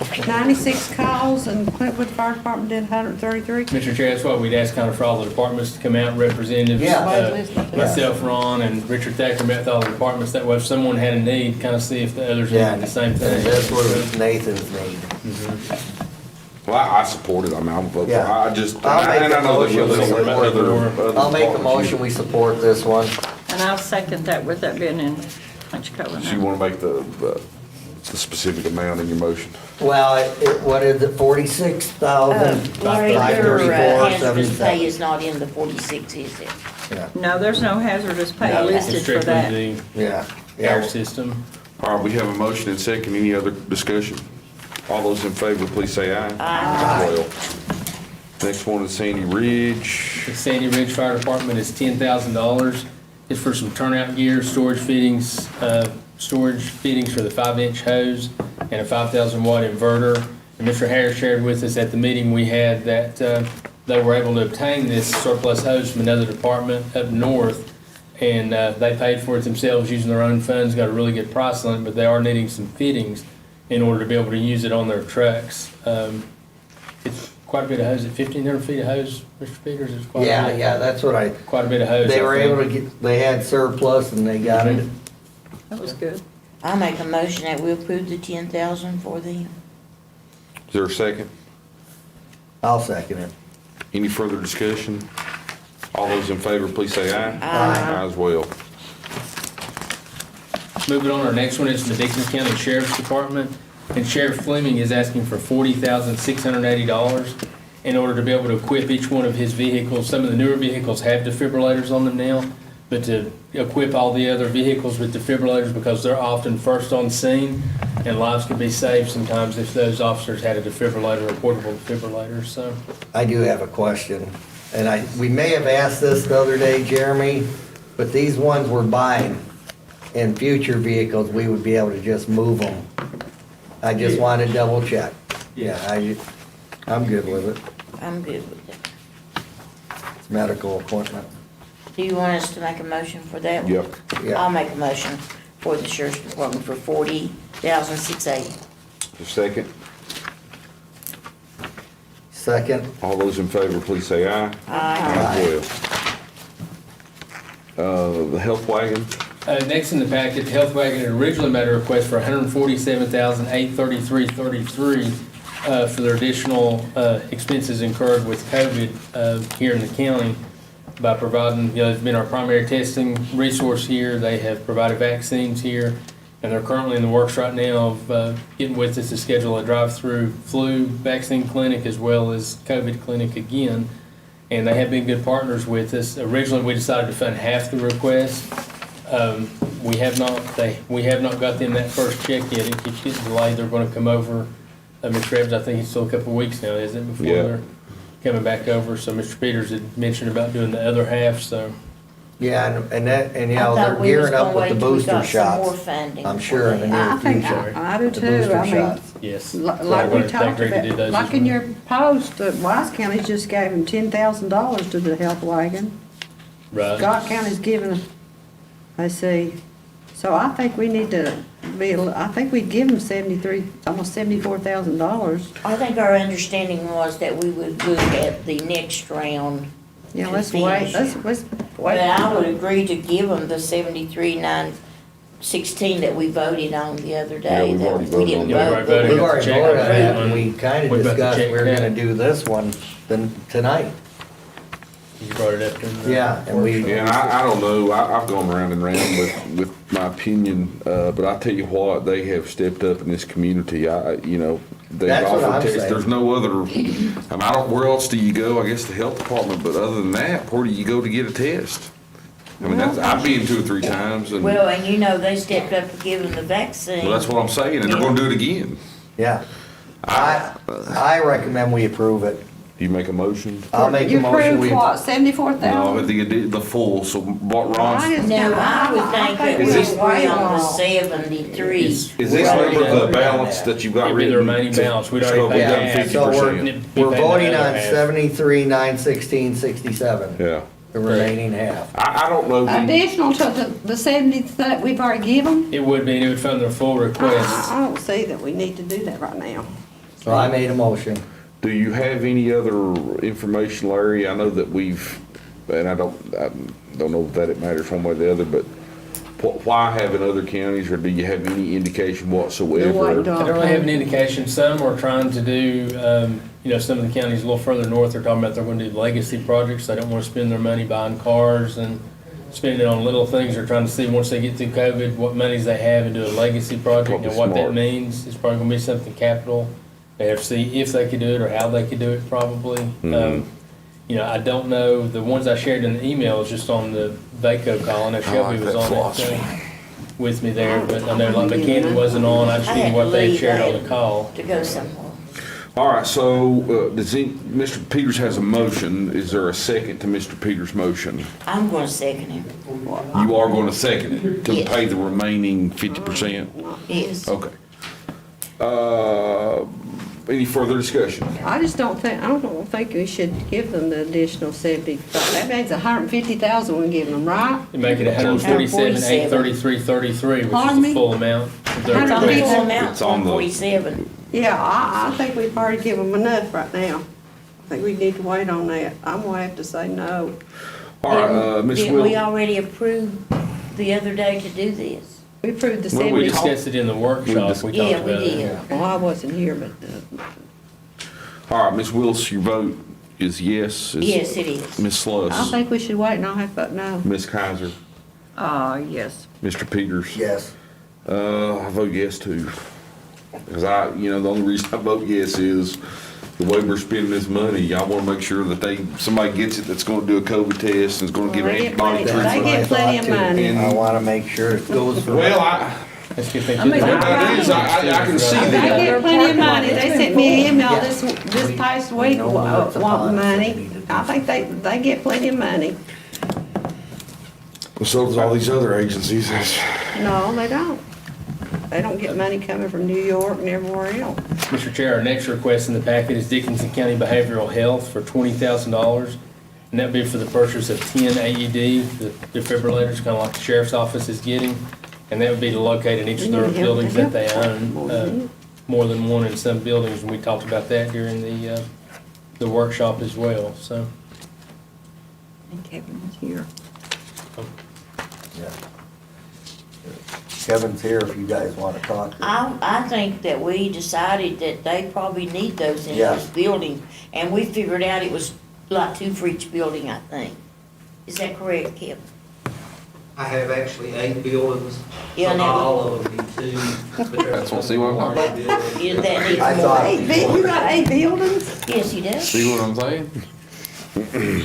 Okay. 96 calls, and Clintwood Fire Department did 133. Mr. Chair, that's why we'd ask kind of for all the departments to come out, representatives. Yeah. Myself, Ron, and Richard Thacker met with all the departments. That way if someone had a need, kind of see if the others Yeah, needed the same thing. that's what Nathan's need. Well, I support it, I mean, I'm voting for it, Yeah. I just, I'll make and I a know there's motion. other. I'll make a motion, we support this one. And I'll second that with that being in Clinchco. So you wanna make the specific amount in your motion? Well, what is it, 46,000? Larry, your 534, hazardous 77. pay is not in the 46, is it? No, there's no hazardous pay No, it's listed for that. strictly Yeah. the air system. All right, we have a motion and second, any other discussion? All those in favor, please say aye. Aye. Well, next one is Sandy Ridge. The Sandy Ridge Fire Department is $10,000. It's for some turnout gear, storage fittings for the 5-inch hose and a 5,000 watt inverter. And Mr. Harris shared with us at the meeting we had that they were able to obtain this surplus hose from another department up north. And they paid for it themselves using their own funds, got a really good price on it, but they are needing some fittings in order to be able to use it on their trucks. It's quite a bit of hose, at 1,500 feet of hose, Mr. Peters, it's quite a Yeah, bit. yeah, that's what Quite a bit of hose. they I were think. able to get, they had surplus and they got it. That was good. I make a motion that we approve the 10,000 for them. Is there a second? I'll second it. Any further discussion? All those in favor, please say aye. Aye. Aye as well. Moving on, our next one is the Dixon County Sheriff's Department, and Sheriff Fleming is asking for $40,680 in order to be able to equip each one of his vehicles. Some of the newer vehicles have defibrillators on them now, but to equip all the other vehicles with defibrillators because they're often first on scene, and lives could be saved sometimes if those officers had a defibrillator or portable defibrillator, so. I do have a question. and we may have asked this the other day, Jeremy, but these ones we're buying, in future vehicles, we would be able to just move them. I just want to double check. Yeah, I'm good with it. I'm good with it. It's medical equipment. Do you want us to make a motion for that? Yep. Yeah. I'll make a motion for the sheriff's department for $40,680. A second. Second. All those in favor, please say aye. Aye. The health wagon, Next in the packet, the health wagon had originally made a request for $147,833.33 for their additional expenses incurred with COVID here in the county by providing, it's been our primary testing resource here. They have provided vaccines here, and they're currently in the works right now of getting with us to schedule a drive-through flu vaccine clinic as well as COVID clinic again. And they have been good partners with us. Originally, we decided to fund half the request. We have not got them that first check yet. It keeps getting delayed. They're going to come over. Mr. Evans, I think it's still a couple of weeks now, isn't it, before Yeah. they're coming back over? So Mr. Peters had mentioned about doing the other half, so. Yeah, and I they're thought we was gearing up gonna with the wait till we booster got some more shots. funding I'm for sure in the that. near I think, future. I do The too. booster I mean, shots. Yes. like So we they're talked ready to do those about, as like in well. your post, Wise County just gave him $10,000 to the health wagon. Right. Scott County's giving, I see. So I think we need to I think we'd give them almost $74,000. I think our understanding was that we would look at the next round. Yeah, to let's wait, finish. let's But wait. I would agree to give them the 73,916 that we voted on the other Yeah, day. we've that already we voted didn't on that. vote, but We've We've got the already check voted on on that, that and one. we kind of We've got the discussed check we were gonna done. do this one tonight. You brought it up during the Yeah, and we, yeah, and I don't know, I've gone round and round with my opinion, but I tell you what, they have stepped up in this community. They've That's what offered I'm tests. saying. There's no other, where else do you go? I guess the health department, but other than that, where do you go to get a test? I've been 2 or 3 times, and, well, and they stepped up to give them the vaccine. well, that's what I'm saying, and they're gonna do it again. yeah. I recommend we approve it. Do you make a motion? I'll make a You motion. approved what, 74,000? No, the full, so what Ron's, No, I would think that Is we this- agree on the 73. is this number the balance that you've got It'd be written? the remaining balance. We'd already So we've paid done half. 50%. We're voting on 73,916.67, Yeah. the remaining half. I don't know. Additional to the 70 that we've already given? It would be, and it would fund their full request. I don't see that we need to do that right now. So I made a motion. Do you have any other information, Larry? I know that and I don't know that it matters one way or the other, but why haven't other counties, or do you have any indication whatsoever? I don't really have an indication. Some are trying to do, some of the counties a little further north, they're talking about they're going to do legacy projects. They don't want to spend their money buying cars and spending it on little things. They're trying to see, once they get through COVID, what monies they have and do a legacy project. Probably And what that smart. means, it's probably going to be something capital. They have to see if they could do it or how they could do it, probably. Mhm. I don't know. The ones I shared in the email is just on the VACO call. I know Shelby was on that with me there, but I know like McKinney wasn't on. I just I knew had what to they had leave. shared I on had the call. to go somewhere. All right, so Mr. Peters has a motion. Is there a second to Mr. Peters' motion? I'm going to second him. You are going to second it to Yes. pay the remaining 50%? Yes. Okay. Any further discussion? I don't think we should give them the additional 70. That means 150,000 we're giving them, right? You make it 147,833.33, which is Pardon the me? full amount. of their It's on the request. full amount, It's on the- 147. Yeah, I think we've already given them enough right now. I think we need to wait on that. I'm gonna have to say no. All right, Ms. Didn't we Will. already approve the other day to do this? We approved the Well, We 70. discussed it in the workshop. We Yeah, talked we about did. it. Well, I wasn't here, but All right, Ms. Willis, your vote is yes? Yes, it is. Ms. I Sluss? think we should wait and I'll have to vote no. Ms. Kaiser? Yes. Mr. Peters? Yes. I vote yes too. Because the only reason I vote yes is the way we're spending this money, I want to make sure that somebody gets it that's going to do a COVID test and is going to give an Well, they get antibody plenty- treatment. they get plenty of money. And- I want to make sure it goes for. Well, Let's get that. I mean, It is, I can see They that. get plenty of money. They sent me an email this past week wanting money. I think they get plenty of money. So does all these other agencies. No, they don't. They don't get money coming from New York and everywhere else. Mr. Chair, our next request in the packet is Dickinson County Behavioral Health for $20,000. And that'd be for the purchase of 10 AED, the defibrillators, kind of like the sheriff's office is getting. And that would be to locate in each of their buildings that they own, more than one in some buildings. And we talked about that during the workshop as well, so. And Kevin's here. Kevin's here if you guys want to talk. I think that we decided that they probably need those in Yeah. those buildings, and we figured out it was like 2 for each building, I think. Is that correct, Kevin? I have actually 8 buildings, Yeah, so now- not all of them need 2. but there's That's what- see what I'm talking large buildings. Yeah, that needs I more. thought- You got 8 buildings? Yes, he does. See what I'm saying?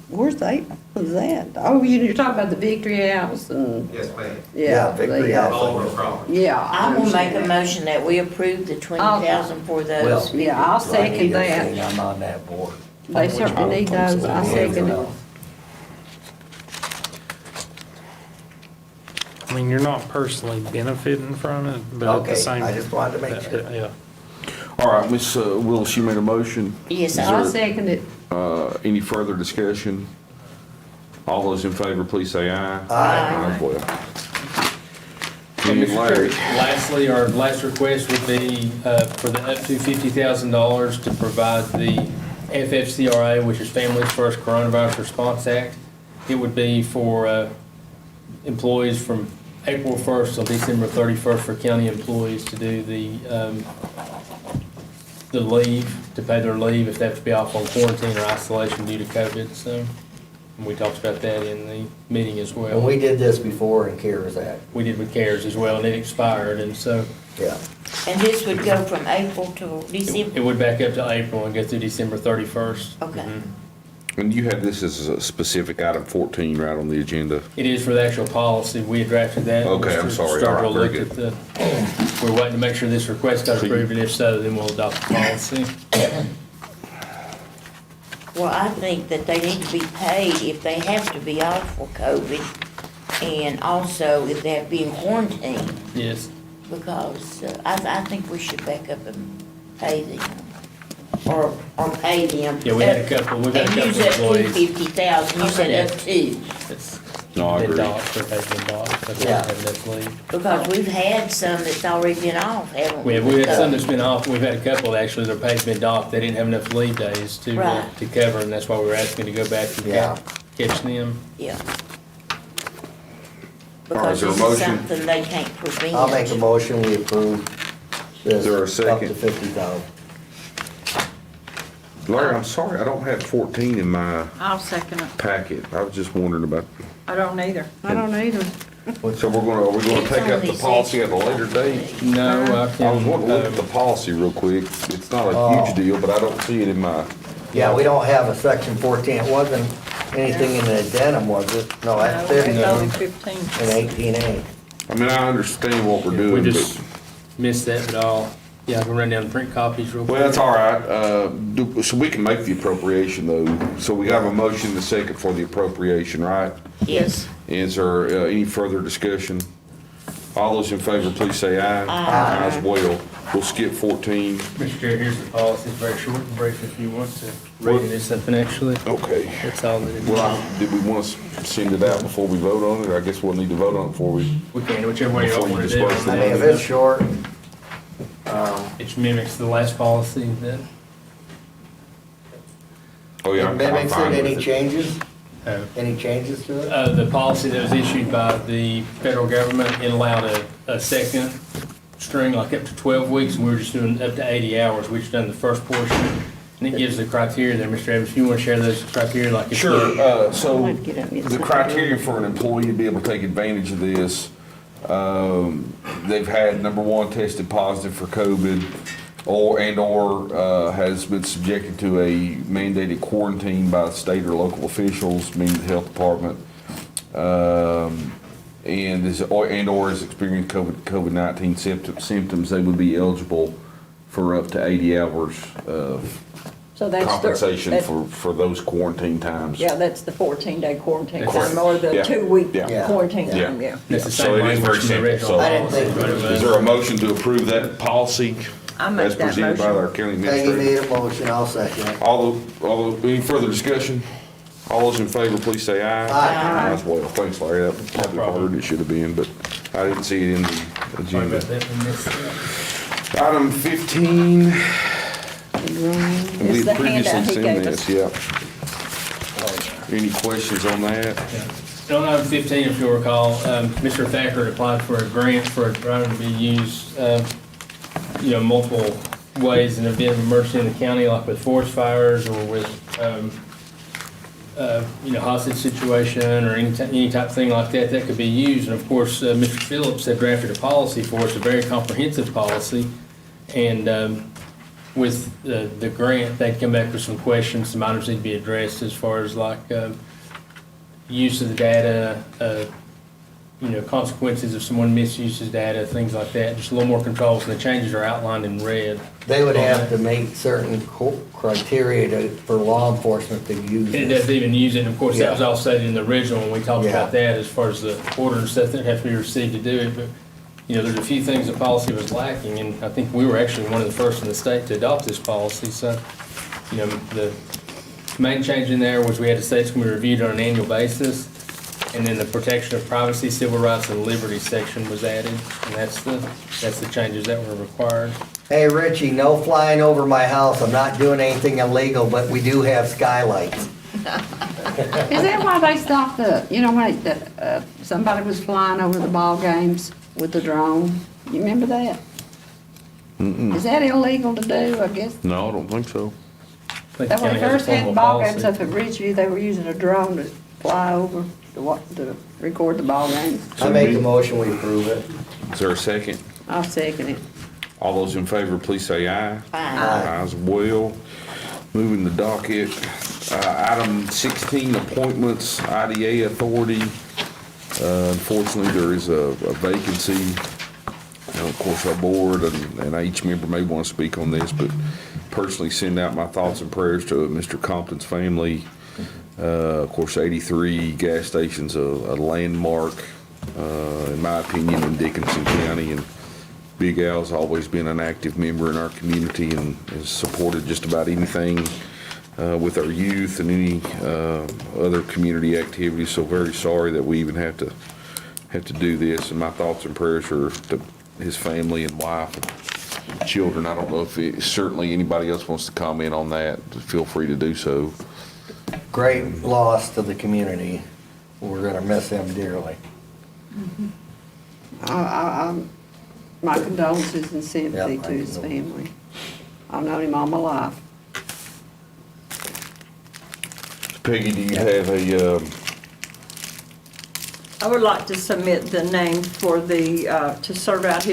Where's that? What's that? Oh, you're talking about the Victory House and, Yes, ma'am. yeah. Victory the, House. All of our property. Yeah. I'm gonna make a understand motion that we approve the 20,000 for Well, those. Yeah, I'll I second need a that. thing, I'm on that board. They certainly need those. I second it. I mean, you're not personally benefiting from it, but at Okay, the same. I just wanted to make sure. Yeah. All right, Ms. Willis, you made a motion. Yes, Is I'll there, second it. any further discussion? All those in favor, please say aye. Aye. Well. And And Mr. Larry, Chair, lastly, our last request would be for the up to $50,000 to provide the FFCRA, which is Families First Coronavirus Response Act. It would be for employees from April 1st till December 31st for county employees to do the leave, to pay their leave if they have to be off on quarantine or isolation due to COVID. So, and we talked about that in the meeting as well. And we did this before in CARES Act. We did with CARES as well, and it expired, and so Yeah. And this would go from April to December? it would back up to April and go through December 31st. Okay. and you had this as a specific item 14 right on the agenda. It is for the actual policy. We had drafted that. Okay, I'm Mr. sorry. All right, Sturgill very looked at we're waiting to make sure this request got approved, and if so, then we'll adopt the policy. Well, I think that they need to be paid if they have to be off for COVID, and also if they have to be in quarantine, Yes. because I think we should back up and pay them, or pay them. Yeah, we had a couple, we've had a And couple you said employees. 250,000, you said up to, It's No, I been agree. docked, or they've been docked, but they Yeah. don't have enough leave. because we've had some that's already been off, haven't we? We had some that's been off, we've had a couple that actually their pay's been docked, they didn't have enough leave days to Right. cover, and that's why we were asking to go back and Yeah. catch them. Yeah. All right, Because is there a this is motion? something they can't prevent. I'll make a motion, we approve this. Is there a Up second? to 50,000. Larry, I'm sorry, I don't have 14 in my I'll second it. packet. I was just wondering about, I don't either. I don't either. so are we gonna take up the policy at a later date? No, I I can. was wanting to look at the policy real quick. It's not a huge deal, but I don't see it in my, Yeah, we don't have a section 14. It wasn't anything in the addendum, was it? No, that's No, it's 15 only 15. and 18A. I mean, I understand what we're We doing, just but, missed that, but I can run down the print copies real quick. well, that's all right. So we can make the appropriation though. So we have a motion and a second for the appropriation, right? Yes. Is there any further discussion? All those in favor, please say aye. Aye. As well. We'll skip 14. Mr. Chair, here's the policy, it's very short and brief if you want to read it, it's something actually. Okay. That's all that it is. Well, did we want to send it out before we vote on it? I guess we'll need to vote on it before we, We can, whichever way you Before all you want to do disperse it. I mean, if it's short, It mimics the last policy that, oh yeah, it I'm mimics it, fine any with it. changes? uh, Any changes to it? the policy that was issued by the federal government, it allowed a second string, like up to 12 weeks, and we were just doing up to 80 hours. We just done the first portion, and it gives the criteria there, Mr. Evans, if you want to share those criteria, like. if Sure, you- so I'd get up and get the something criteria for an employee to be able to take advantage of this, they've had, number one, tested positive for COVID, or has been subjected to a mandated quarantine by state or local officials, meaning the health department. and is experiencing COVID-19 symptoms, they would be eligible for up to 80 hours of So that's compensation for those quarantine times. Yeah, that's the 14-day quarantine Correct. time or the Yeah. 2-week Yeah. quarantine Yeah. time, yeah. That's the So same it is very language from the simple. original So I didn't think- policy. is there a motion to approve that policy I make as that presented by motion. our county Peggy administrator? made a motion, I'll second it. Any further discussion? All those in favor, please say aye. Aye. As well. Thanks, Larry. That was probably harder than it should have been, but I didn't see it in the Sorry agenda. about that, we missed that. Item 15. It's the handout he gave us. Yeah. Any questions on that? On item 15, if you'll recall, Mr. Thacker applied for a grant for a drone to be used, multiple ways in event of emergency in the county, like with forest fires or with, hostage situation or any type of thing like that, that could be used. And of course, Mr. Phillips had drafted a policy for us, a very comprehensive policy. And with the grant, they'd come back with some questions, some items need to be addressed as far as like use of the data, consequences if someone misuses data, things like that, just a little more controls, and the changes are outlined in red. They would have to meet certain criteria for law enforcement to use And it this. doesn't even use it, and of course, that Yeah. was all stated in the original when we talked Yeah. about that, as far as the order and stuff that have to be received to do it, but, there's a few things the policy was lacking, and I think we were actually one of the first in the state to adopt this policy, so, the main change in there was we had to say it's gonna be reviewed on an annual basis, and then the protection of privacy, civil rights, and liberty section was added, and that's the changes that were required. Hey, Richie, no flying over my house. I'm not doing anything illegal, but we do have skylights. Is that why they stopped when somebody was flying over the ball games with the drone? You remember that? Is that illegal to do, I guess? No, I don't think so. That when they first had the ball games up at Ridgeview, they were using a drone to fly over to record the ball games. I make the motion, we approve it. Is there a second? I'll second it. All those in favor, please say aye. Aye. Ayes well. Moving the docket. Item 16, appointments, IDA authority. Unfortunately, there is a vacancy. Of course, our board and each member may want to speak on this, but personally send out my thoughts and prayers to Mr. Compton's family. Of course, 83 gas stations, a landmark, in my opinion, in Dickinson County. And Big Al's always been an active member in our community and has supported just about anything with our youth and any other community activities. So very sorry that we even have to do this. And my thoughts and prayers are to his family and wife and children. I don't know if certainly anybody else wants to comment on that. Feel free to do so. Great loss to the community. We're gonna miss him dearly. My condolences and sympathy Yeah, to his family. I've known him all my life. Peggy, do you have a, I would like to submit the name for to serve out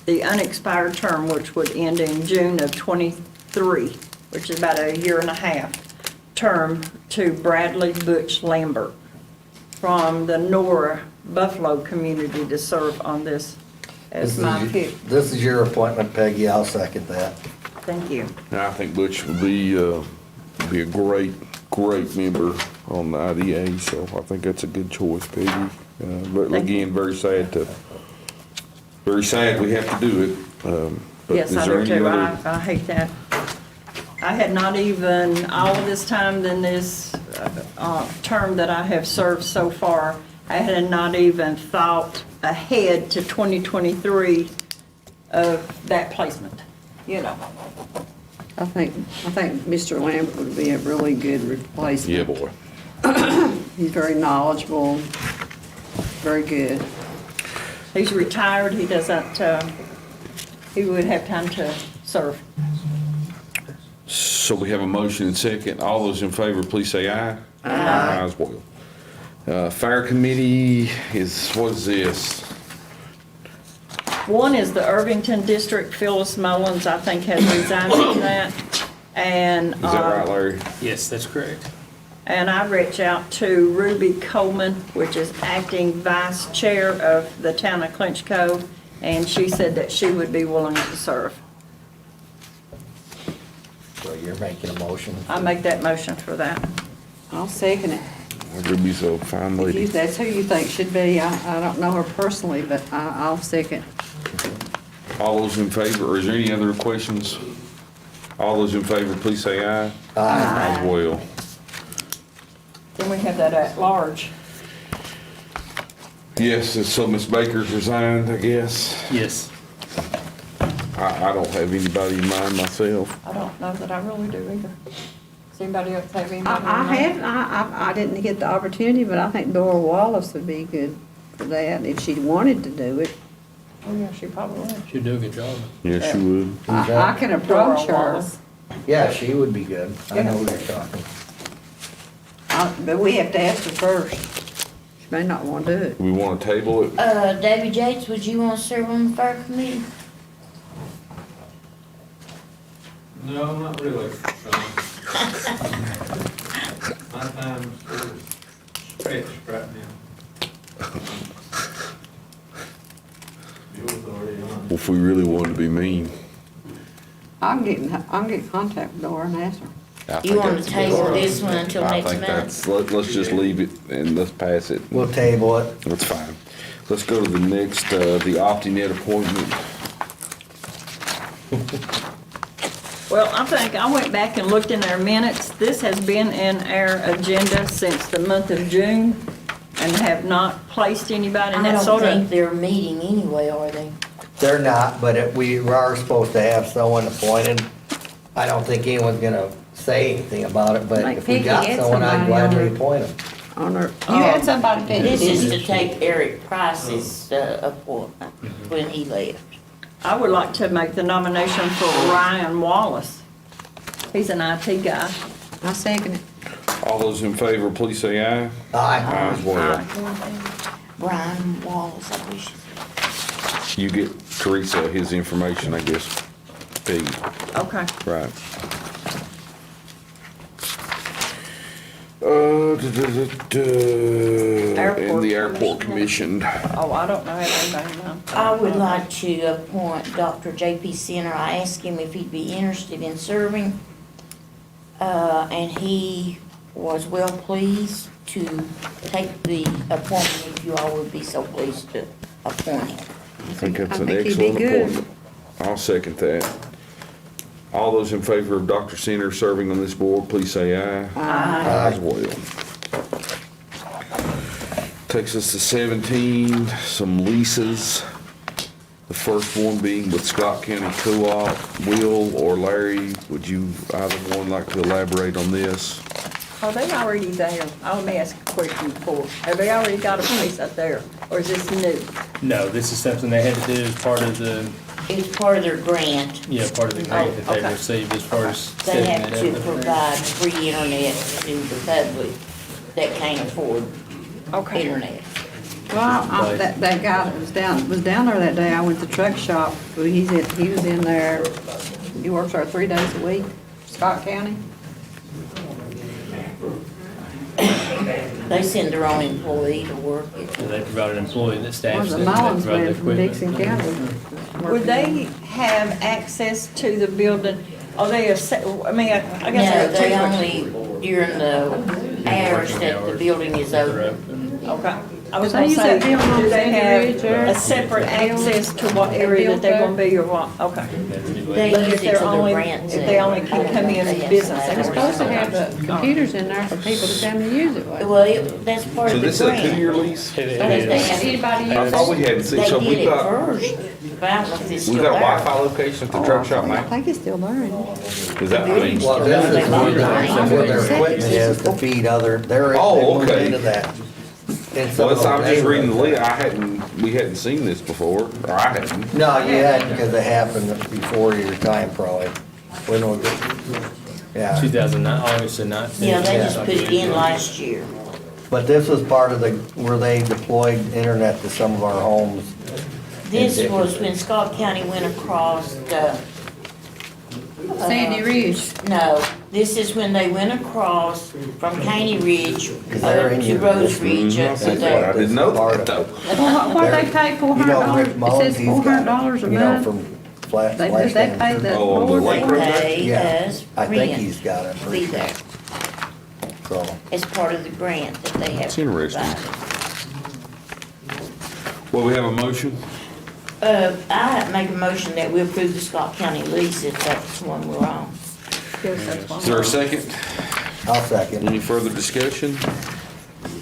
the unexpired term, which would end in June of '23, which is about a year and a half term, to Bradley Butch Lambert from the Nora Buffalo community to serve on this as my pick. This is your appointment, Peggy. I'll second that. Thank you. I think Butch would be a great member on the IDA, so I think that's a good choice, Peggy. But again, very sad we have to do it. But Yes, is I there do any too. other- I hate that. I had not even, all of this time in this term that I have served so far, I had not even thought ahead to 2023 of that placement, I think Mr. Lambert would be a really good replacement. Yeah, boy. He's very knowledgeable, very good. He's retired, he doesn't, he would have time to serve. So we have a motion and second. All those in favor, please say aye. Aye. As well. Fire committee what is this? One is the Irvington District. Phyllis Mullins, I think, has resigned from that. And Is that right, Larry? Yes, that's correct. And I reached out to Ruby Coleman, which is acting vice chair of the town of Clinch Cove, and she said that she would be willing to serve. So you're making a motion? I make that motion for that. I'll second it. Ruby's a fine If you- lady. That's who you think should be. I don't know her personally, but I'll second. All those in favor, or is there any other questions? All those in favor, please say aye. Aye. As well. Then we have that at large. Yes, so Ms. Baker's resigned, I guess. Yes. I don't have anybody in mind myself. I don't know that I really do either. Does anybody else have anybody? I didn't get the opportunity, but I think Dora Wallace would be good for that if she wanted to do it. Oh, yeah, she probably would. She'd do a good job. Yes, she would. I can approach Dora her. Wallace. Yeah, she would be good. I know who you're talking. But we have to ask her first. She may not want to do it. We want to table it. David Yates, would you want to serve on the fire committee? No, not really. My time's sort of stretched right now. Yours already on. If we really wanted to be mean. I can get contact with Dora and ask her. I You think want to that's- table this one until I next think month? that's, let's just leave it and let's pass it. We'll table it. That's fine. Let's go to the next, the OptiNet appointment. Well, I think I went back and looked in our minutes. This has been in our agenda since the month of June and have not placed anybody. And I that's don't sort think of, they're meeting anyway, are they? They're not, but we are supposed to have someone appointed. I don't think anyone's gonna say anything about it, but Like if we Peggy got had someone, I'd somebody gladly on her. appoint them. On her, you had somebody that This is did. to take Eric Price's appointment when he left. I would like to make the nomination for Ryan Wallace. He's an IT guy. I second it. All those in favor, please say aye. Aye. Aye as well. Brian Wallace, I wish. You get Teresa his information, I guess. Peggy, Okay. right. And the airport commission. Oh, I don't know anything now. I would like to appoint Dr. J.P. Center. I asked him if he'd be interested in serving, and he was well pleased to take the appointment if you all would be so pleased to appoint him. I think that's an I think he'd be excellent good. appointment. I'll second that. All those in favor of Dr. Center serving on this board, please say aye. Aye as well. Takes us to 17, some leases. The first one being with Scott County Co-op. Will or Larry, would you either one like to elaborate on this? Are they already there? Let me ask a question before. Have they already got a place out there, or is this new? No, this is something they had to do as part of the, It's part of their grant. part of the grant that they okay. received as far as They setting have that to up. provide free internet to the public that can't afford internet. Well, that guy that was down there that day, I went to the truck shop. Well, he was in there, he works there 3 days a week, Scott County. They send their own employee to work it. And they provide an employee that Well, staffs the it. and they Mullins provide the man from equipment. Dixon County. Would they have access to the building? Are they I guess No, I have two they questions. only during the hours that the building is open. Okay. I was Do gonna they use say, that building on do they Sandy Ridge have or- a separate access to what area that they're gonna be or what? Okay. They But use if it they're to only, the grants. if they only can come in as business. They're supposed to have the computers in there for people to come and use it with. Well, that's part So of the this is a grant. 2-year lease? So that they have- Anybody I use thought we it? hadn't seen, They so did we've it got, first, but I don't know if it's still we've there. got Wi-Fi locations at the truck shop I now? think it's still there. Is that, I mean, Well, this is where their equipment is to feed other, they Oh, moved okay. into that. In some well, of I'm those just reading the neighborhoods. list. We hadn't seen this before, or I hadn't. No, you hadn't, because it happened before your time probably. When was it? Yeah, 2009, August of 19. Yeah, they just put it in last year. but this was part of the, where they deployed internet to some of our homes. This was when Scott County went across Sandy Ridge. No, this is when they went across from Caney Ridge they're in to your Rose Ridge up to I there. didn't know that, though. Well, what they pay $400, it says $400 a You know, month. from Flat. They Flash pay Dam. the Oh, on the board. lake road there? They Yeah, us I think rent he's got it. to be there. So, It's part of the grant that they have That's interesting. provided. Well, we have a motion. I make a motion that we approve the Scott County lease if that's the one we're on. Yes, that's one. Is there a second? I'll second. Any further discussion?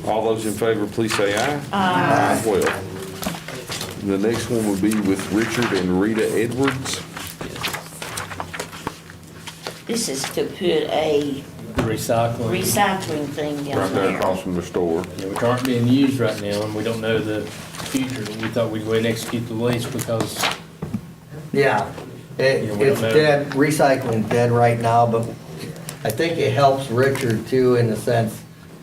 All those in favor, please say aye. Aye. Well, the next one would be with Richard and Rita Edwards. This is to put a recycling thing Right down there there. across from the store. Yeah, which aren't being used right now, and we don't know the future. We thought we'd go ahead and execute the lease because Yeah, Yeah, we it's don't know. dead, recycling's dead right now, but I think it helps Richard too in the sense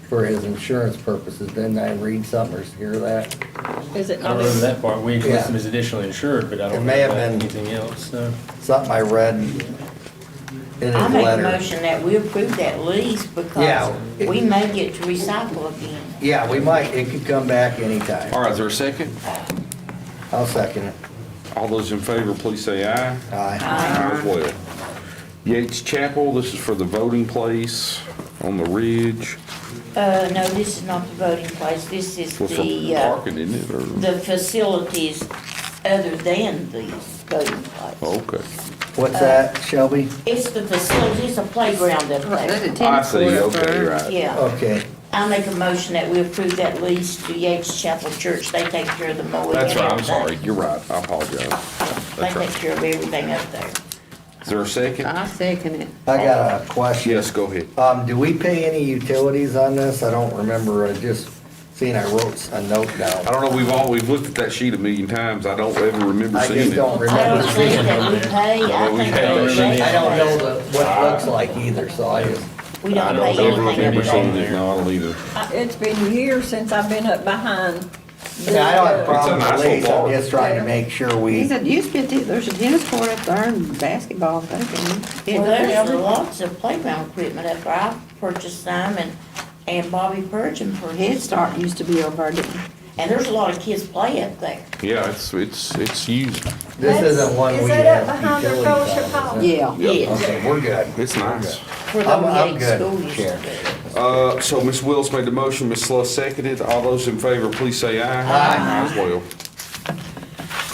for his insurance purposes. Didn't I read something or hear that? Is it I not? don't remember that part. We Yeah. listed him as additionally insured, but I It don't may know have about been- anything else, so. Something I read in I his make a letter. motion that we approve that lease Yeah. because we may get to recycle again. Yeah, we might, it could come back anytime. All right, is there a second? I'll second it. All those in favor, please say aye. Aye. Aye as well. Yates Chapel, this is for the voting place on the ridge. No, this is not the voting place. This is Well, for the, parking, isn't it? Or- the facilities other than the voting place. Okay. What's that, Shelby? It's the facility, it's a playground up There's a there. I tennis see, court up okay, there. right. Yeah. Okay, I make a motion that we approve that lease to Yates Chapel Church. They take care of the mowing and That's right, I'm everything. sorry, you're right, I apologize. They That's take right. care of everything up there. Is there a second? I second it. I got a question. Yes, go ahead. Do we pay any utilities on this? I don't remember, I just seen I wrote a note I down. don't know, we've looked at that sheet a million times, I don't ever remember I seeing just it. don't I remember don't seeing think it. that we pay, I we think have that that we sheet. I don't know pay. what it looks like either, so I just, We I don't don't pay ever anything remember up seeing there. it, no, I don't either. It's been years since I've been up behind. yeah, I don't have a problem It's a with nice lease, little I'm just trying to make sure He we, said, used to be, there's a tennis court up there and basketball, I think. Well, there's lots of playground equipment up there. I purchased some and Bobby purchased them for Head his. Start used to be over there, didn't it? And there's a lot of kids play up there. Yeah, it's used, this isn't one we Is that up have behind their utilities fellowship on. hall? is it? Yeah. Yes, Okay, we're good. it's nice. where the I'm Yates good, School used to Chair. be. So Ms. Wills made the motion, Ms. Sluss seconded, all those in favor, please say aye. Aye as well.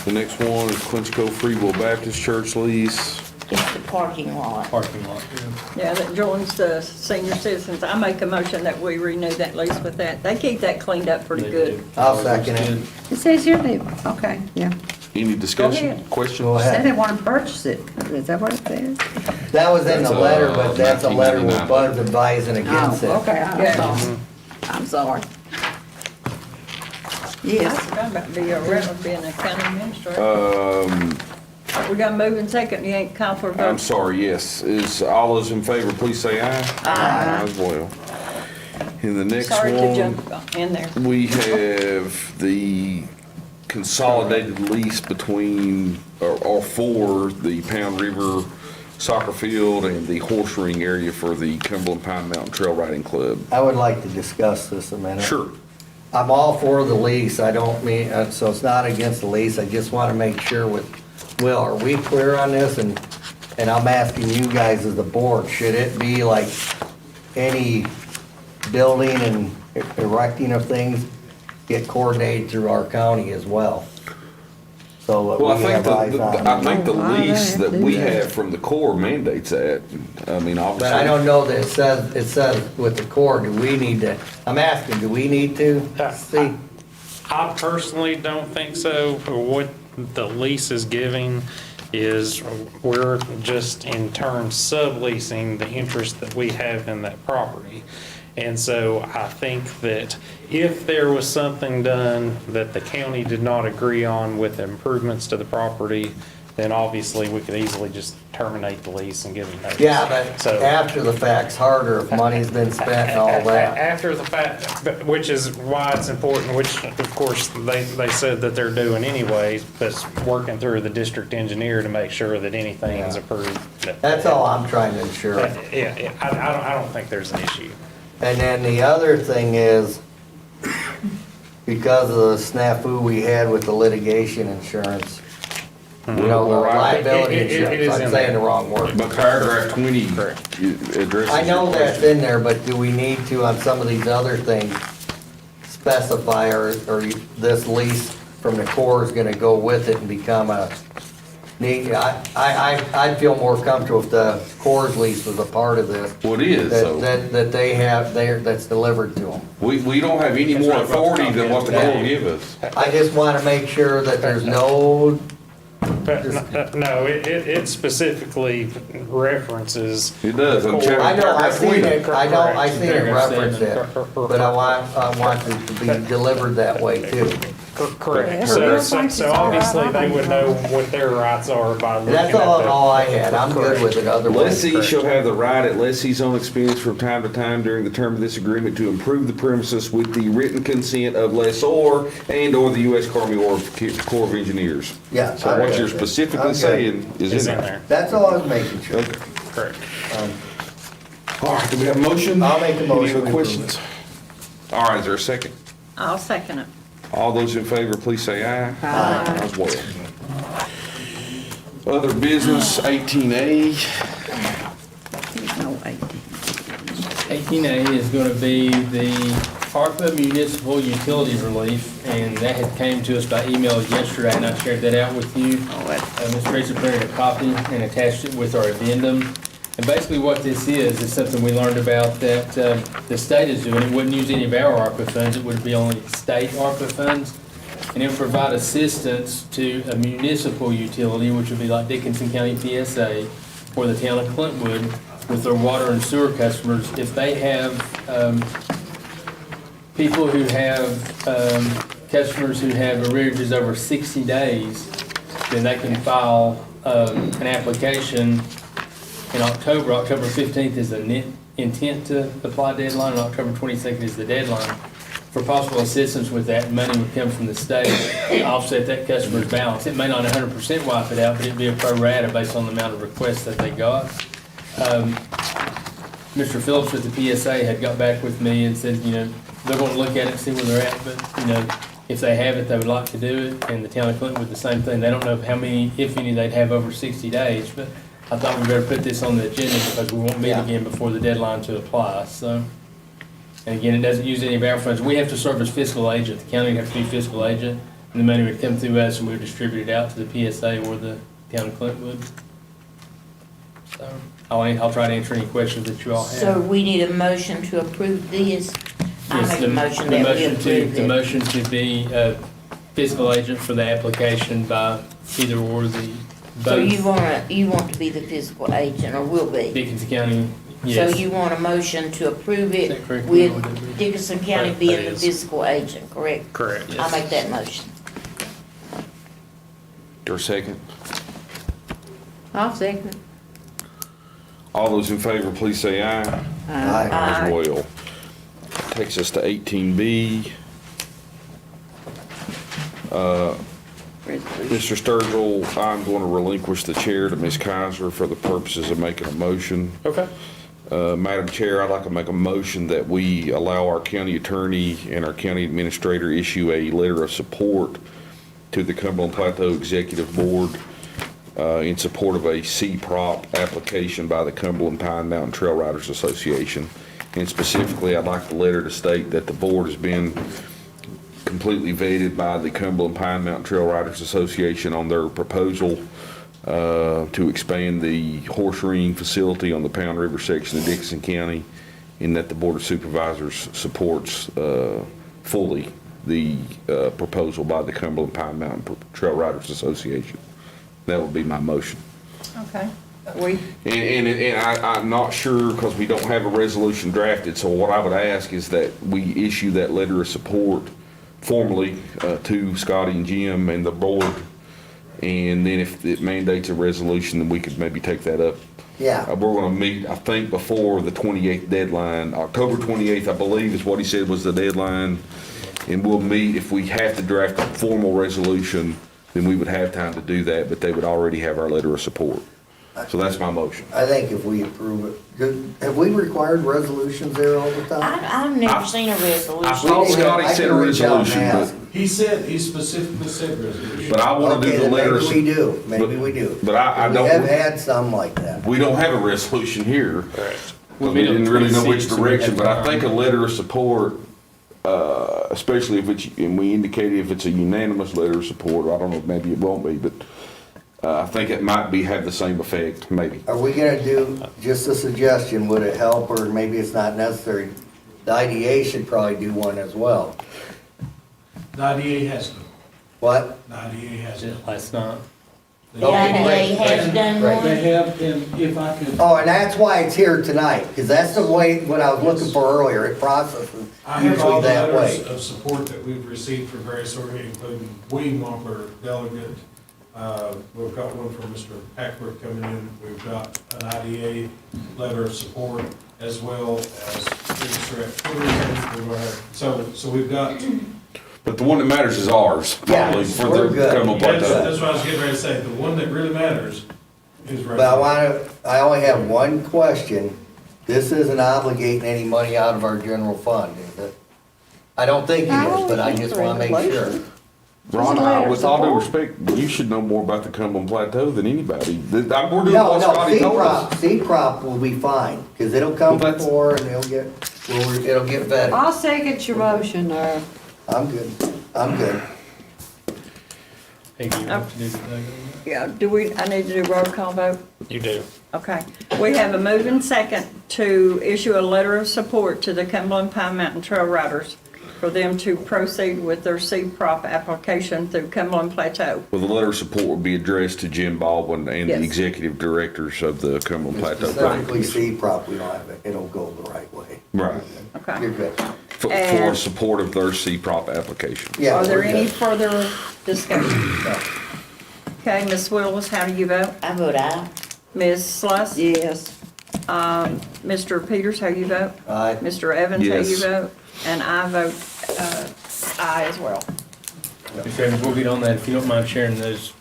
The next one is Quinchco Free Will Baptist Church lease. It's the parking lot. Parking lot. Yeah, that joins the senior citizens. I make a motion that we renew that lease with that. They keep that cleaned up pretty They good. do. I'll second it. It says here, they, okay, yeah. Any discussion, ahead. questions? Go Said ahead. they want to purchase it. Is that what it says? That was in the That's, letter, but that's a letter with 1999. Bud advising against it. Oh, okay, Yeah. I'm sorry. I Yes. forgot about being a county administrator. We got a move in second, you ain't called for a I'm vote. sorry, yes, is all those in favor, please say aye. Aye as well. In the next Sorry to one, jump in there. we have the consolidated lease between, or for the Pound River Soccer Field and the horse ring area for the Cumberland Pine Mountain Trail Riding Club. I would like to discuss this a minute. Sure. I'm all for the lease, I don't mean, so it's not against the lease, I just want to make sure with, Will, are we clear on this? And I'm asking you guys as the board, should it be like any building and erecting of things get coordinated through our county as well? So that Well, I we think have eyes on I it. think the Why they lease have that to do we that? have from the Corps mandates that. I mean, obviously. But I don't know that it says with the Corps, do we need to, I'm asking, do we need to see? I personally don't think so. What the lease is giving is we're just in turn subleasing the interest that we have in that property. And so I think that if there was something done that the county did not agree on with improvements to the property, then obviously we could easily just terminate the lease and give them notice. Yeah, but So- after the fact's harder if money's been spent and all that. After the fact, which is why it's important, which of course they said that they're doing anyway, but working through the district engineer to make sure that anything's Yeah. approved. That's all I'm trying to ensure. Yeah, I don't think there's an issue. And then the other thing is, because of the snafu we had with the litigation insurance, you know, the liability It is insurance, I'm in saying there. the wrong word. But paragraph 20 addresses. I know your that's question. in there, but do we need to, on some of these other things, specify or this lease from the Corps is gonna go with it and become a need? I'd feel more comfortable if the Corps lease was a part of this. Well, it is, so. That they have, that's delivered to them. We don't have any more authority than what the Corps give us. I just wanna make sure that there's no, But no, it specifically references. It does, on chapter- I know, I seen it, I seen it Paragraph reference it, but I want it to be delivered that way too. Correct. So obviously they would know what their rights are by looking at That's the. all I had, I'm good with it otherwise. Lessee shall have the right at lessee's own expense from time to time during the term of this agreement to improve the premises with the written consent of lessor and/or the U.S. Army Corps of Engineers. Yeah. So what you're specifically Okay. saying is in there. That's all I was making sure. Okay. Correct. All right, do we have a motion? I'll make a motion. Any other questions? All right, is there a second? I'll second it. All those in favor, please say aye. Aye. As well. Other business, 18A. No, 18A is going to be the ARPA municipal utility relief, and that had came to us by email yesterday, and I shared that out with you. Ms. Teresa printed a copy and attached it with our addendum. And basically what this is something we learned about that the state is doing. It wouldn't use any of our ARPA funds, it would be only state ARPA funds. And it would provide assistance to a municipal utility, which would be like Dickinson County PSA, or the town of Clintwood, with their water and sewer customers. If they have people who have customers who have arrearages over 60 days, then they can file an application in October. October 15th is the intent to apply deadline, and October 22nd is the deadline. For possible assistance with that, money would come from the state to offset that customer's balance. It may not 100% wipe it out, but it'd be a pro rata based on the amount of requests that they got. Mr. Phillips with the PSA had got back with me and said, they're going to look at it, see where they're at, but, if they have it, they would like to do it. And the town of Clinton with the same thing. They don't know how many, if any, they'd have over 60 days, but I thought we better put this on the agenda because we won't meet again before the deadline to apply, so. And again, it doesn't use any of our funds. We have to serve as fiscal agent. The county would have to be fiscal agent, and the money would come through us and we would distribute it out to the PSA or the town of Clintwood. So, I'll try to answer any questions that you all have. So we need a motion to approve this. I Yes, make the- a motion the that we motion to- approve The it. motion to be a fiscal agent for the application by either or the So both you want to be the fiscal agent, or will be? Dickinson County, So yes. you want a motion to approve Is it that correct? with Dickinson County That being the is. fiscal agent, correct? Correct. I'll make that motion. Your second. I'll second it. All those in favor, please say aye. Aye. As well. Takes us to 18B. Mr. Sturgill, I'm going to relinquish the chair to Ms. Kaiser for the purposes of making a motion. Okay. Madam Chair, I'd like to make a motion that we allow our county attorney and our county administrator issue a letter of support to the Cumberland Plateau Executive Board in support of a C-Prop application by the Cumberland Pine Mountain Trail Riders Association. And specifically, I'd like the letter to state that the board has been completely vetted by the Cumberland Pine Mountain Trail Riders Association on their proposal to expand the horse ring facility on the Pound River section of Dickinson County, and that the Board of Supervisors supports fully the proposal by the Cumberland Pine Mountain Trail Riders Association. That would be my motion. Okay. And I'm not sure because we don't have a resolution drafted, so what I would ask is that we issue that letter of support formally to Scotty and Jim and the board And then if it mandates a resolution, then we could maybe take that up. Yeah. We're gonna meet, I think, before the 28th deadline. October 28th, I believe, is what he said was the deadline. And we'll meet, if we have to draft a formal resolution, then we would have time to do that, but they would already have our letter of support. So that's my motion. I think if we approve it, have we required resolutions there all the time? I've never seen a I resolution. thought Scotty said a resolution, but, He specifically said resolution. but I wanna do Okay, the then letters. maybe we do, maybe we do. But I We have don't, had some like that. we don't have a resolution here. We'll We meet on the didn't really know which 26th, so we have direction, but I time. think a letter of support, especially if it's, and we indicated if it's a unanimous letter of support, I don't know, maybe it won't be, but I think it might have the same effect, maybe. Are we gonna do, just a suggestion, would it help, or maybe it's not necessary? The IDA should probably do one as well. The IDA has them. What? The IDA has them. Last night. The IDA has done Great. one. They have, and if I could, Oh, and that's why it's here tonight, because that's the way, what I was looking for earlier, it processes I have all usually the that letters way. of support that we've received from various organizations, including William Wampler, delegate. We've got one from Mr. Hackworth coming in. We've got an IDA letter of support as well as Mr. Tourism. So we've got. But the one that matters is ours, probably, Yeah, for we're the good. Cumberland That's Plateau. what I was getting ready to say. The one that really matters is. But I only have one question. This isn't obligating any money out of our general fund, is it? I don't think it is, but I just wanna make sure. Ron, with all due respect, you should know more about the Cumberland Plateau than anybody. We're doing No, what no, Scotty told us. C-Prop will be fine, because it'll come Well, that's- before and it'll get vetted. I'll second your motion, I'm good, I'm good. Hey, do you want to do the thing? Yeah, I need to do roll call vote? You do. Okay. We have a move and second to issue a letter of support to the Cumberland Pine Mountain Trail Riders for them to proceed with their C-Prop application through Cumberland Plateau. Well, the letter of support would be addressed to Jim Baldwin and the Yes. executive directors of the Cumberland Plateau. Specifically Planning C-Prop, we don't have it, it'll go the right way. Right. Okay. You're good. For And- support of their C-Prop application. Yeah, Are there we're any good. further discussion? Okay, Ms. Willis, how do you vote? I vote aye. Ms. Sluss? yes. Mr. Peters, how you vote? Aye. Mr. Evans, how you Yes. vote? And I vote aye as well. Mr. Evans, we'll get on that, if you don't mind sharing those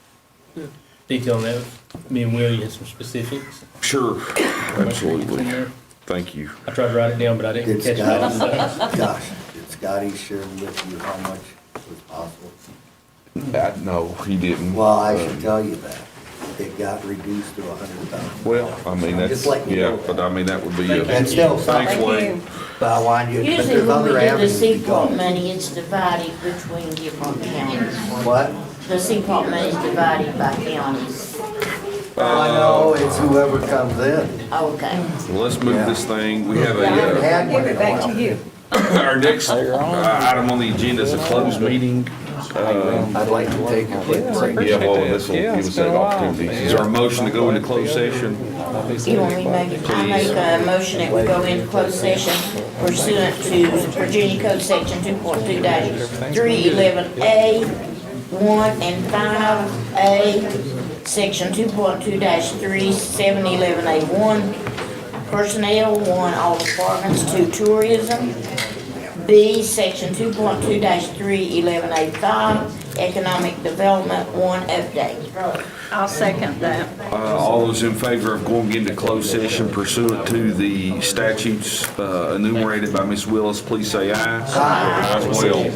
detail on that, with me and Will, you had some specifics. Sure, absolutely. In there. Thank you. I tried to write it down, but I didn't Did catch it all. Scotty, gosh, did Scotty share with you how much was possible? No, he didn't. Well, I should tell you that. It got reduced to 100,000. Well, I mean, that's, Just letting you yeah, know but I mean, that would be a. And still, Thanks, Thank Wayne. you. but I wanted you, but Usually there's when we other do the avenues to CPOP go. money, it's divided between different counties. What? The CPOP money is divided by counties. I know, it's whoever comes in. Okay. Well, let's move Yeah. this thing. We have We haven't a, had Give one in it a back to while. you. our next item on the agenda is a closed meeting. I'd like to take a quick break. Yeah, well, this will give us that opportunity. Is there a motion to go into closed session? You want me to make it? I make a motion that we go into closed session pursuant to Virginia Code Section 2.2-311A, 1 and 5A, Section 2.2-3, 711A1, personnel, 1, all departments, 2, tourism, B, Section 2.2-311A5, economic development, 1, update. I'll second that. All those in favor of going into closed session pursuant to the statutes enumerated by Ms. Willis, please say aye. Aye. As well.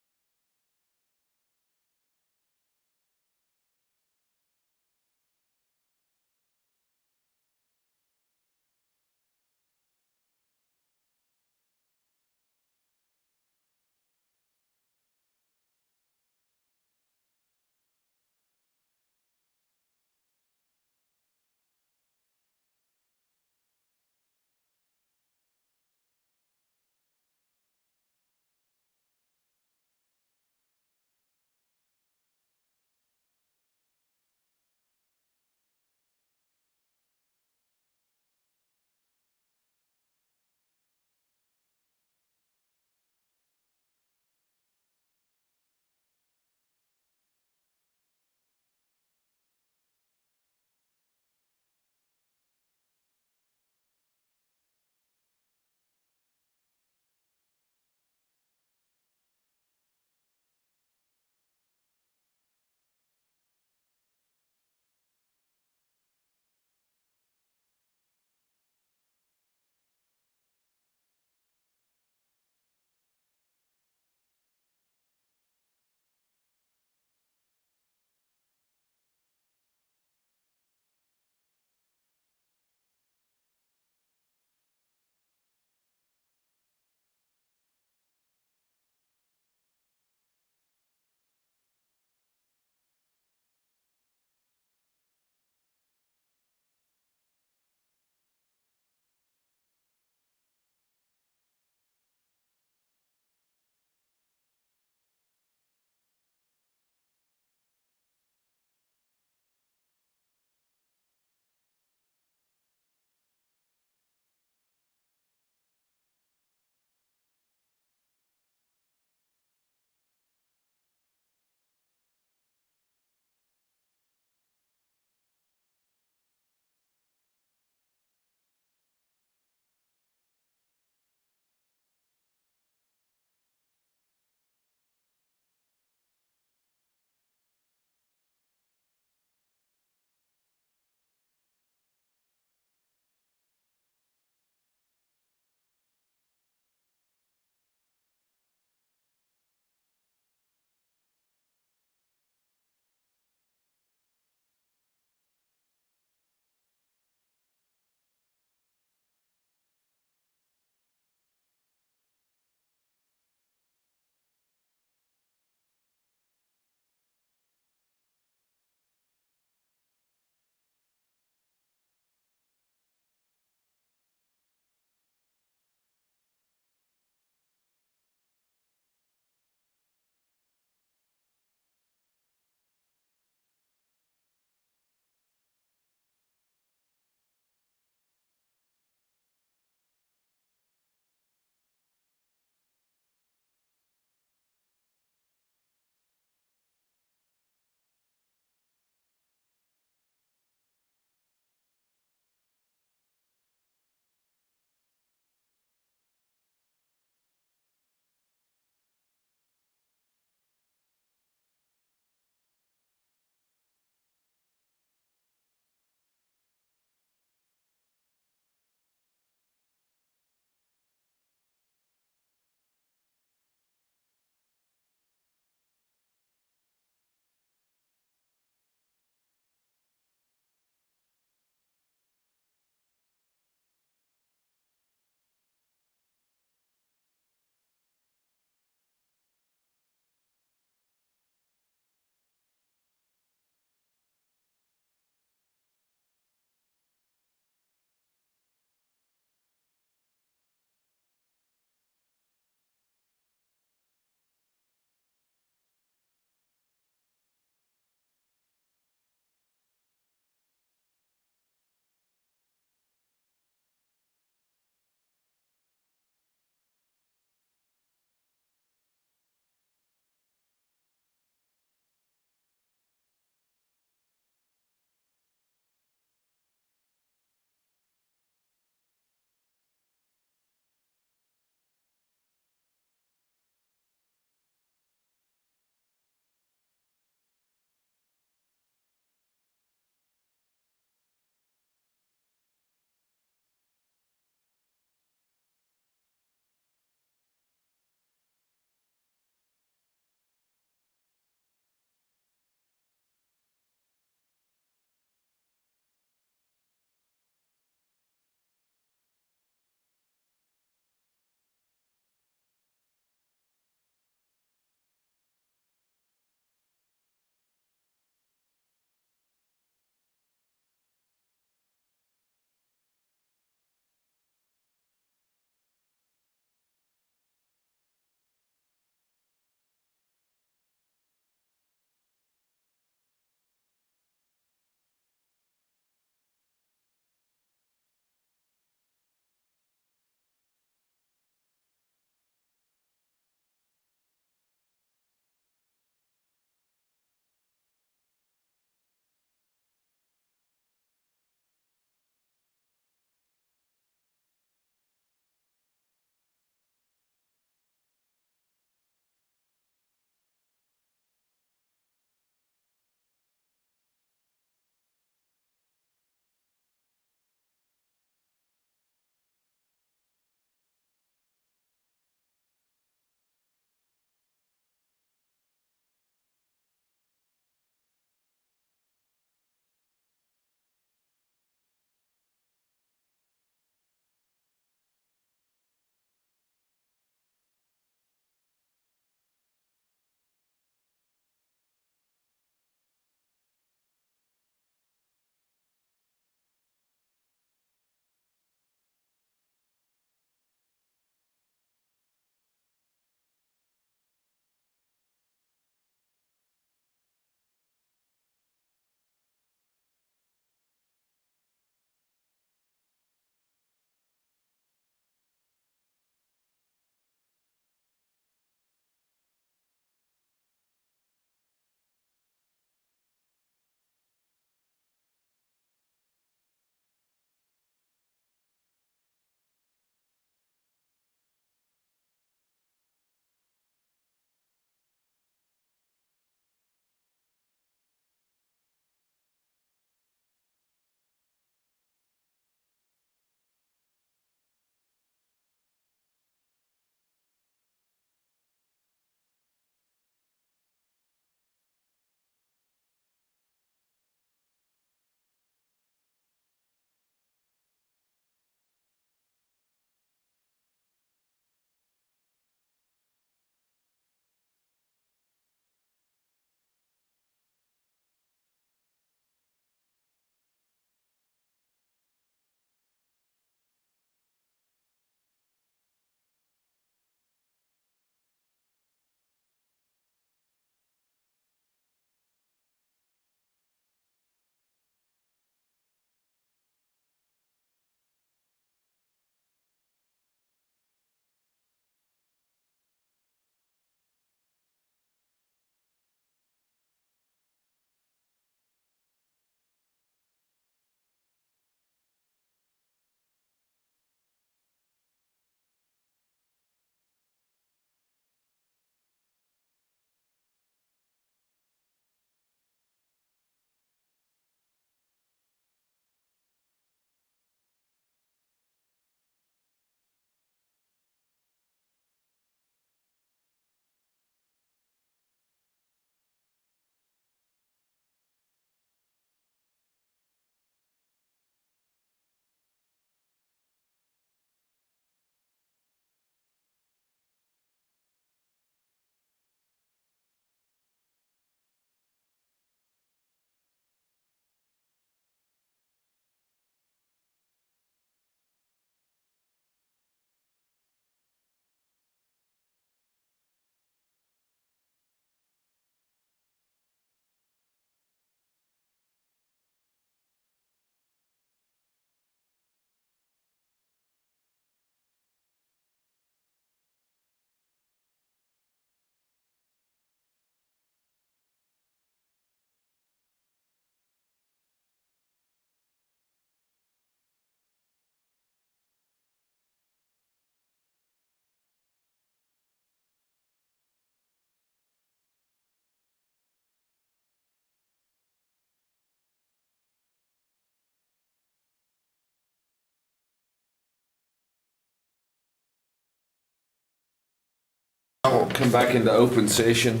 I'll come back into open session.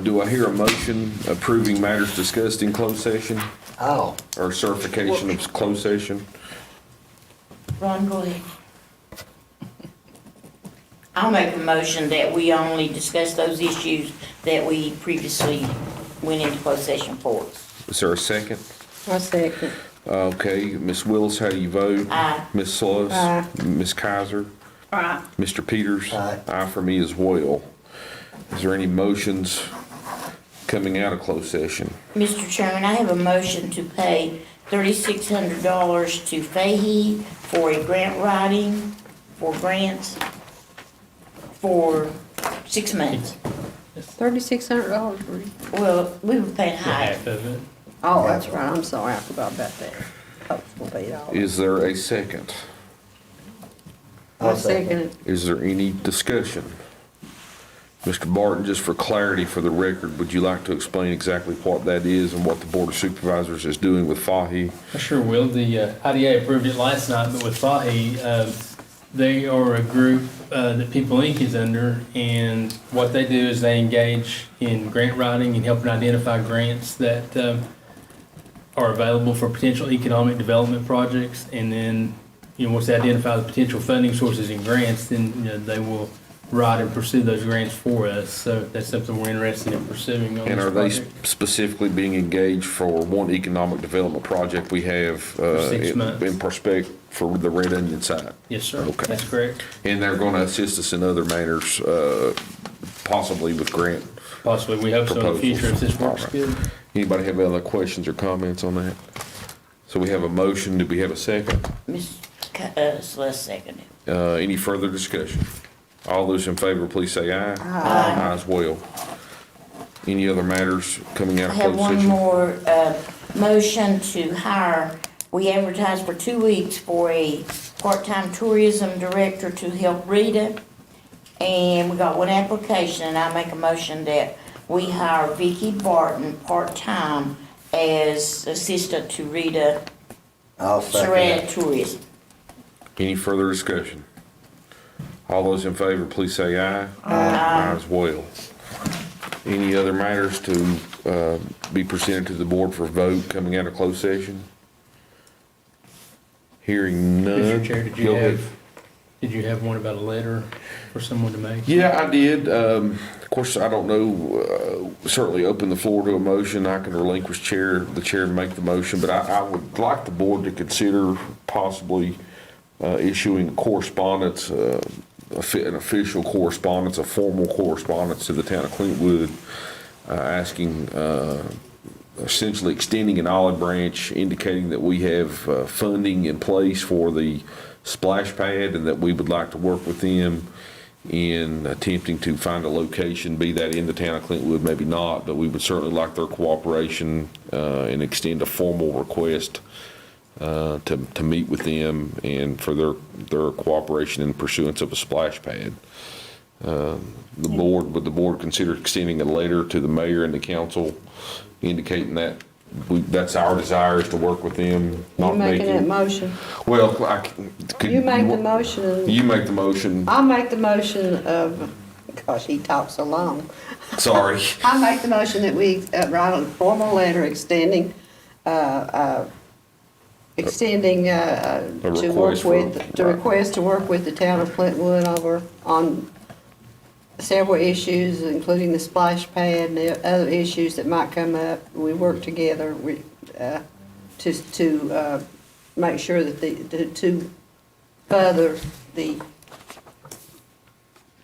Do I hear a motion approving matters discussed in closed session Oh, or certification of closed session? Ron, go ahead. I'll make a motion that we only discuss those issues that we previously went into closed session for. Is there a second? I second. Okay, Ms. Willis, how do you vote? Aye. Ms. Sloss? Aye. Ms. Kaiser? Aye. Mr. Peters? Aye. Aye for me as well. Is there any motions coming out of closed session? Mr. Chairman, I have a motion to pay $3,600 to Fahey for a grant writing for grants for 6 months. $3,600. Well, we were paying high. Half of it. Oh, that's right, I'm sorry, I forgot about that. Folks will pay it all. Is there a second? I second it. Is there any discussion? Mr. Barton, just for clarity for the record, would you like to explain exactly what that is and what the Board of Supervisors is doing with Fahey? I sure will. The IDA approved it last night, but with Fahey, they are a group that People Inc. is under, and what they do is they engage in grant writing and helping identify grants that are available for potential economic development projects. And then, once they identify the potential funding sources and grants, then they will write and pursue those grants for us. So that's something we're interested in pursuing on this And are they project. specifically being engaged for one economic development project we have 6 months. in prospect for the Red Onion site? Yes, sir. Okay. That's correct. And they're going to assist us in other matters, possibly with grant Possibly. We hope so in the future if this works All right. good. Anybody have other questions or comments on that? So we have a motion. Do we have a second? Ms. Celeste seconded. Any further discussion? All those in favor, please say aye. Aye. Aye as well. Any other matters coming out I of have closed one session? more motion to hire. We advertised for 2 weeks for a part-time tourism director to help Rita. And we got one application, and I make a motion that we hire Vicki Barton part-time as assistant to Rita I'll second Sarad it. Tourism. Any further discussion? All those in favor, please say aye. Aye. As well. Any other matters to be presented to the board for vote coming out of closed session? Hearing none. Mr. Chair, Go ahead. did you have one about a letter for someone to make? Yeah, I did. Of course, I don't know, certainly open the floor to a motion. I can relinquish the chair and make the motion, but I would like the board to consider possibly issuing correspondence, an official correspondence, a formal correspondence to the town of Clintwood, asking, essentially extending an olive branch, indicating that we have funding in place for the splash pad and that we would like to work with them in attempting to find a location, be that in the town of Clintwood, maybe not, but we would certainly like their cooperation and extend a formal request to meet with them and for their cooperation in pursuance of a splash pad. Would the board consider extending a letter to the mayor and the council indicating that that's our desire is to work with them? You making that motion? Well, You make the motion. and You make the motion. I'll make the motion of, gosh, he talks so long. Sorry. I make the motion that we write a formal letter extending, to work with, to request to work with the town of Clintwood over on several issues, including the splash pad and the other issues that might come up. We work together to make sure that to further the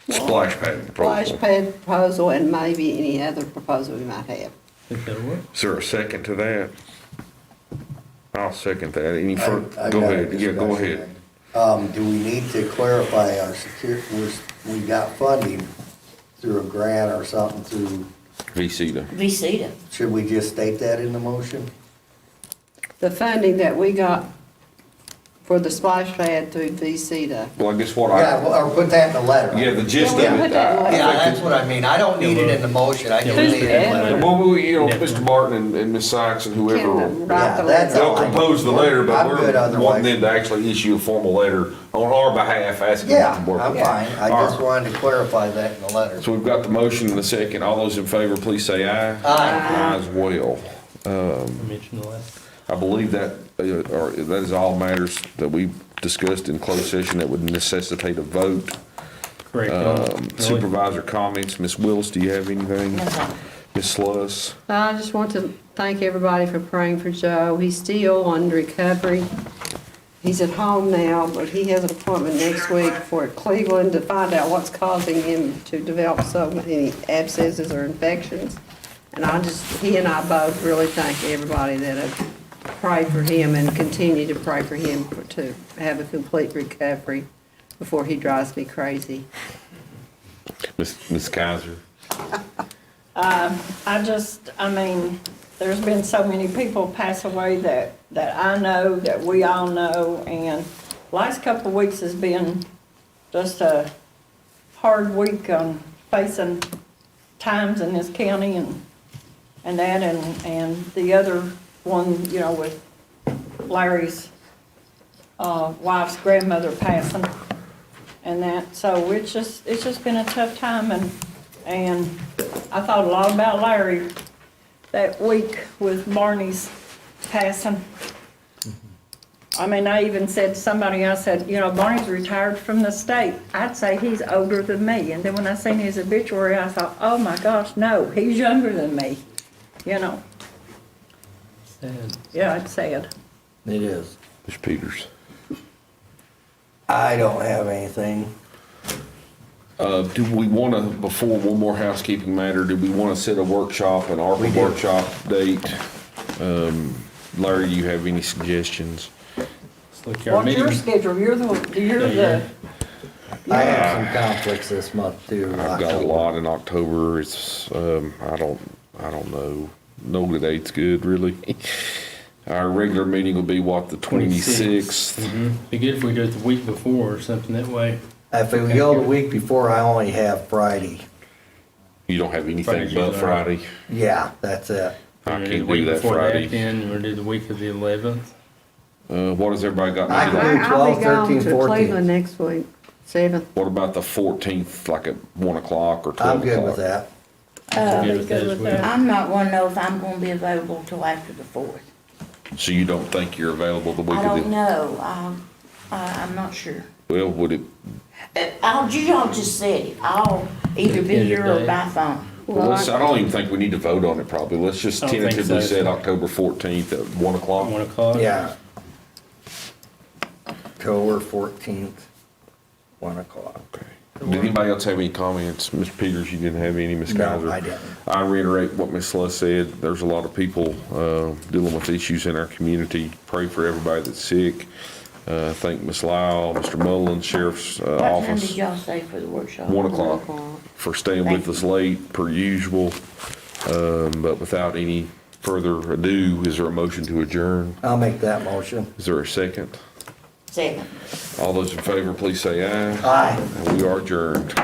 Splash pad splash proposal. pad proposal and maybe any other proposal we might have. Think that'll work? Is there a second to that? I'll second that. Any further? I Go got a ahead. Yeah, go discussion. ahead. Do we need to clarify our we got funding through a grant or something through, VCTA. should we just state that in the motion? The funding that we got for the splash pad through VCTA. Well, I guess Yeah, or put that in the letter. Yeah, the gist of Yeah, it. we put that in the letter. Yeah, that's what I mean. I don't need it in the motion. I just need it in the letter. Well, Mr. Martin and Ms. Sykes and whoever, Can write the that's letter. all they'll I compose the letter, but I'm good we're otherwise. wanting them to actually issue a formal letter on our behalf asking them Yeah, to work. I'm with it. fine. I All just right. wanted to clarify that in the letter. So we've got the motion and the second. All those in favor, please say aye. Aye. Aye as well. Mention the last. I believe that, or that is all matters that we discussed in closed session that would necessitate a vote. Correct. Supervisor comments, Ms. Willis, do you have anything? No, sir. Ms. Sluss? I just want to thank everybody for praying for Joe. He's still on recovery. He's at home now, but he has an appointment next week for Cleveland to find out what's causing him to develop so many abscesses or infections. And he and I both really thank everybody that have prayed for him and continue to pray for him to have a complete recovery before he drives me crazy. Ms. Kaiser? I mean, there's been so many people pass away that I know, that we all know, and last couple of weeks has been just a hard week on facing times in this county and that, and the other one, you know, with Larry's wife's grandmother passing and that. So it's just been a tough time, and I thought a lot about Larry that week with Barney's passing. I mean, I even said to somebody, I said, you know, Barney's retired from the state. I'd say he's older than me. And then when I seen his obituary, I thought, oh my gosh, no, he's younger than me, you know. Sad. Yeah, it's sad. It is. Mr. Peters? I don't have anything. Do we want to, before one more housekeeping matter, do we want to set a workshop, an We ARPA do. workshop date? Larry, do you have any suggestions? Let's look at our What's your meeting. schedule? You're the, I have some conflicts this month too. I've got a lot in October. It's, I don't know. No date's good, really. Our regular meeting will be what, the 26th? Be good if we do it the week before or something that way. If we go the week before, I only have Friday. You don't have anything Friday's but usually Friday? Yeah, that's it. I We're gonna can't the do week that before Friday. Then we're gonna do the week of the 11th. What has everybody got? I needed? can do I'll 12, be gone 13, to 14. Cleveland next week, 7th. What about the 14th, like at 1 o'clock or 12 o'clock? I'm good with that. Good with that as well. I'm not gonna know if I'm gonna be available till after the 4th. So you don't think you're available the week I of don't the? know. I'm not sure. Well, would it, You all just said it. I'll either be here or by phone. well, I don't even think we need to vote on it probably. Let's just I don't think tentatively so. set October 14th at 1 o'clock. 1 o'clock. Yeah. October 14th, 1 o'clock. Okay. Did anybody else have any comments? Mr. Peters, you didn't have any, Ms. Kaiser? No, I didn't. I reiterate what Ms. Sluss said. There's a lot of people dealing with issues in our community. Pray for everybody that's sick. Thank Ms. Lyle, Mr. Mullins, Sheriff's What time Office. did y'all say for the workshop? 1 o'clock for staying with Thank us late per usual. But without any further ado, is there a motion to adjourn? I'll make that motion. Is there a second? Second. All those in favor, please say aye. Aye. And we are adjourned.